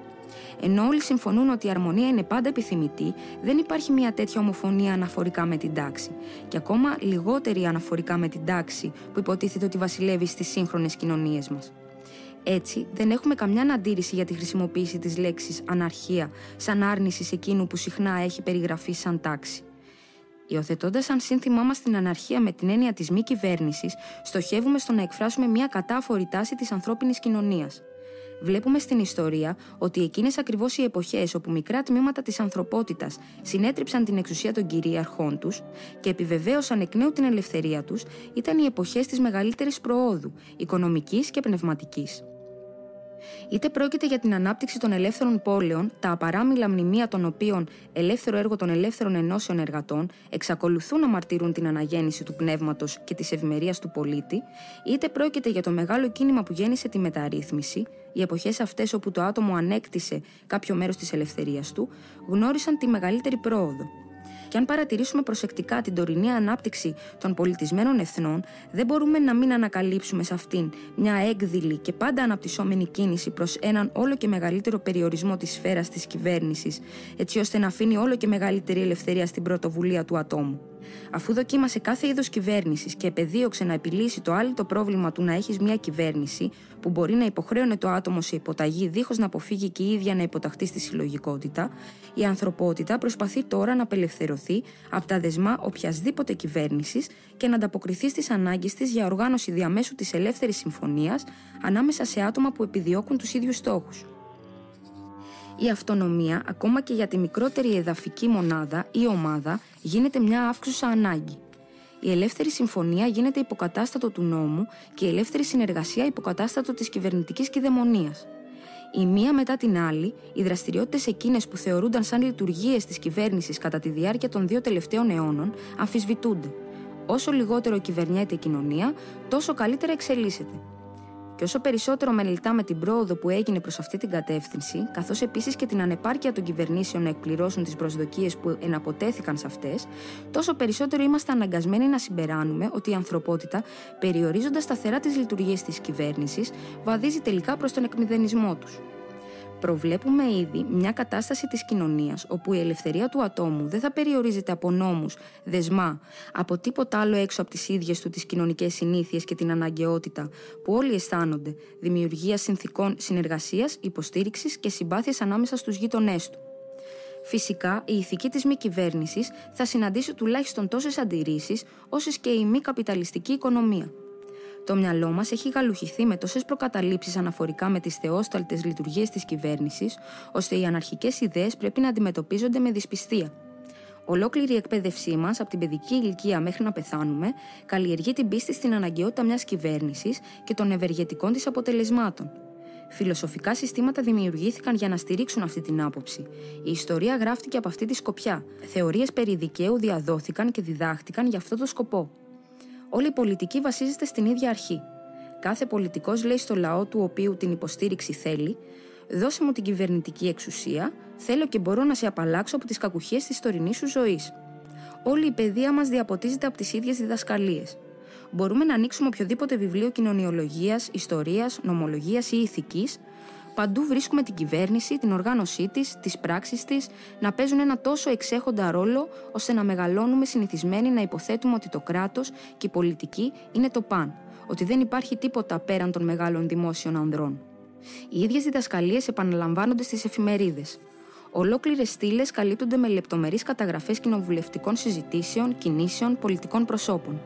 Ενώ όλοι συμφωνούν ότι η αρμονία είναι πάντα επιθυμητή, δεν υπάρχει μια τέτοια ομοφωνία αναφορικά με την τάξη. Και ακόμα λιγότερη αναφορικά με την τάξη που υποτίθεται ότι βασιλεύει στις σύγχρονες κοινωνίες μας. Έτσι, δεν έχουμε καμιά αντίρρηση για τη χρησιμοποίηση της λέξης αναρχία σαν άρνηση σε εκείνου που συχνά έχει περιγραφεί σαν τάξη. Υιοθετώντας σαν σύνθημά μας την αναρχία με την έννοια της μη κυβέρνησης, στοχεύουμε στο να εκφράσουμε μια κατάφορη τάση της ανθρώπινης κοινωνίας. Βλέπουμε στην ιστορία ότι εκείνες ακριβώς οι εποχές όπου μικρά τμήματα της ανθρωπότητας συνέτριψαν την εξουσία των κυρίαρχών τους και επιβεβαίωσαν εκ νέου την ελευθερία τους, ήταν οι εποχές της μεγαλύτερης προόδου, οικονομικής και πνευματικής. Είτε πρόκειται για την ανάπτυξη των ελεύθερων πόλεων, τα απαράμιλα μνημεία των οποίων ελεύθερο έργο των ελεύθερων ενώσεων εργατών εξακολουθούν να μαρτυρούν την αναγέννηση του πνεύματος και της ευημερίας του πολίτη, είτε πρόκειται για το μεγάλο κίνημα που γέννησε τη μεταρρύθμιση, οι εποχές αυτές όπου το άτομο ανέκτησε κάποιο μέρος της ελευθερίας του, γνώρισαν τη μεγαλύτερη πρόοδο. Και αν παρατηρήσουμε προσεκτικά την τωρινή ανάπτυξη των πολιτισμένων εθνών, δεν μπορούμε να μην ανακαλύψουμε σε αυτήν μια έκδηλη και πάντα αναπτυσσόμενη κίνηση προς έναν όλο και μεγαλύτερο περιορισμό της σφαίρας της κυβέρνησης, έτσι ώστε να αφήνει όλο και μεγαλύτερη ελευθερία στην πρωτοβουλία του ατόμου. Αφού δοκίμασε κάθε είδος κυβέρνησης και επεδίωξε να επιλύσει το άλυτο πρόβλημα του να έχεις μια κυβέρνηση που μπορεί να υποχρέωνε το άτομο σε υποταγή δίχως να αποφύγει και η ίδια να υποταχθεί στη συλλογικότητα, η ανθρωπότητα προσπαθεί τώρα να απελευθερωθεί από τα δεσμά οποιασδήποτε κυβέρνησης και να ανταποκριθεί στις ανάγκες της για οργάνωση διαμέσου της ελεύθερης συμφωνίας ανάμεσα σε άτομα που επιδιώκουν τους ίδιους στόχους. Η αυτονομία, ακόμα και για τη μικρότερη εδαφική μονάδα ή ομάδα, γίνεται μια αύξουσα ανάγκη. Η ελεύθερη συμφωνία γίνεται υποκατάστατο του νόμου και η ελεύθερη συνεργασία υποκατάστατο της κυβερνητικής κυδαιμονίας. Η μία μετά την άλλη, οι δραστηριότητες εκείνες που θεωρούνταν σαν λειτουργίες της κυβέρνησης κατά τη διάρκεια των 2 τελευταίων αιώνων αμφισβητούνται. Όσο λιγότερο κυβερνιέται η κοινωνία, τόσο καλύτερα εξελίσσεται. Και όσο περισσότερο μελετάμε την πρόοδο που έγινε προς αυτή την κατεύθυνση, καθώς επίσης και την ανεπάρκεια των κυβερνήσεων να εκπληρώσουν τις προσδοκίες που εναποτέθηκαν σε αυτές, τόσο περισσότερο είμαστε αναγκασμένοι να συμπεράνουμε ότι η ανθρωπότητα, περιορίζοντας σταθερά τις λειτουργίες της κυβέρνησης, βαδίζει τελικά προς τον εκμηδενισμό τους. Προβλέπουμε ήδη μια κατάσταση της κοινωνίας όπου η ελευθερία του ατόμου δεν θα περιορίζεται από νόμους, δεσμά, από τίποτα άλλο έξω από τις ίδιες του τις κοινωνικές συνήθειες και την αναγκαιότητα που όλοι αισθάνονται, δημιουργία συνθηκών συνεργασίας, υποστήριξης και συμπάθειας ανάμεσα στους γείτονές του. Φυσικά, η ηθική της μη κυβέρνησης θα συναντήσει τουλάχιστον τόσες αντιρρήσεις όσες και η μη καπιταλιστική οικονομία. Το μυαλό μας έχει γαλουχηθεί με τόσες προκαταλήψεις αναφορικά με τις θεόσταλτες λειτουργίες της κυβέρνησης, ώστε οι αναρχικές ιδέες πρέπει να αντιμετωπίζονται με δυσπιστία. Ολόκληρη η εκπαίδευσή μας, από την παιδική ηλικία μέχρι να πεθάνουμε, καλλιεργεί την πίστη στην αναγκαιότητα μιας κυβέρνησης και των ευεργετικών της αποτελεσμάτων. Φιλοσοφικά συστήματα δημιουργήθηκαν για να στηρίξουν αυτή την άποψη. Η ιστορία γράφτηκε από αυτή τη σκοπιά. Θεωρίες περί δικαίου διαδόθηκαν και διδάχτηκαν για αυτό το σκοπό. Όλη η πολιτική βασίζεται στην ίδια αρχή. Κάθε πολιτικός λέει στο λαό του οποίου την υποστήριξη θέλει: «Δώσε μου την κυβερνητική εξουσία, θέλω και μπορώ να σε απαλλάξω από τις κακουχίες της τωρινής σου ζωής». Όλη η παιδεία μας διαποτίζεται από τις ίδιες διδασκαλίες. Μπορούμε να ανοίξουμε οποιοδήποτε βιβλίο κοινωνιολογίας, ιστορίας, νομολογίας ή ηθικής. Παντού βρίσκουμε την κυβέρνηση, την οργάνωσή της, τις πράξεις της να παίζουν ένα τόσο εξέχοντα ρόλο, ώστε να μεγαλώνουμε συνηθισμένοι να υποθέτουμε ότι το κράτος και η πολιτική είναι το παν, ότι δεν υπάρχει τίποτα πέραν των μεγάλων δημόσιων ανδρών. Οι ίδιες διδασκαλίες επαναλαμβάνονται στις εφημερίδες. Ολόκληρες στήλες καλύπτονται με λεπτομερείς καταγραφές κοινοβουλευτικών συζητήσεων, κινήσεων, πολιτικών προσώπων.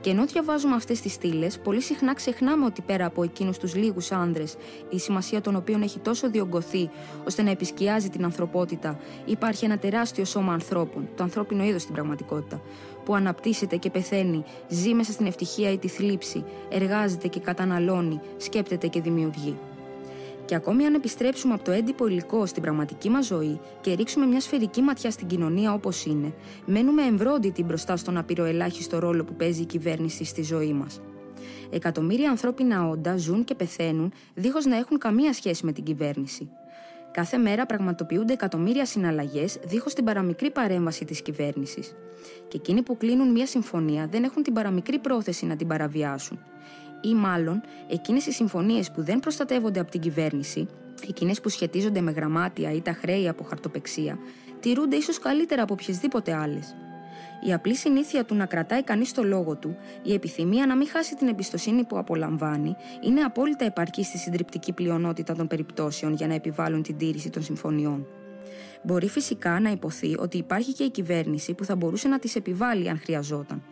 Και ενώ διαβάζουμε αυτές τις στήλες, πολύ συχνά ξεχνάμε ότι πέρα από εκείνους τους λίγους άνδρες, η σημασία των οποίων έχει τόσο διωγγωθεί ώστε να επισκιάζει την ανθρωπότητα, υπάρχει ένα τεράστιο σώμα ανθρώπων, το ανθρώπινο είδος στην πραγματικότητα, που αναπτύσσεται και πεθαίνει, ζει μέσα στην ευτυχία ή τη θλίψη, εργάζεται και καταναλώνει, σκέπτεται και δημιουργεί. Και ακόμη αν επιστρέψουμε από το έντυπο υλικό στην πραγματική μας ζωή και ρίξουμε μια σφαιρική ματιά στην κοινωνία όπως είναι, μένουμε εμβρόντιτοι μπροστά στον απειροελάχιστο ρόλο που παίζει η κυβέρνηση στη ζωή μας. Εκατομμύρια ανθρώπινα όντα ζουν και πεθαίνουν δίχως να έχουν καμία σχέση με την κυβέρνηση. Κάθε μέρα πραγματοποιούνται εκατομμύρια συναλλαγές δίχως την παραμικρή παρέμβαση της κυβέρνησης. Και εκείνοι που κλείνουν μια συμφωνία δεν έχουν την παραμικρή πρόθεση να την παραβιάσουν. Ή μάλλον, εκείνες οι συμφωνίες που δεν προστατεύονται από την κυβέρνηση, εκείνες που σχετίζονται με γραμμάτια ή τα χρέη από χαρτοπεξία, τηρούνται ίσως καλύτερα από οποιασδήποτε άλλες. Η απλή συνήθεια του να κρατάει κανείς το λόγο του, η επιθυμία να μην χάσει την εμπιστοσύνη που απολαμβάνει, είναι απόλυτα επαρκή στη συντριπτική πλειονότητα των περιπτώσεων για να επιβάλλουν την τήρηση των συμφωνιών. Μπορεί φυσικά να υποθεί ότι υπάρχει και η κυβέρνηση που θα μπορούσε να τις επιβάλλει αν χρειαζόταν.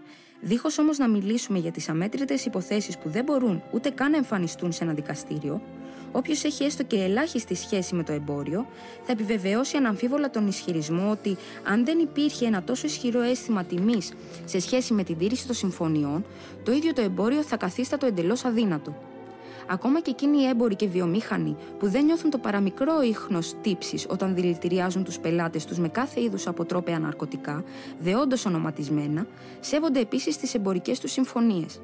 Δίχως όμως να μιλήσουμε για τις αμέτρητες υποθέσεις που δεν μπορούν ούτε καν να εμφανιστούν σε ένα δικαστήριο, όποιος έχει έστω και ελάχιστη σχέση με το εμπόριο, θα επιβεβαιώσει αναμφίβολα τον ισχυρισμό ότι αν δεν υπήρχε ένα τόσο ισχυρό αίσθημα τιμής σε σχέση με την τήρηση των συμφωνιών, το ίδιο το εμπόριο θα καθίστατο εντελώς αδύνατο. Ακόμα και εκείνοι οι έμποροι και βιομήχανοι που δεν νιώθουν το παραμικρό ίχνος τύψης όταν δηλητηριάζουν τους πελάτες τους με κάθε είδους αποτρόπαια ναρκωτικά, δεόντως ονοματισμένα, σέβονται επίσης τις εμπορικές τους συμφωνίες.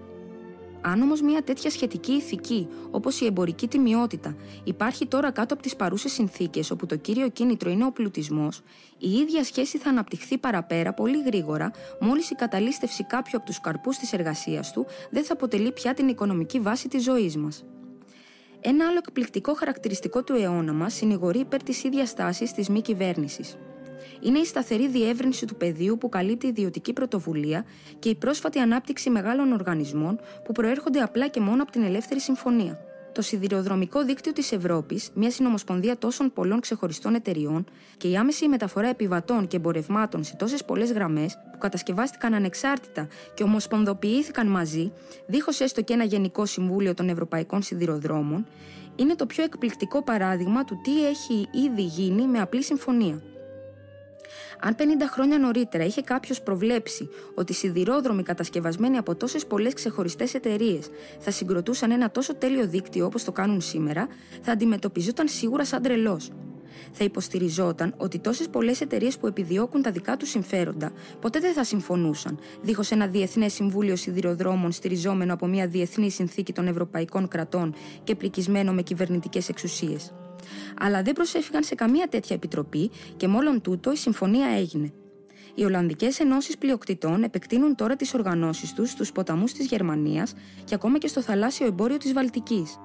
Αν όμως μια τέτοια σχετική ηθική, όπως η εμπορική τιμιότητα, υπάρχει τώρα κάτω από τις παρούσες συνθήκες όπου το κύριο κίνητρο είναι ο πλουτισμός, η ίδια σχέση θα αναπτυχθεί παραπέρα πολύ γρήγορα, μόλις η καταλήστευση κάποιου από τους καρπούς της εργασίας του δεν θα αποτελεί πια την οικονομική βάση της ζωής μας. Ένα άλλο εκπληκτικό χαρακτηριστικό του αιώνα μας συνηγορεί υπέρ της ίδιας τάσης της μη κυβέρνησης. Είναι η σταθερή διεύρυνση του πεδίου που καλύπτει η ιδιωτική πρωτοβουλία και η πρόσφατη ανάπτυξη μεγάλων οργανισμών που προέρχονται απλά και μόνο από την ελεύθερη συμφωνία. Το σιδηροδρομικό δίκτυο της Ευρώπης, μια συνομοσπονδία τόσων πολλών ξεχωριστών εταιριών, και η άμεση μεταφορά επιβατών και εμπορευμάτων σε τόσες πολλές γραμμές που κατασκευάστηκαν ανεξάρτητα και ομοσπονδοποιήθηκαν μαζί, δίχως έστω και ένα Γενικό Συμβούλιο των Ευρωπαϊκών Σιδηροδρόμων, είναι το πιο εκπληκτικό παράδειγμα του τι έχει ήδη γίνει με απλή συμφωνία. Αν 50 χρόνια νωρίτερα είχε κάποιος προβλέψει ότι οι σιδηρόδρομοι κατασκευασμένοι από τόσες πολλές ξεχωριστές εταιρείες θα συγκροτούσαν ένα τόσο τέλειο δίκτυο όπως το κάνουν σήμερα, θα αντιμετωπιζόταν σίγουρα σαν τρελός. Θα υποστηριζόταν ότι τόσες πολλές εταιρείες που επιδιώκουν τα δικά τους συμφέροντα ποτέ δεν θα συμφωνούσαν, δίχως ένα Διεθνές Συμβούλιο Σιδηροδρόμων στηριζόμενο από μια διεθνή συνθήκη των ευρωπαϊκών κρατών και πρικισμένο με κυβερνητικές εξουσίες. Αλλά δεν προσέφηγαν σε καμία τέτοια επιτροπή και μόλον τούτο η συμφωνία έγινε. Οι Ολλανδικές Ενώσεις Πλειοκτητών επεκτείνουν τώρα τις οργανώσεις τους στους ποταμούς της Γερμανίας και ακόμα και στο θαλάσσιο εμπόριο της Βαλτικής.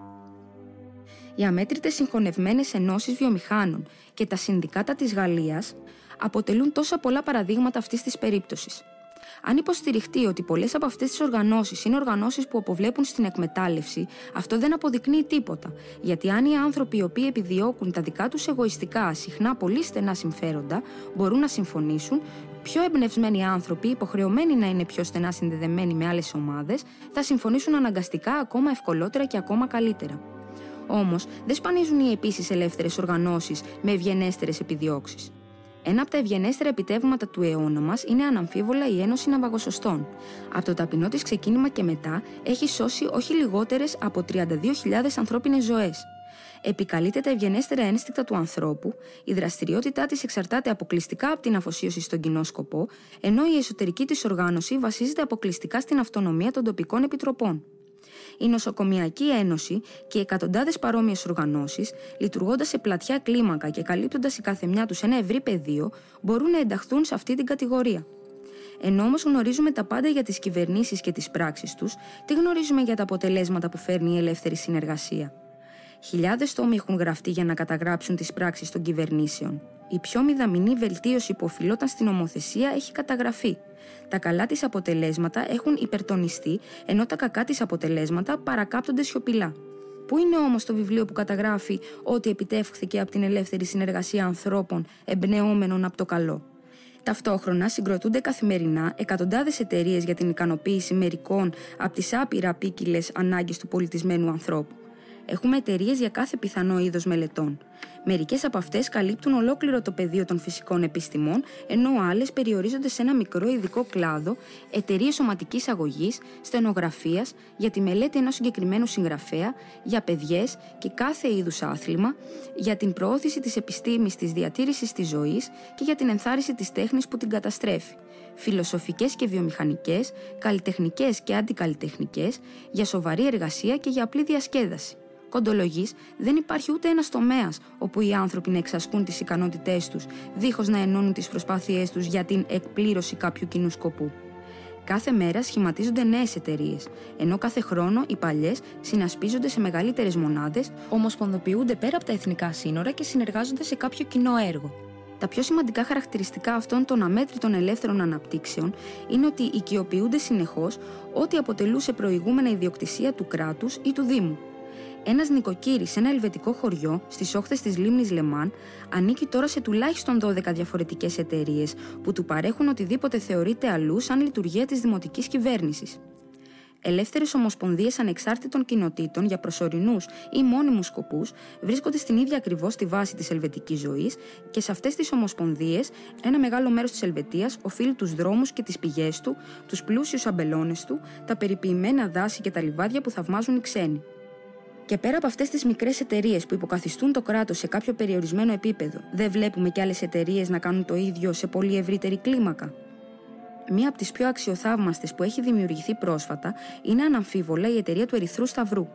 Οι αμέτρητες συγχωνευμένες ενώσεις βιομηχάνων και τα συνδικάτα της Γαλλίας αποτελούν τόσα πολλά παραδείγματα αυτής της περίπτωσης. Αν υποστηριχτεί ότι πολλές από αυτές τις οργανώσεις είναι οργανώσεις που αποβλέπουν στην εκμετάλλευση, αυτό δεν αποδεικνύει τίποτα. Γιατί αν οι άνθρωποι οι οποίοι επιδιώκουν τα δικά τους εγωιστικά, συχνά πολύ στενά συμφέροντα, μπορούν να συμφωνήσουν, πιο εμπνευσμένοι άνθρωποι, υποχρεωμένοι να είναι πιο στενά συνδεδεμένοι με άλλες ομάδες, θα συμφωνήσουν αναγκαστικά ακόμα ευκολότερα και ακόμα καλύτερα. Όμως, δεν σπανίζουν οι επίσης ελεύθερες οργανώσεις με ευγενέστερες επιδιώξεις. Ένα από τα ευγενέστερα επιτεύγματα του αιώνα μας είναι αναμφίβολα η Ένωση Ναυαγοσωστών. Από το ταπεινό της ξεκίνημα και μετά έχει σώσει όχι λιγότερες από 32.000 ανθρώπινες ζωές. Επικαλείται τα ευγενέστερα ένστικτα του ανθρώπου, η δραστηριότητά της εξαρτάται αποκλειστικά από την αφοσίωση στον κοινό σκοπό, ενώ η εσωτερική της οργάνωση βασίζεται αποκλειστικά στην αυτονομία των τοπικών επιτροπών. Η Νοσοκομιακή Ένωση και οι εκατοντάδες παρόμοιες οργανώσεις, λειτουργώντας σε πλατιά κλίμακα και καλύπτοντας η καθεμιά τους ένα ευρύ πεδίο, μπορούν να ενταχθούν σε αυτή την κατηγορία. Ενώ όμως γνωρίζουμε τα πάντα για τις κυβερνήσεις και τις πράξεις τους, τι γνωρίζουμε για τα αποτελέσματα που φέρνει η ελεύθερη συνεργασία? Χιλιάδες τόμοι έχουν γραφτεί για να καταγράψουν τις πράξεις των κυβερνήσεων. Η πιο μηδαμινή βελτίωση που οφειλόταν στην νομοθεσία έχει καταγραφεί. Τα καλά της αποτελέσματα έχουν υπερτονιστεί, ενώ τα κακά της αποτελέσματα παρακάπτονται σιωπηλά. Πού είναι όμως το βιβλίο που καταγράφει ότι επιτεύχθηκε από την ελεύθερη συνεργασία ανθρώπων εμπνεόμενων από το καλό? Ταυτόχρονα συγκροτούνται καθημερινά εκατοντάδες εταιρείες για την ικανοποίηση μερικών από τις άπειρα ποικίλες ανάγκες του πολιτισμένου ανθρώπου. Έχουμε εταιρείες για κάθε πιθανό είδος μελετών. Μερικές από αυτές καλύπτουν ολόκληρο το πεδίο των φυσικών επιστημών, ενώ άλλες περιορίζονται σε ένα μικρό ειδικό κλάδο, εταιρείες σωματικής αγωγής, στενογραφίας, για τη μελέτη ενός συγκεκριμένου συγγραφέα, για παιδιές και κάθε είδους άθλημα, για την προώθηση της επιστήμης της διατήρησης της ζωής και για την ενθάρρυνση της τέχνης που την καταστρέφει. Φιλοσοφικές και βιομηχανικές, καλλιτεχνικές και αντικαλλιτεχνικές, για σοβαρή εργασία και για απλή διασκέδαση. Κοντολογής, δεν υπάρχει ούτε ένας τομέας όπου οι άνθρωποι να εξασκούν τις ικανότητές τους, δίχως να ενώνουν τις προσπάθειές τους για την εκπλήρωση κάποιου κοινού σκοπού. Κάθε μέρα σχηματίζονται νέες εταιρείες, ενώ κάθε χρόνο οι παλιές συνασπίζονται σε μεγαλύτερες μονάδες, ομοσπονδοποιούνται πέρα από τα εθνικά σύνορα και συνεργάζονται σε κάποιο κοινό έργο. Τα πιο σημαντικά χαρακτηριστικά αυτών των αμέτρητων ελεύθερων αναπτύξεων είναι ότι οικειοποιούνται συνεχώς ό,τι αποτελούσε προηγούμενα ιδιοκτησία του κράτους ή του Δήμου. Ένας νοικοκύρης σε ένα ελβετικό χωριό στις όχθες της λίμνης Λεμάν ανήκει τώρα σε τουλάχιστον 12 διαφορετικές εταιρείες που του παρέχουν οτιδήποτε θεωρείται αλλού σαν λειτουργία της δημοτικής κυβέρνησης. Ελεύθερες ομοσπονδίες ανεξάρτητων κοινοτήτων για προσωρινούς ή μόνιμους σκοπούς βρίσκονται στην ίδια ακριβώς τη βάση της ελβετικής ζωής και σε αυτές τις ομοσπονδίες ένα μεγάλο μέρος της Ελβετίας οφείλει τους δρόμους και τις πηγές του, τους πλούσιους αμπελώνες του, τα περιποιημένα δάση και τα λιβάδια που θαυμάζουν οι ξένοι. Και πέρα από αυτές τις μικρές εταιρείες που υποκαθιστούν το κράτος σε κάποιο περιορισμένο επίπεδο, δεν βλέπουμε και άλλες εταιρείες να κάνουν το ίδιο σε πολύ ευρύτερη κλίμακα? Μία από τις πιο αξιοθαύμαστες που έχει δημιουργηθεί πρόσφατα είναι αναμφίβολα η εταιρεία του Ερυθρού Σταυρού.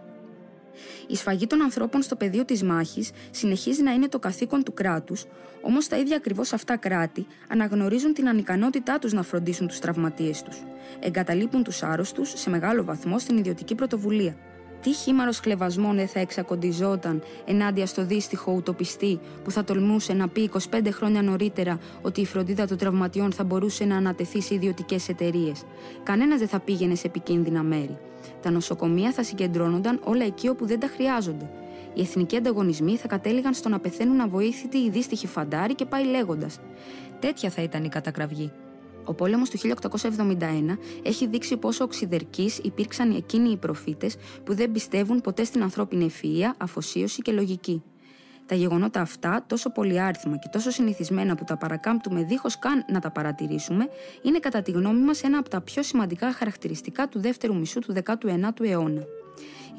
Η σφαγή των ανθρώπων στο πεδίο της μάχης συνεχίζει να είναι το καθήκον του κράτους, όμως τα ίδια ακριβώς αυτά κράτη αναγνωρίζουν την ανικανότητά τους να φροντίσουν τους τραυματίες τους. Εγκαταλείπουν τους άρρωστους σε μεγάλο βαθμό στην ιδιωτική πρωτοβουλία. Τι χήμαρος χλευασμών δεν θα εξακοντιζόταν ενάντια στο δύστιχο ουτοπιστή που θα τολμούσε να πει 25 χρόνια νωρίτερα ότι η φροντίδα των τραυματιών θα μπορούσε να ανατεθεί σε ιδιωτικές εταιρείες. Κανένας δεν θα πήγαινε σε επικίνδυνα μέρη. Τα νοσοκομεία θα συγκεντρώνονταν όλα εκεί όπου δεν τα χρειάζονται. Οι εθνικοί ανταγωνισμοί θα κατέληγαν στο να πεθαίνουν αβοήθητοι οι δύστιχοι φαντάροι και πάει λέγοντας. Τέτοια θα ήταν η κατακραυγή. Ο πόλεμος του 1871 έχει δείξει πόσο οξυδερκείς υπήρξαν εκείνοι οι προφήτες που δεν πιστεύουν ποτέ στην ανθρώπινη ευφυΐα, αφοσίωση και λογική. Τα γεγονότα αυτά, τόσο πολυάριθμα και τόσο συνηθισμένα που τα παρακάμπτουμε δίχως καν να τα παρατηρήσουμε, είναι κατά τη γνώμη μας ένα από τα πιο σημαντικά χαρακτηριστικά του δεύτερου μισού του 19ου αιώνα.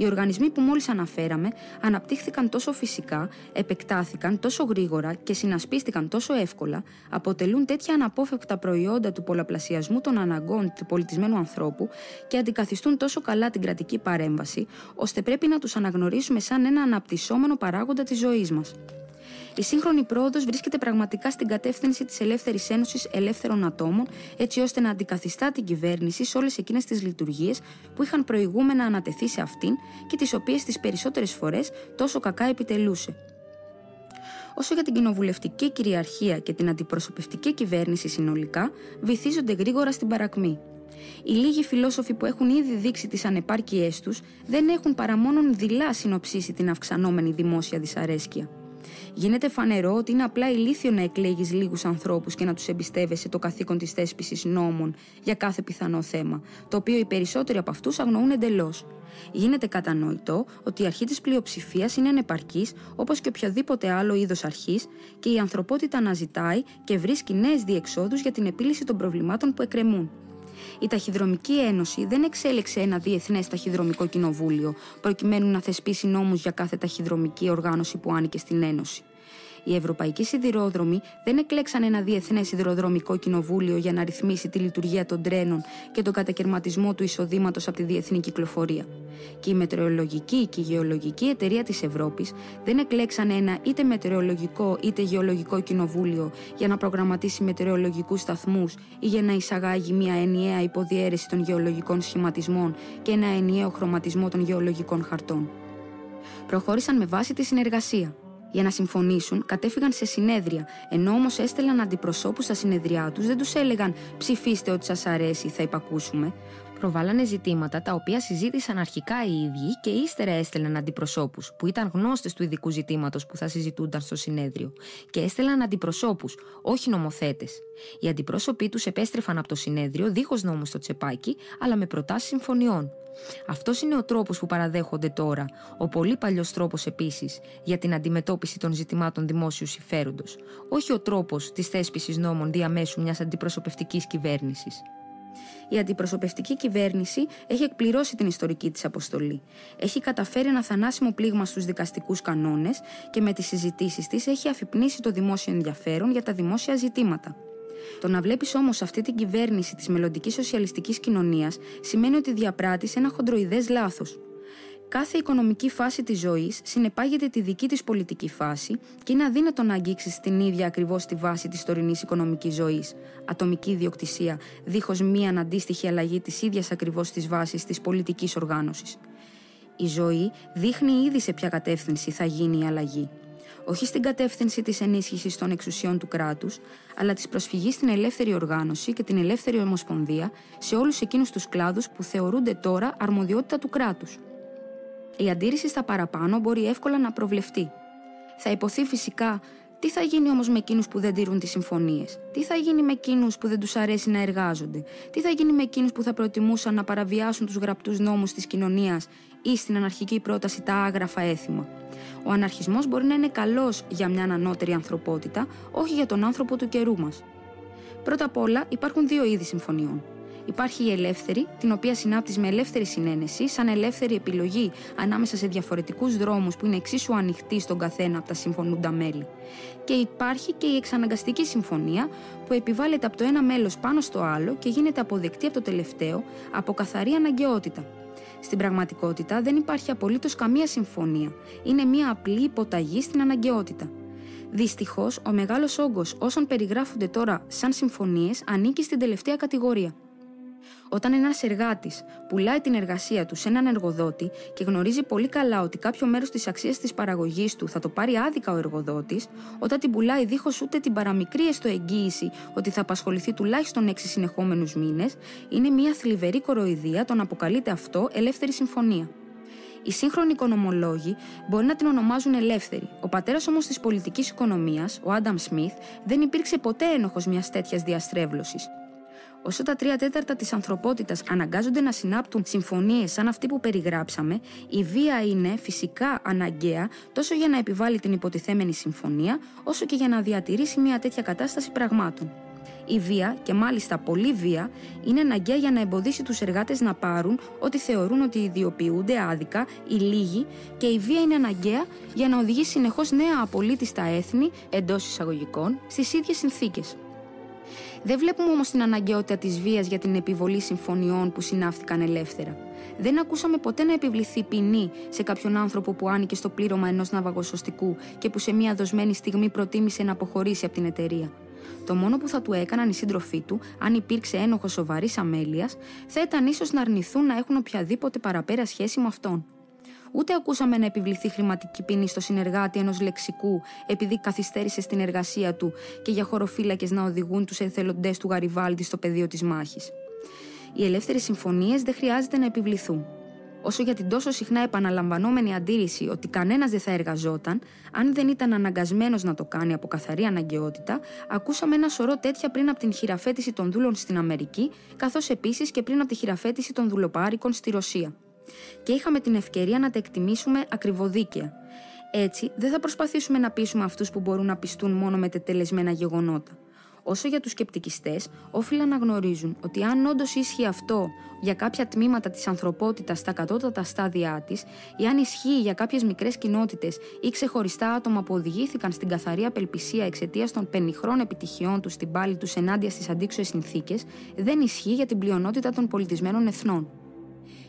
Οι οργανισμοί που μόλις αναφέραμε αναπτύχθηκαν τόσο φυσικά, επεκτάθηκαν τόσο γρήγορα και συνασπίστηκαν τόσο εύκολα, αποτελούν τέτοια αναπόφευκτα προϊόντα του πολλαπλασιασμού των αναγκών του πολιτισμένου ανθρώπου και αντικαθιστούν τόσο καλά την κρατική παρέμβαση, ώστε πρέπει να τους αναγνωρίσουμε σαν ένα αναπτυσσόμενο παράγοντα της ζωής μας. Η σύγχρονη πρόοδος βρίσκεται πραγματικά στην κατεύθυνση της Ελεύθερης Ένωσης Ελεύθερων Ατόμων, έτσι ώστε να αντικαθιστά την κυβέρνηση σε όλες εκείνες τις λειτουργίες που είχαν προηγούμενα ανατεθεί σε αυτήν και τις οποίες τις περισσότερες φορές τόσο κακά επιτελούσε. Όσο για την κοινοβουλευτική κυριαρχία και την αντιπροσωπευτική κυβέρνηση συνολικά, βυθίζονται γρήγορα στην παρακμή. Οι λίγοι φιλόσοφοι που έχουν ήδη δείξει τις ανεπάρκειές τους δεν έχουν παρά μόνον δειλά συνοψίσει την αυξανόμενη δημόσια δυσαρέσκεια. Γίνεται φανερό ότι είναι απλά ηλίθιο να εκλέγεις λίγους ανθρώπους και να τους εμπιστεύεσαι το καθήκον της θέσπισης νόμων για κάθε πιθανό θέμα, το οποίο οι περισσότεροι από αυτούς αγνοούν εντελώς. Γίνεται κατανοητό ότι η αρχή της πλειοψηφίας είναι ανεπαρκής, όπως και οποιοδήποτε άλλο είδος αρχής, και η ανθρωπότητα αναζητάει και βρίσκει νέες διεξόδους για την επίλυση των προβλημάτων που εκκρεμούν. Η Ταχυδρομική Ένωση δεν εξέλεξε ένα διεθνές ταχυδρομικό κοινοβούλιο προκειμένου να θεσπίσει νόμους για κάθε ταχυδρομική οργάνωση που άνοικε στην Ένωση. Οι ευρωπαϊκοί σιδηρόδρομοι δεν εκλέξαν ένα διεθνές σιδηροδρομικό κοινοβούλιο για να ρυθμίσει τη λειτουργία των τρένων και τον κατακαιρματισμό του εισοδήματος από τη διεθνή κυκλοφορία. Και η Μετεωρολογική και η Γεωλογική Εταιρεία της Ευρώπης δεν εκλέξαν ένα είτε μετεωρολογικό είτε γεωλογικό κοινοβούλιο για να προγραμματίσει μετεωρολογικούς σταθμούς ή για να εισαγάγει μια ενιαία υποδιέρεση των γεωλογικών σχηματισμών και ένα ενιαίο χρωματισμό των γεωλογικών χαρτών. Προχώρησαν με βάση τη συνεργασία. Για να συμφωνήσουν, κατέφυγαν σε συνέδρια, ενώ όμως έστελναν αντιπροσώπους στα συνεδριά τους, δεν τους έλεγαν «ψηφίστε ό,τι σας αρέσει, θα υπακούσουμε». Προβάλλανε ζητήματα τα οποία συζήτησαν αρχικά οι ίδιοι και ύστερα έστελναν αντιπροσώπους, που ήταν γνώστες του ειδικού ζητήματος που θα συζητούνταν στο συνέδριο, και έστελναν αντιπροσώπους, όχι νομοθέτες. Οι αντιπρόσωποι τους επέστρεφαν από το συνέδριο δίχως νόμο στο τσεπάκι, αλλά με προτάσεις συμφωνιών. Αυτός είναι ο τρόπος που παραδέχονται τώρα, ο πολύ παλιός τρόπος επίσης, για την αντιμετώπιση των ζητημάτων δημόσιου συμφέροντος, όχι ο τρόπος της θέσπισης νόμων διαμέσου μιας αντιπροσωπευτικής κυβέρνησης. Η αντιπροσωπευτική κυβέρνηση έχει εκπληρώσει την ιστορική της αποστολή. Έχει καταφέρει ένα θανάσιμο πλήγμα στους δικαστικούς κανόνες και με τις συζητήσεις της έχει αφυπνίσει το δημόσιο ενδιαφέρον για τα δημόσια ζητήματα. Το να βλέπεις όμως αυτή την κυβέρνηση της μελλοντικής σοσιαλιστικής κοινωνίας σημαίνει ότι διαπράττεις ένα χοντροειδές λάθος. Κάθε οικονομική φάση της ζωής συνεπάγεται τη δική της πολιτική φάση και είναι αδύνατο να αγγίξεις την ίδια ακριβώς τη βάση της τωρινής οικονομικής ζωής, ατομική ιδιοκτησία, δίχως μία αντίστοιχη αλλαγή της ίδιας ακριβώς της βάσης της πολιτικής οργάνωσης. Η ζωή δείχνει ήδη σε ποια κατεύθυνση θα γίνει η αλλαγή. Όχι στην κατεύθυνση της ενίσχυσης των εξουσιών του κράτους, αλλά της προσφυγής στην ελεύθερη οργάνωση και την ελεύθερη ομοσπονδία σε όλους εκείνους τους κλάδους που θεωρούνται τώρα αρμοδιότητα του κράτους. Η αντίρρηση στα παραπάνω μπορεί εύκολα να προβλεφτεί. Θα υποθεί φυσικά τι θα γίνει όμως με εκείνους που δεν τηρούν τις συμφωνίες, τι θα γίνει με εκείνους που δεν τους αρέσει να εργάζονται, τι θα γίνει με εκείνους που θα προτιμούσαν να παραβιάσουν τους γραπτούς νόμους της κοινωνίας ή στην αναρχική πρόταση τα άγραφα έθιμα. Ο αναρχισμός μπορεί να είναι καλός για μια ανώτερη ανθρωπότητα, όχι για τον άνθρωπο του καιρού μας. Πρώτα απ' όλα υπάρχουν δύο είδη συμφωνιών. Υπάρχει η ελεύθερη, την οποία συνάπτεις με ελεύθερη συνένεση, σαν ελεύθερη επιλογή ανάμεσα σε διαφορετικούς δρόμους που είναι εξίσου ανοιχτοί στον καθένα από τα συμφωνούντα μέλη. Και υπάρχει και η εξαναγκαστική συμφωνία, που επιβάλλεται από το ένα μέλος πάνω στο άλλο και γίνεται αποδεκτή από το τελευταίο από καθαρή αναγκαιότητα. Στην πραγματικότητα δεν υπάρχει απολύτως καμία συμφωνία. Είναι μια απλή υποταγή στην αναγκαιότητα. Δυστυχώς, ο μεγάλος όγκος όσων περιγράφονται τώρα σαν συμφωνίες ανήκει στην τελευταία κατηγορία. Όταν ένας εργάτης πουλάει την εργασία του σε έναν εργοδότη και γνωρίζει πολύ καλά ότι κάποιο μέρος της αξίας της παραγωγής του θα το πάρει άδικα ο εργοδότης, όταν την πουλάει δίχως ούτε την παραμικρή έστω εγγύηση ότι θα απασχοληθεί τουλάχιστον 6 συνεχόμενους μήνες, είναι μια θλιβερή κοροϊδία το να αποκαλείται αυτό ελεύθερη συμφωνία. Οι σύγχρονοι οικονομολόγοι μπορεί να την ονομάζουν ελεύθερη. Ο πατέρας όμως της πολιτικής οικονομίας, ο Άνταμ Σμιθ, δεν υπήρξε ποτέ ένοχος μιας τέτοιας διαστρέβλωσης. Όσο τα 3/4 της ανθρωπότητας αναγκάζονται να συνάπτουν συμφωνίες σαν αυτή που περιγράψαμε, η βία είναι φυσικά αναγκαία τόσο για να επιβάλλει την υποτιθέμενη συμφωνία, όσο και για να διατηρήσει μια τέτοια κατάσταση πραγμάτων. Η βία, και μάλιστα πολύ βία, είναι αναγκαία για να εμποδίσει τους εργάτες να πάρουν ό,τι θεωρούν ότι ιδιοποιούνται άδικα ή λίγοι, και η βία είναι αναγκαία για να οδηγεί συνεχώς νέα απολύτιστα έθνη, εντός εισαγωγικών, στις ίδιες συνθήκες. Δεν βλέπουμε όμως την αναγκαιότητα της βίας για την επιβολή συμφωνιών που συνάφθηκαν ελεύθερα. Δεν ακούσαμε ποτέ να επιβληθεί ποινή σε κάποιον άνθρωπο που άνοικε στο πλήρωμα ενός ναυαγοσωστικού και που σε μια δοσμένη στιγμή προτίμησε να αποχωρήσει από την εταιρεία. Το μόνο που θα του έκαναν οι σύντροφοί του, αν υπήρξε ένοχος σοβαρής αμέλειας, θα ήταν ίσως να αρνηθούν να έχουν οποιαδήποτε παραπέρα σχέση με αυτόν. Ούτε ακούσαμε να επιβληθεί χρηματική ποινή στο συνεργάτη ενός λεξικού επειδή καθυστέρησε στην εργασία του και για χωροφύλακες να οδηγούν τους εθελοντές του Γαριβάλντι στο πεδίο της μάχης. Οι ελεύθερες συμφωνίες δεν χρειάζεται να επιβληθούν. Όσο για την τόσο συχνά επαναλαμβανόμενη αντίρρηση ότι κανένας δεν θα εργαζόταν, αν δεν ήταν αναγκασμένος να το κάνει από καθαρή αναγκαιότητα, ακούσαμε ένα σωρό τέτοια πριν από την χειραφέτηση των δούλων στην Αμερική, καθώς επίσης και πριν από τη χειραφέτηση των δουλοπάρικων στη Ρωσία. Και είχαμε την ευκαιρία να τα εκτιμήσουμε ακριβοδίκαια. Έτσι, δεν θα προσπαθήσουμε να πείσουμε αυτούς που μπορούν να πιστούν μόνο με τετελεσμένα γεγονότα. Όσο για τους σκεπτικιστές, όφιλαν να γνωρίζουν ότι αν όντως ίσχυε αυτό για κάποια τμήματα της ανθρωπότητας στα κατώτατα στάδια της, ή αν ισχύει για κάποιες μικρές κοινότητες ή ξεχωριστά άτομα που οδηγήθηκαν στην καθαρή απελπισία εξαιτίας των πενιχρών επιτυχιών τους στην πάλη τους ενάντια στις αντίξωες συνθήκες, δεν ισχύει για την πλειονότητα των πολιτισμένων εθνών.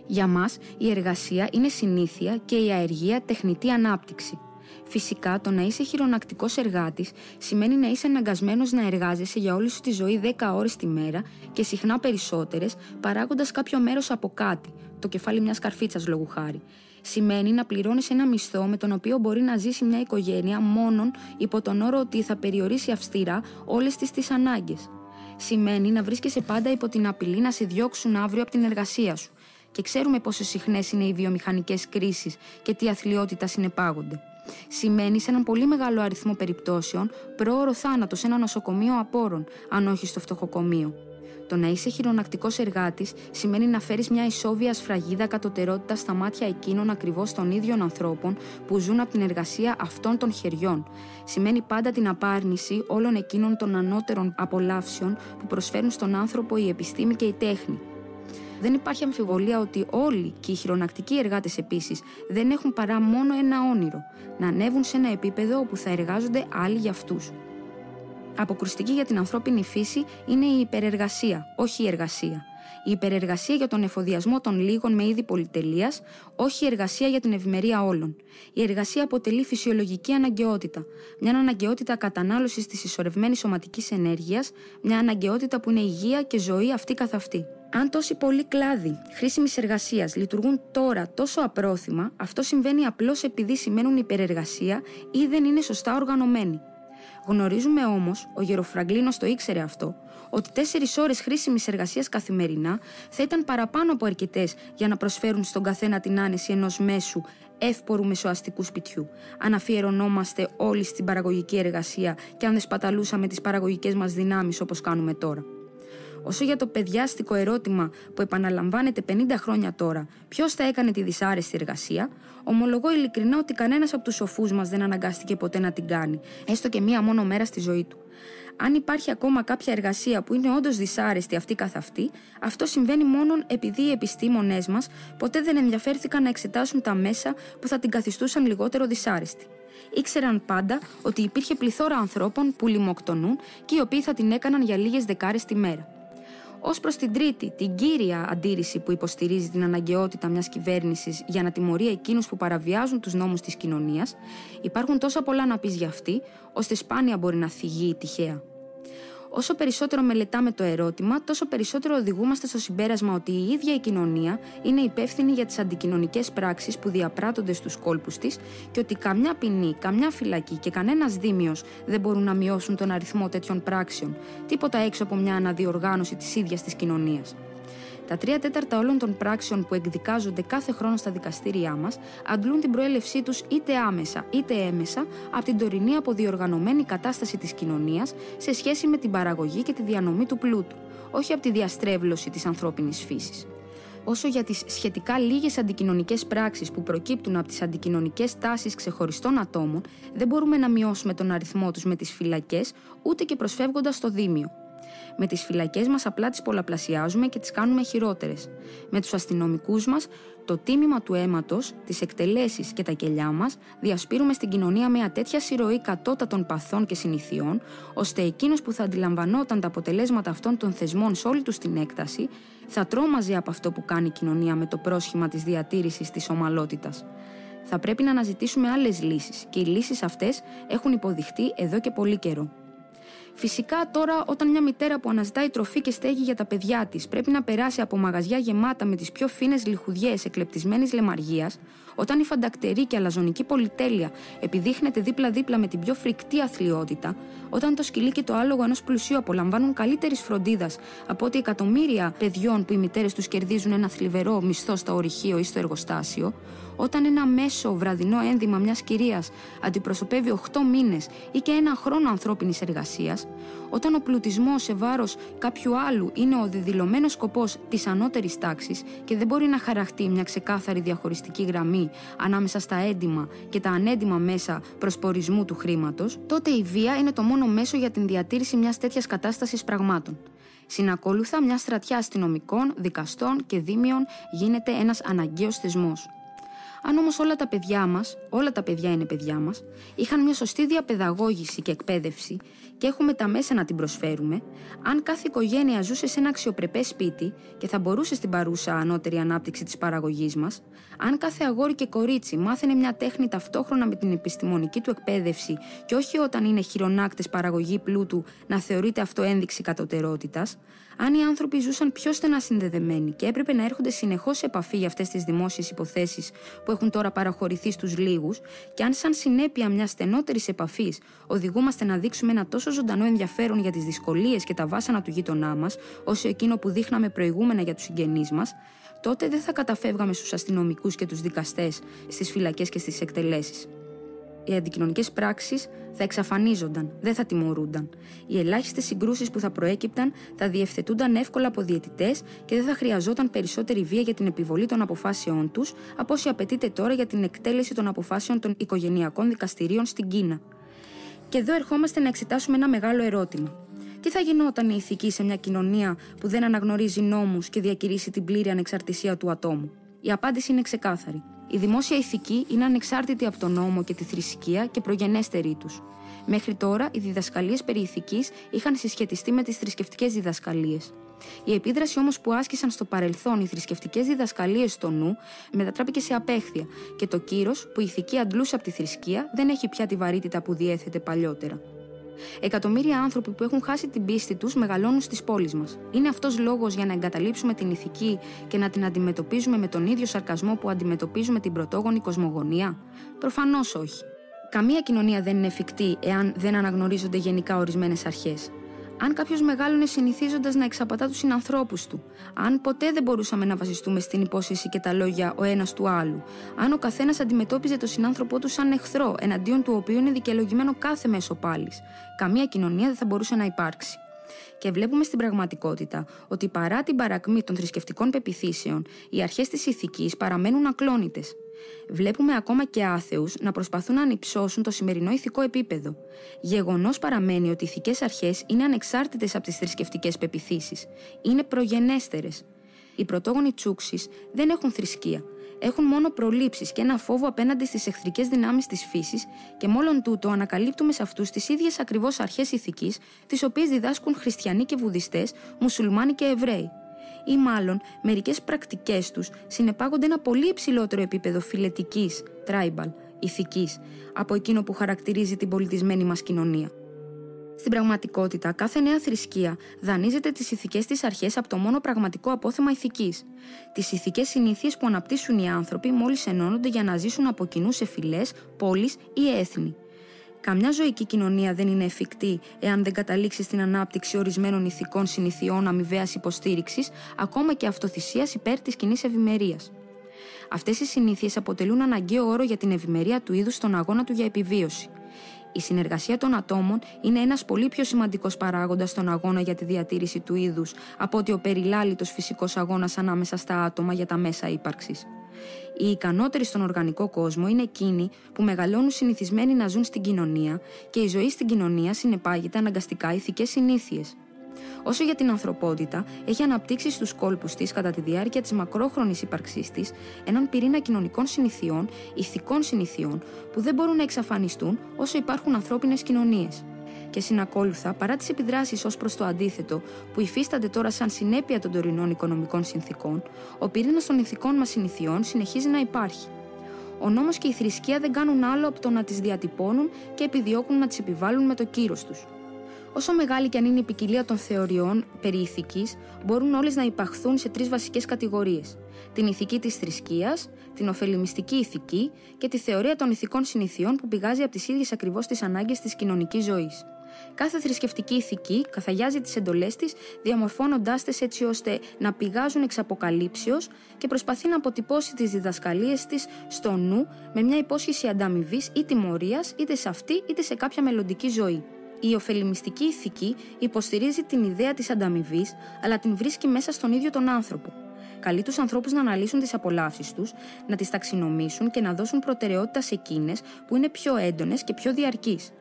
Για μας, η εργασία είναι συνήθεια και η αεργία τεχνητή ανάπτυξη. Φυσικά, το να είσαι χειρονακτικός εργάτης σημαίνει να είσαι αναγκασμένος να εργάζεσαι για όλη σου τη ζωή 10 ώρες τη μέρα και συχνά περισσότερες, παράγοντας κάποιο μέρος από κάτι, το κεφάλι μιας καρφίτσας λόγου χάρη. Σημαίνει να πληρώνεις ένα μισθό με τον οποίο μπορεί να ζήσει μια οικογένεια μόνον υπό τον όρο ότι θα περιορίσει αυστηρά όλες τις ανάγκες. Σημαίνει να βρίσκεσαι πάντα υπό την απειλή να σε διώξουν αύριο από την εργασία σου. Και ξέρουμε πόσο συχνές είναι οι βιομηχανικές κρίσεις και τι αθλιότητα συνεπάγονται. Σημαίνει σε έναν πολύ μεγάλο αριθμό περιπτώσεων πρόωρο θάνατο σε ένα νοσοκομείο απόρων, αν όχι στο φτωχοκομείο. Το να είσαι χειρονακτικός εργάτης σημαίνει να φέρεις μια ισόβια σφραγίδα κατωτερότητα στα μάτια εκείνων ακριβώς των ίδιων ανθρώπων που ζουν από την εργασία αυτών των χεριών. Σημαίνει πάντα την απάρνηση όλων εκείνων των ανώτερων απολαύσεων που προσφέρουν στον άνθρωπο η επιστήμη και η τέχνη. Δεν υπάρχει αμφιβολία ότι όλοι και οι χειρονακτικοί εργάτες επίσης δεν έχουν παρά μόνο ένα όνειρο: να ανέβουν σε ένα επίπεδο όπου θα εργάζονται άλλοι για αυτούς. Αποκρουστική για την ανθρώπινη φύση είναι η υπερεργασία, όχι η εργασία. Η υπερεργασία για τον εφοδιασμό των λίγων με είδη πολυτελείας, όχι η εργασία για την ευημερία όλων. Η εργασία αποτελεί φυσιολογική αναγκαιότητα. Μια αναγκαιότητα κατανάλωσης της συσσωρευμένης σωματικής ενέργειας, μια αναγκαιότητα που είναι υγεία και ζωή αυτή καθ' αυτή. Αν τόσοι πολλοί κλάδοι χρήσιμης εργασίας λειτουργούν τώρα τόσο απρόθυμα, αυτό συμβαίνει απλώς επειδή σημαίνουν υπερεργασία ή δεν είναι σωστά οργανωμένοι. Γνωρίζουμε όμως, ο Γεροφραγκλίνος το ήξερε αυτό, ότι 4 ώρες χρήσιμης εργασίας καθημερινά θα ήταν παραπάνω από αρκετές για να προσφέρουν στον καθένα την άνεση ενός μέσου, εύπορου μεσοαστικού σπιτιού, αν αφιερωνόμαστε όλοι στην παραγωγική εργασία και αν δεν σπαταλούσαμε τις παραγωγικές μας δυνάμεις όπως κάνουμε τώρα. Όσο για το παιδιάστικο ερώτημα που επαναλαμβάνεται 50 χρόνια τώρα, ποιος θα έκανε τη δυσάρεστη εργασία, ομολογώ ειλικρινά ότι κανένας από τους σοφούς μας δεν αναγκάστηκε ποτέ να την κάνει, έστω και μία μόνο μέρα στη ζωή του. Αν υπάρχει ακόμα κάποια εργασία που είναι όντως δυσάρεστη αυτή καθ' αυτή, αυτό συμβαίνει μόνο επειδή οι επιστήμονές μας ποτέ δεν ενδιαφέρθηκαν να εξετάσουν τα μέσα που θα την καθιστούσαν λιγότερο δυσάρεστη. Ήξεραν πάντα ότι υπήρχε πληθώρα ανθρώπων που λιμοκτονούν και οι οποίοι θα την έκαναν για λίγες δεκάρες τη μέρα. Ως προς την τρίτη, την κύρια αντίρρηση που υποστηρίζει την αναγκαιότητα μιας κυβέρνησης για να τιμωρεί εκείνους που παραβιάζουν τους νόμους της κοινωνίας, υπάρχουν τόσα πολλά να πεις για αυτή, ώστε σπάνια μπορεί να θυγεί τυχαία. Όσο περισσότερο μελετάμε το ερώτημα, τόσο περισσότερο οδηγούμαστε στο συμπέρασμα ότι η ίδια η κοινωνία είναι υπεύθυνη για τις αντικοινωνικές πράξεις που διαπράττονται στους κόλπους της και ότι καμιά ποινή, καμιά φυλακή και κανένας δήμιος δεν μπορούν να μειώσουν τον αριθμό τέτοιων πράξεων, τίποτα έξω από μια αναδιοργάνωση της ίδιας της κοινωνίας. Τα 3/4 όλων των πράξεων που εκδικάζονται κάθε χρόνο στα δικαστήριά μας αντλούν την προέλευσή τους είτε άμεσα είτε έμεσα από την τωρινή αποδιοργανωμένη κατάσταση της κοινωνίας σε σχέση με την παραγωγή και τη διανομή του πλούτου, όχι από τη διαστρέβλωση της ανθρώπινης φύσης. Όσο για τις σχετικά λίγες αντικοινωνικές πράξεις που προκύπτουν από τις αντικοινωνικές τάσεις ξεχωριστών ατόμων, δεν μπορούμε να μειώσουμε τον αριθμό τους με τις φυλακές ούτε και προσφεύγοντας στο Δήμιο. Με τις φυλακές μας απλά τις πολλαπλασιάζουμε και τις κάνουμε χειρότερες. Με τους αστυνομικούς μας, το τίμημα του αίματος, τις εκτελέσεις και τα κελιά μας, διασπείρουμε στην κοινωνία μια τέτοια συρροή κατώτατων παθών και συνηθιών, ώστε εκείνος που θα αντιλαμβανόταν τα αποτελέσματα αυτών των θεσμών σε όλη τους την έκταση, θα τρόμαζε από αυτό που κάνει η κοινωνία με το πρόσχημα της διατήρησης της ομαλότητας. Θα πρέπει να αναζητήσουμε άλλες λύσεις και οι λύσεις αυτές έχουν υποδειχτεί εδώ και πολύ καιρό. Φυσικά τώρα, όταν μια μητέρα που αναζητάει τροφή και στέγη για τα παιδιά της πρέπει να περάσει από μαγαζιά γεμάτα με τις πιο φίνες λιχουδιές εκλεπτισμένης λεμαργίας, όταν η φαντακτερή και αλαζονική πολυτέλεια επιδείχνεται δίπλα-δίπλα με την πιο φρικτή αθλιότητα, όταν το σκυλί και το άλογο ενός πλουσίου απολαμβάνουν καλύτερης φροντίδας από ότι εκατομμύρια παιδιών που οι μητέρες τους κερδίζουν ένα θλιβερό μισθό στο ορυχείο ή στο εργοστάσιο, όταν ένα μέσο βραδινό ένδυμα μιας κυρίας αντιπροσωπεύει 8 μήνες ή και ένα χρόνο ανθρώπινης εργασίας, όταν ο πλουτισμός σε βάρος κάποιου άλλου είναι ο δεδηλωμένος σκοπός της ανώτερης τάξης και δεν μπορεί να χαραχτεί μια ξεκάθαρη διαχωριστική γραμμή ανάμεσα στα έντιμα και τα ανέντιμα μέσα προσπορισμού του χρήματος, τότε η βία είναι το μόνο μέσο για την διατήρηση μιας τέτοιας κατάστασης πραγμάτων. Συνακόλουθα, μια στρατιά αστυνομικών, δικαστών και δήμιων γίνεται ένας αναγκαίος θεσμός. Αν όμως όλα τα παιδιά είναι παιδιά μας, είχαν μια σωστή διαπαιδαγώγηση και εκπαίδευση και έχουμε τα μέσα να την προσφέρουμε, αν κάθε οικογένεια ζούσε σε ένα αξιοπρεπές σπίτι και θα μπορούσε στην παρούσα ανώτερη ανάπτυξη της παραγωγής μας, αν κάθε αγόρι και κορίτσι μάθαινε μια τέχνη ταυτόχρονα με την επιστημονική του εκπαίδευση και όχι όταν είναι χειρονάκτες παραγωγή πλούτου να θεωρείται αυτό ένδειξη κατωτερότητας, αν οι άνθρωποι ζούσαν πιο στενά συνδεδεμένοι και έπρεπε να έρχονται συνεχώς σε επαφή για αυτές τις δημόσιες υποθέσεις που έχουν τώρα παραχωρηθεί στους λίγους, και αν σαν συνέπεια μιας στενότερης επαφής οδηγούμαστε να δείξουμε ένα τόσο ζωντανό ενδιαφέρον για τις δυσκολίες και τα βάσανα του γείτονά μας, όσο εκείνο που δείχναμε προηγούμενα για τους συγγενείς μας, τότε δεν θα καταφεύγαμε στους αστυνομικούς και τους δικαστές στις φυλακές και στις εκτελέσεις. Οι αντικοινωνικές πράξεις θα εξαφανίζονταν, δεν θα τιμωρούνταν. Οι ελάχιστες συγκρούσεις που θα προέκυπταν θα διευθετούνταν εύκολα από διαιτητές και δεν θα χρειαζόταν περισσότερη βία για την επιβολή των αποφάσεών τους από όσοι απαιτείται τώρα για την εκτέλεση των αποφάσεων των οικογενειακών δικαστηρίων στην Κίνα. Και εδώ ερχόμαστε να εξετάσουμε ένα μεγάλο ερώτημα. Τι θα γινόταν η ηθική σε μια κοινωνία που δεν αναγνωρίζει νόμους και διακηρύσει την πλήρη ανεξαρτησία του ατόμου? Η απάντηση είναι ξεκάθαρη. Η δημόσια ηθική είναι ανεξάρτητη από τον νόμο και τη θρησκεία και προγενέστερη τους. Μέχρι τώρα, οι διδασκαλίες περί ηθικής είχαν συσχετιστεί με τις θρησκευτικές διδασκαλίες. Η επίδραση όμως που άσκησαν στο παρελθόν οι θρησκευτικές διδασκαλίες στο νου μετατράπηκε σε απέχθεια και το κύρος που η ηθική αντλούσε από τη θρησκεία δεν έχει πια τη βαρύτητα που διέθετε παλιότερα. Εκατομμύρια άνθρωποι που έχουν χάσει την πίστη τους μεγαλώνουν στις πόλεις μας. Είναι αυτός λόγος για να εγκαταλείψουμε την ηθική και να την αντιμετωπίζουμε με τον ίδιο σαρκασμό που αντιμετωπίζουμε την πρωτόγονη κοσμογονία? Προφανώς όχι. Καμία κοινωνία δεν είναι εφικτή εάν δεν αναγνωρίζονται γενικά ορισμένες αρχές. Αν κάποιος μεγάλωνε συνηθίζοντας να εξαπατά τους συνανθρώπους του, αν ποτέ δεν μπορούσαμε να βασιστούμε στην υπόσχεση και τα λόγια ο ένας του άλλου, αν ο καθένας αντιμετώπιζε τον συνάνθρωπό του σαν εχθρό, εναντίον του οποίου είναι δικαιολογημένο κάθε μέσο πάλης, καμία κοινωνία δεν θα μπορούσε να υπάρξει. Και βλέπουμε στην πραγματικότητα ότι παρά την παρακμή των θρησκευτικών πεποιθήσεων, οι αρχές της ηθικής παραμένουν ακλόνητες. Βλέπουμε ακόμα και άθεους να προσπαθούν να ανυψώσουν το σημερινό ηθικό επίπεδο. Γεγονός παραμένει ότι οι ηθικές αρχές είναι ανεξάρτητες από τις θρησκευτικές πεποιθήσεις. Είναι προγενέστερες. Οι πρωτόγονοι Τσούξεις δεν έχουν θρησκεία. Έχουν μόνο προλήψεις και ένα φόβο απέναντι στις εχθρικές δυνάμεις της φύσης και μόλον τούτο ανακαλύπτουμε σε αυτούς τις ίδιες ακριβώς αρχές ηθικής, τις οποίες διδάσκουν χριστιανοί και βουδιστές, μουσουλμάνοι και Εβραίοι. Ή μάλλον, μερικές πρακτικές τους συνεπάγονται ένα πολύ υψηλότερο επίπεδο φιλετικής, tribal, ηθικής, από εκείνο που χαρακτηρίζει την πολιτισμένη μας κοινωνία. Στην πραγματικότητα, κάθε νέα θρησκεία δανείζεται τις ηθικές της αρχές από το μόνο πραγματικό απόθεμα ηθικής. Τις ηθικές συνήθειες που αναπτύσσουν οι άνθρωποι μόλις ενώνονται για να ζήσουν από κοινού σε φυλές, πόλεις ή έθνη. Καμιά ζωική κοινωνία δεν είναι εφικτή εάν δεν καταλήξει στην ανάπτυξη ορισμένων ηθικών συνηθιών αμοιβαίας υποστήριξης, ακόμα και αυτοθυσίας υπέρ της κοινής ευημερίας. Αυτές οι συνήθειες αποτελούν αναγκαίο όρο για την ευημερία του είδους στον αγώνα του για επιβίωση. Η συνεργασία των ατόμων είναι ένας πολύ πιο σημαντικός παράγοντας στον αγώνα για τη διατήρηση του είδους από ότι ο περιλάλητος φυσικός αγώνας ανάμεσα στα άτομα για τα μέσα ύπαρξης. Οι ικανότεροι στον οργανικό κόσμο είναι εκείνοι που μεγαλώνουν συνηθισμένοι να ζουν στην κοινωνία και η ζωή στην κοινωνία συνεπάγεται αναγκαστικά ηθικές συνήθειες. Όσο για την ανθρωπότητα, έχει αναπτύξει στους κόλπους της κατά τη διάρκεια της μακρόχρονης ύπαρξής της έναν πυρήνα κοινωνικών συνηθιών, ηθικών συνηθιών, που δεν μπορούν να εξαφανιστούν όσο υπάρχουν ανθρώπινες κοινωνίες. Και συνακόλουθα, παρά τις επιδράσεις ως προς το αντίθετο που υφίστανται τώρα σαν συνέπεια των τωρινών οικονομικών συνθήκων, ο πυρήνας των ηθικών μας συνηθιών συνεχίζει να υπάρχει. Ο νόμος και η θρησκεία δεν κάνουν άλλο από το να τις διατυπώνουν και επιδιώκουν να τις επιβάλλουν με το κύρος τους. Όσο μεγάλη και αν είναι η ποικιλία των θεωριών περί ηθικής, μπορούν όλες να υπαχθούν σε τρεις βασικές κατηγορίες: την ηθική της θρησκείας, την ωφελημιστική ηθική και τη θεωρία των ηθικών συνηθιών που πηγάζει από τις ίδιες ακριβώς τις ανάγκες της κοινωνικής ζωής. Κάθε θρησκευτική ηθική καθαγιάζει τις εντολές της, διαμορφώνοντάς τες έτσι ώστε να πηγάζουν εξ αποκαλύψεως και προσπαθεί να αποτυπώσει τις διδασκαλίες της στο νου με μια υπόσχεση ανταμοιβής ή τιμωρίας είτε σε αυτή είτε σε κάποια μελλοντική ζωή. Η ωφελημιστική ηθική υποστηρίζει την ιδέα της ανταμοιβής, αλλά την βρίσκει μέσα στον ίδιο τον άνθρωπο. Καλεί τους ανθρώπους να αναλύσουν τις απολαύσεις τους, να τις ταξινομήσουν και να δώσουν προτεραιότητα σε εκείνες που είναι πιο έντονες και πιο διαρκείς.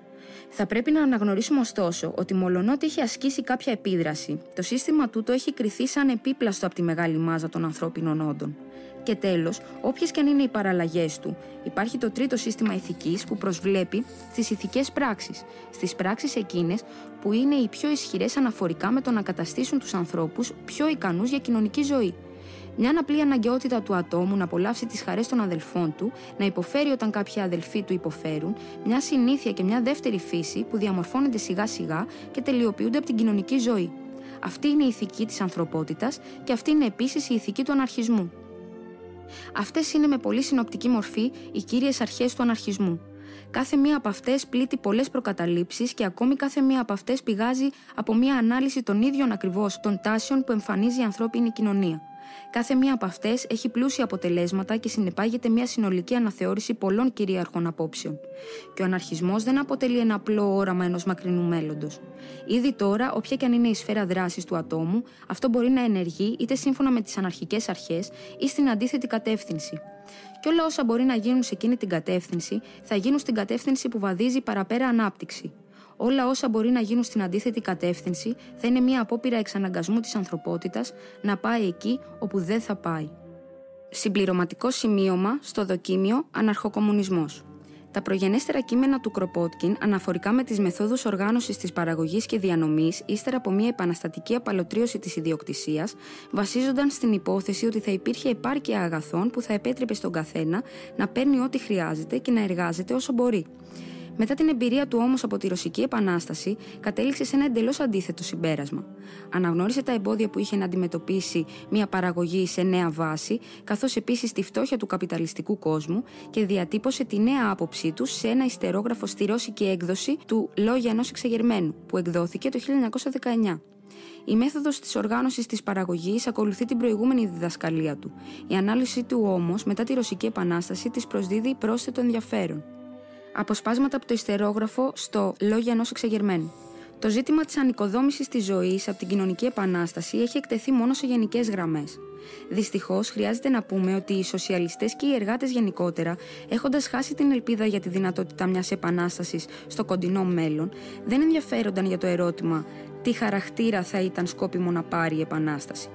Θα πρέπει να αναγνωρίσουμε ωστόσο ότι μολονότι έχει ασκήσει κάποια επίδραση, το σύστημα τούτο έχει κριθεί σαν επίπλαστο από τη μεγάλη μάζα των ανθρώπινων όντων. Και τέλος, όποιες και αν είναι οι παραλλαγές του, υπάρχει το τρίτο σύστημα ηθικής που προσβλέπει στις ηθικές πράξεις, στις πράξεις εκείνες που είναι οι πιο ισχυρές αναφορικά με το να καταστήσουν τους ανθρώπους πιο ικανούς για κοινωνική ζωή. Μια απλή αναγκαιότητα του ατόμου να απολαύσει τις χαρές των αδελφών του, να υποφέρει όταν κάποιοι αδελφοί του υποφέρουν, μια συνήθεια και μια δεύτερη φύση που διαμορφώνονται σιγά σιγά και τελειοποιούνται από την κοινωνική ζωή. Αυτή είναι η ηθική της ανθρωπότητας και αυτή είναι επίσης η ηθική του αναρχισμού. Αυτές είναι με πολύ συνοπτική μορφή οι κύριες αρχές του αναρχισμού. Κάθε μία από αυτές πλήττει πολλές προκαταλήψεις και ακόμη κάθε μία από αυτές πηγάζει από μία ανάλυση των ίδιων ακριβώς των τάσεων που εμφανίζει η ανθρώπινη κοινωνία. Κάθε μία από αυτές έχει πλούσια αποτελέσματα και συνεπάγεται μία συνολική αναθεώρηση πολλών κυρίαρχων απόψεων. Και ο αναρχισμός δεν αποτελεί ένα απλό όραμα ενός μακρινού μέλλοντος. Ήδη τώρα, όποια και αν είναι η σφαίρα δράσης του ατόμου, αυτό μπορεί να ενεργεί είτε σύμφωνα με τις αναρχικές αρχές ή στην αντίθετη κατεύθυνση. Και όλα όσα μπορεί να γίνουν σε εκείνη την κατεύθυνση, θα γίνουν στην κατεύθυνση που βαδίζει παραπέρα ανάπτυξη. Όλα όσα μπορεί να γίνουν στην αντίθετη κατεύθυνση θα είναι μια απόπειρα εξαναγκασμού της ανθρωπότητας να πάει εκεί όπου δεν θα πάει. Συμπληρωματικό σημείωμα στο δοκίμιο Αναρχοκομμουνισμός. Τα προγενέστερα κείμενα του Κροπότκιν αναφορικά με τις μεθόδους οργάνωσης της παραγωγής και διανομής ύστερα από μια επαναστατική απαλωτρίωση της ιδιοκτησίας βασίζονταν στην υπόθεση ότι θα υπήρχε επάρκεια αγαθών που θα επέτρεπε στον καθένα να παίρνει ό,τι χρειάζεται και να εργάζεται όσο μπορεί. Μετά την εμπειρία του όμως από τη Ρωσική Επανάσταση, κατέληξε σε ένα εντελώς αντίθετο συμπέρασμα. Αναγνώρισε τα εμπόδια που είχε να αντιμετωπίσει μια παραγωγή σε νέα βάση, καθώς επίσης τη φτώχεια του καπιταλιστικού κόσμου και διατύπωσε τη νέα άποψή του σε ένα ιστερόγραφο στη ρώσικη έκδοση του «Λόγια ενός εξεγερμένου», που εκδόθηκε το 1919. Η μέθοδος της οργάνωσης της παραγωγής ακολουθεί την προηγούμενη διδασκαλία του. Η ανάλυση του όμως, μετά τη Ρωσική Επανάσταση, της προσδίδει πρόσθετο ενδιαφέρον. Αποσπάσματα από το ιστερόγραφο στο «Λόγια ενός εξεγερμένου». Το ζήτημα της ανοικοδόμησης της ζωής από την κοινωνική επανάσταση έχει εκτεθεί μόνο σε γενικές γραμμές. Δυστυχώς, χρειάζεται να πούμε ότι οι σοσιαλιστές και οι εργάτες γενικότερα, έχοντας χάσει την ελπίδα για τη δυνατότητα μιας επανάστασης στο κοντινό μέλλον, δεν ενδιαφέρονταν για το ερώτημα τι χαρακτήρα θα ήταν σκόπιμο να πάρει η επανάσταση.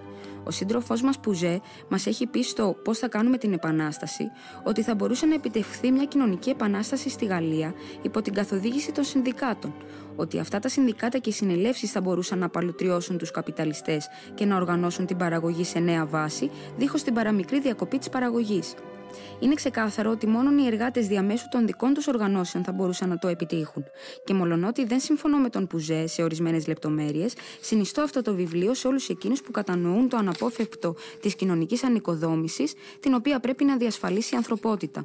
Ο σύντροφός μας Πουζέ μας έχει πει στο «Πώς θα κάνουμε την επανάσταση» ότι θα μπορούσε να επιτευχθεί μια κοινωνική επανάσταση στη Γαλλία υπό την καθοδήγηση των συνδικάτων, ότι αυτά τα συνδικάτα και οι συνελεύσεις θα μπορούσαν να παλουτριώσουν τους καπιταλιστές και να οργανώσουν την παραγωγή σε νέα βάση, δίχως την παραμικρή διακοπή της παραγωγής. Είναι ξεκάθαρο ότι μόνο οι εργάτες διαμέσου των δικών τους οργανώσεων θα μπορούσαν να το επιτύχουν. Και μολονότι δεν συμφωνώ με τον Πουζέ σε ορισμένες λεπτομέρειες, συνιστώ αυτό το βιβλίο σε όλους εκείνους που κατανοούν το αναπόφευκτο της κοινωνικής ανοικοδόμησης, την οποία πρέπει να διασφαλίσει η ανθρωπότητα.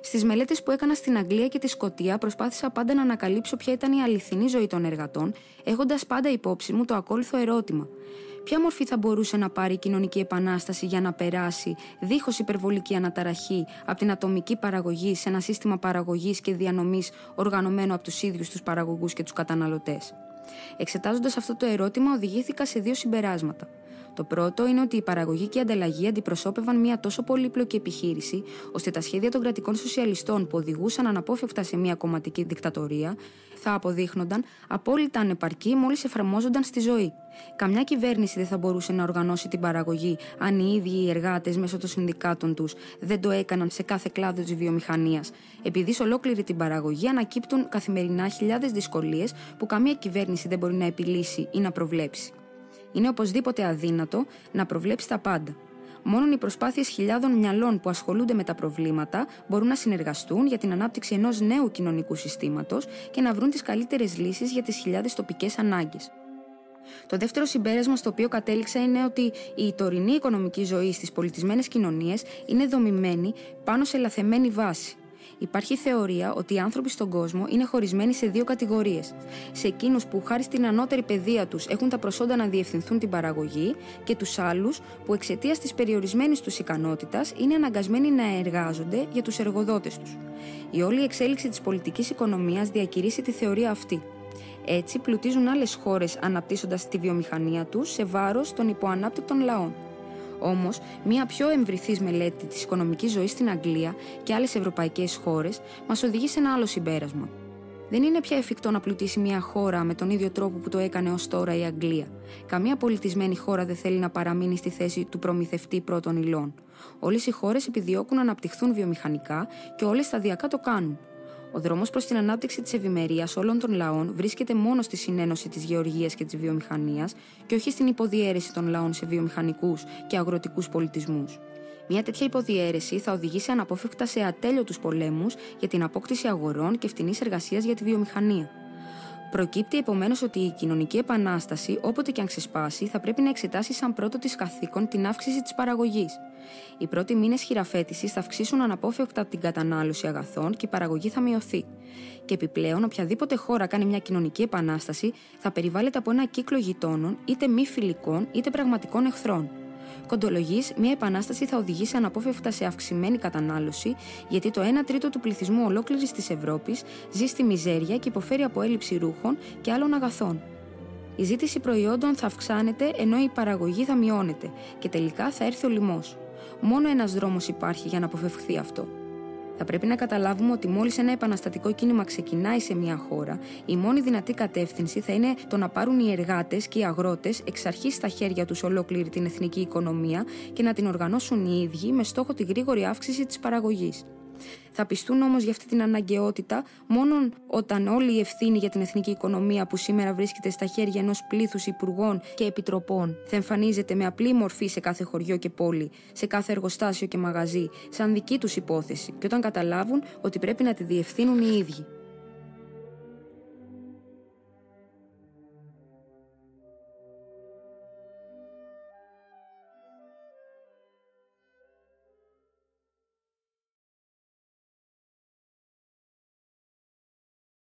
Στις μελέτες που έκανα στην Αγγλία και τη Σκωτία, προσπάθησα πάντα να ανακαλύψω ποια ήταν η αληθινή ζωή των εργατών, έχοντας πάντα υπόψη μου το ακόλουθο ερώτημα. Ποια μορφή θα μπορούσε να πάρει η κοινωνική επανάσταση για να περάσει, δίχως υπερβολική αναταραχή, από την ατομική παραγωγή σε ένα σύστημα παραγωγής και διανομής οργανωμένο από τους ίδιους τους παραγωγούς και τους καταναλωτές? Εξετάζοντας αυτό το ερώτημα, οδηγήθηκα σε δύο συμπεράσματα. Το πρώτο είναι ότι η παραγωγή και η ανταλλαγή αντιπροσώπευαν μια τόσο πολύπλοκη επιχείρηση, ώστε τα σχέδια των κρατικών σοσιαλιστών που οδηγούσαν αναπόφευκτα σε μια κομματική δικτατορία θα αποδείχνονταν απόλυτα ανεπαρκή μόλις εφαρμόζονταν στη ζωή. Καμιά κυβέρνηση δεν θα μπορούσε να οργανώσει την παραγωγή αν οι ίδιοι οι εργάτες μέσω των συνδικάτων τους δεν το έκαναν σε κάθε κλάδο της βιομηχανίας, επειδή σε ολόκληρη την παραγωγή ανακύπτουν καθημερινά χιλιάδες δυσκολίες που καμία κυβέρνηση δεν μπορεί να επιλύσει ή να προβλέψει. Είναι οπωσδήποτε αδύνατο να προβλέψει τα πάντα. Μόνο οι προσπάθειες χιλιάδων μυαλών που ασχολούνται με τα προβλήματα μπορούν να συνεργαστούν για την ανάπτυξη ενός νέου κοινωνικού συστήματος και να βρουν τις καλύτερες λύσεις για τις χιλιάδες τοπικές ανάγκες. Το δεύτερο συμπέρασμα στο οποίο κατέληξα είναι ότι η τωρινή οικονομική ζωή στις πολιτισμένες κοινωνίες είναι δομημένη πάνω σε λαθεμένη βάση. Υπάρχει θεωρία ότι οι άνθρωποι στον κόσμο είναι χωρισμένοι σε δύο κατηγορίες. Σε εκείνους που χάρη στην ανώτερη παιδεία τους έχουν τα προσόντα να διευθυνθούν την παραγωγή και τους άλλους που εξαιτίας της περιορισμένης τους ικανότητας είναι αναγκασμένοι να εργάζονται για τους εργοδότες τους. Η όλη εξέλιξη της πολιτικής οικονομίας διακηρύσσει τη θεωρία αυτή. Έτσι πλουτίζουν άλλες χώρες αναπτύσσοντας τη βιομηχανία τους σε βάρος των υποανάπτυκτων λαών. Όμως, μια πιο εμβριθής μελέτη της οικονομικής ζωής στην Αγγλία και άλλες ευρωπαϊκές χώρες μας οδηγεί σε ένα άλλο συμπέρασμα. Δεν είναι πια εφικτό να πλουτίσει μια χώρα με τον ίδιο τρόπο που το έκανε ως τώρα η Αγγλία. Καμία πολιτισμένη χώρα δεν θέλει να παραμείνει στη θέση του προμηθευτή πρώτων υλών. Όλες οι χώρες επιδιώκουν να αναπτυχθούν βιομηχανικά και όλες σταδιακά το κάνουν. Ο δρόμος προς την ανάπτυξη της ευημερίας όλων των λαών βρίσκεται μόνο στη συνένωση της γεωργίας και της βιομηχανίας και όχι στην υποδιέρεση των λαών σε βιομηχανικούς και αγροτικούς πολιτισμούς. Μια τέτοια υποδιέρεση θα οδηγήσει αναπόφευκτα σε ατέλειωτους πολέμους για την απόκτηση αγορών και φτηνής εργασίας για τη βιομηχανία. Προκύπτει επομένως ότι η κοινωνική επανάσταση, όποτε και αν ξεσπάσει, θα πρέπει να εξετάσει σαν πρώτο της καθήκον την αύξηση της παραγωγής. Οι πρώτοι μήνες χειραφέτησης θα αυξήσουν αναπόφευκτα την κατανάλωση αγαθών και η παραγωγή θα μειωθεί. Και επιπλέον, οποιαδήποτε χώρα κάνει μια κοινωνική επανάσταση θα περιβάλλεται από ένα κύκλο γειτόνων, είτε μη φιλικών είτε πραγματικών εχθρών. Κοντολογής, μια επανάσταση θα οδηγήσει αναπόφευκτα σε αυξημένη κατανάλωση, γιατί το 1 τρίτο του πληθυσμού ολόκληρης της Ευρώπης ζει στη μιζέρια και υποφέρει από έλλειψη ρούχων και άλλων αγαθών. Η ζήτηση προϊόντων θα αυξάνεται ενώ η παραγωγή θα μειώνεται και τελικά θα έρθει ο λοιμός. Μόνο ένας δρόμος υπάρχει για να αποφευχθεί αυτό. Θα πρέπει να καταλάβουμε ότι μόλις ένα επαναστατικό κίνημα ξεκινάει σε μια χώρα, η μόνη δυνατή κατεύθυνση θα είναι το να πάρουν οι εργάτες και οι αγρότες εξ αρχής στα χέρια τους ολόκληρη την εθνική οικονομία και να την οργανώσουν οι ίδιοι με στόχο τη γρήγορη αύξηση της παραγωγής. Θα πιστούν όμως για αυτή την αναγκαιότητα μόνο όταν όλη η ευθύνη για την εθνική οικονομία που σήμερα βρίσκεται στα χέρια ενός πλήθους υπουργών και επιτροπών θα εμφανίζεται με απλή μορφή σε κάθε χωριό και πόλη, σε κάθε εργοστάσιο και μαγαζί, σαν δική τους υπόθεση, και όταν καταλάβουν ότι πρέπει να τη διευθύνουν οι ίδιοι.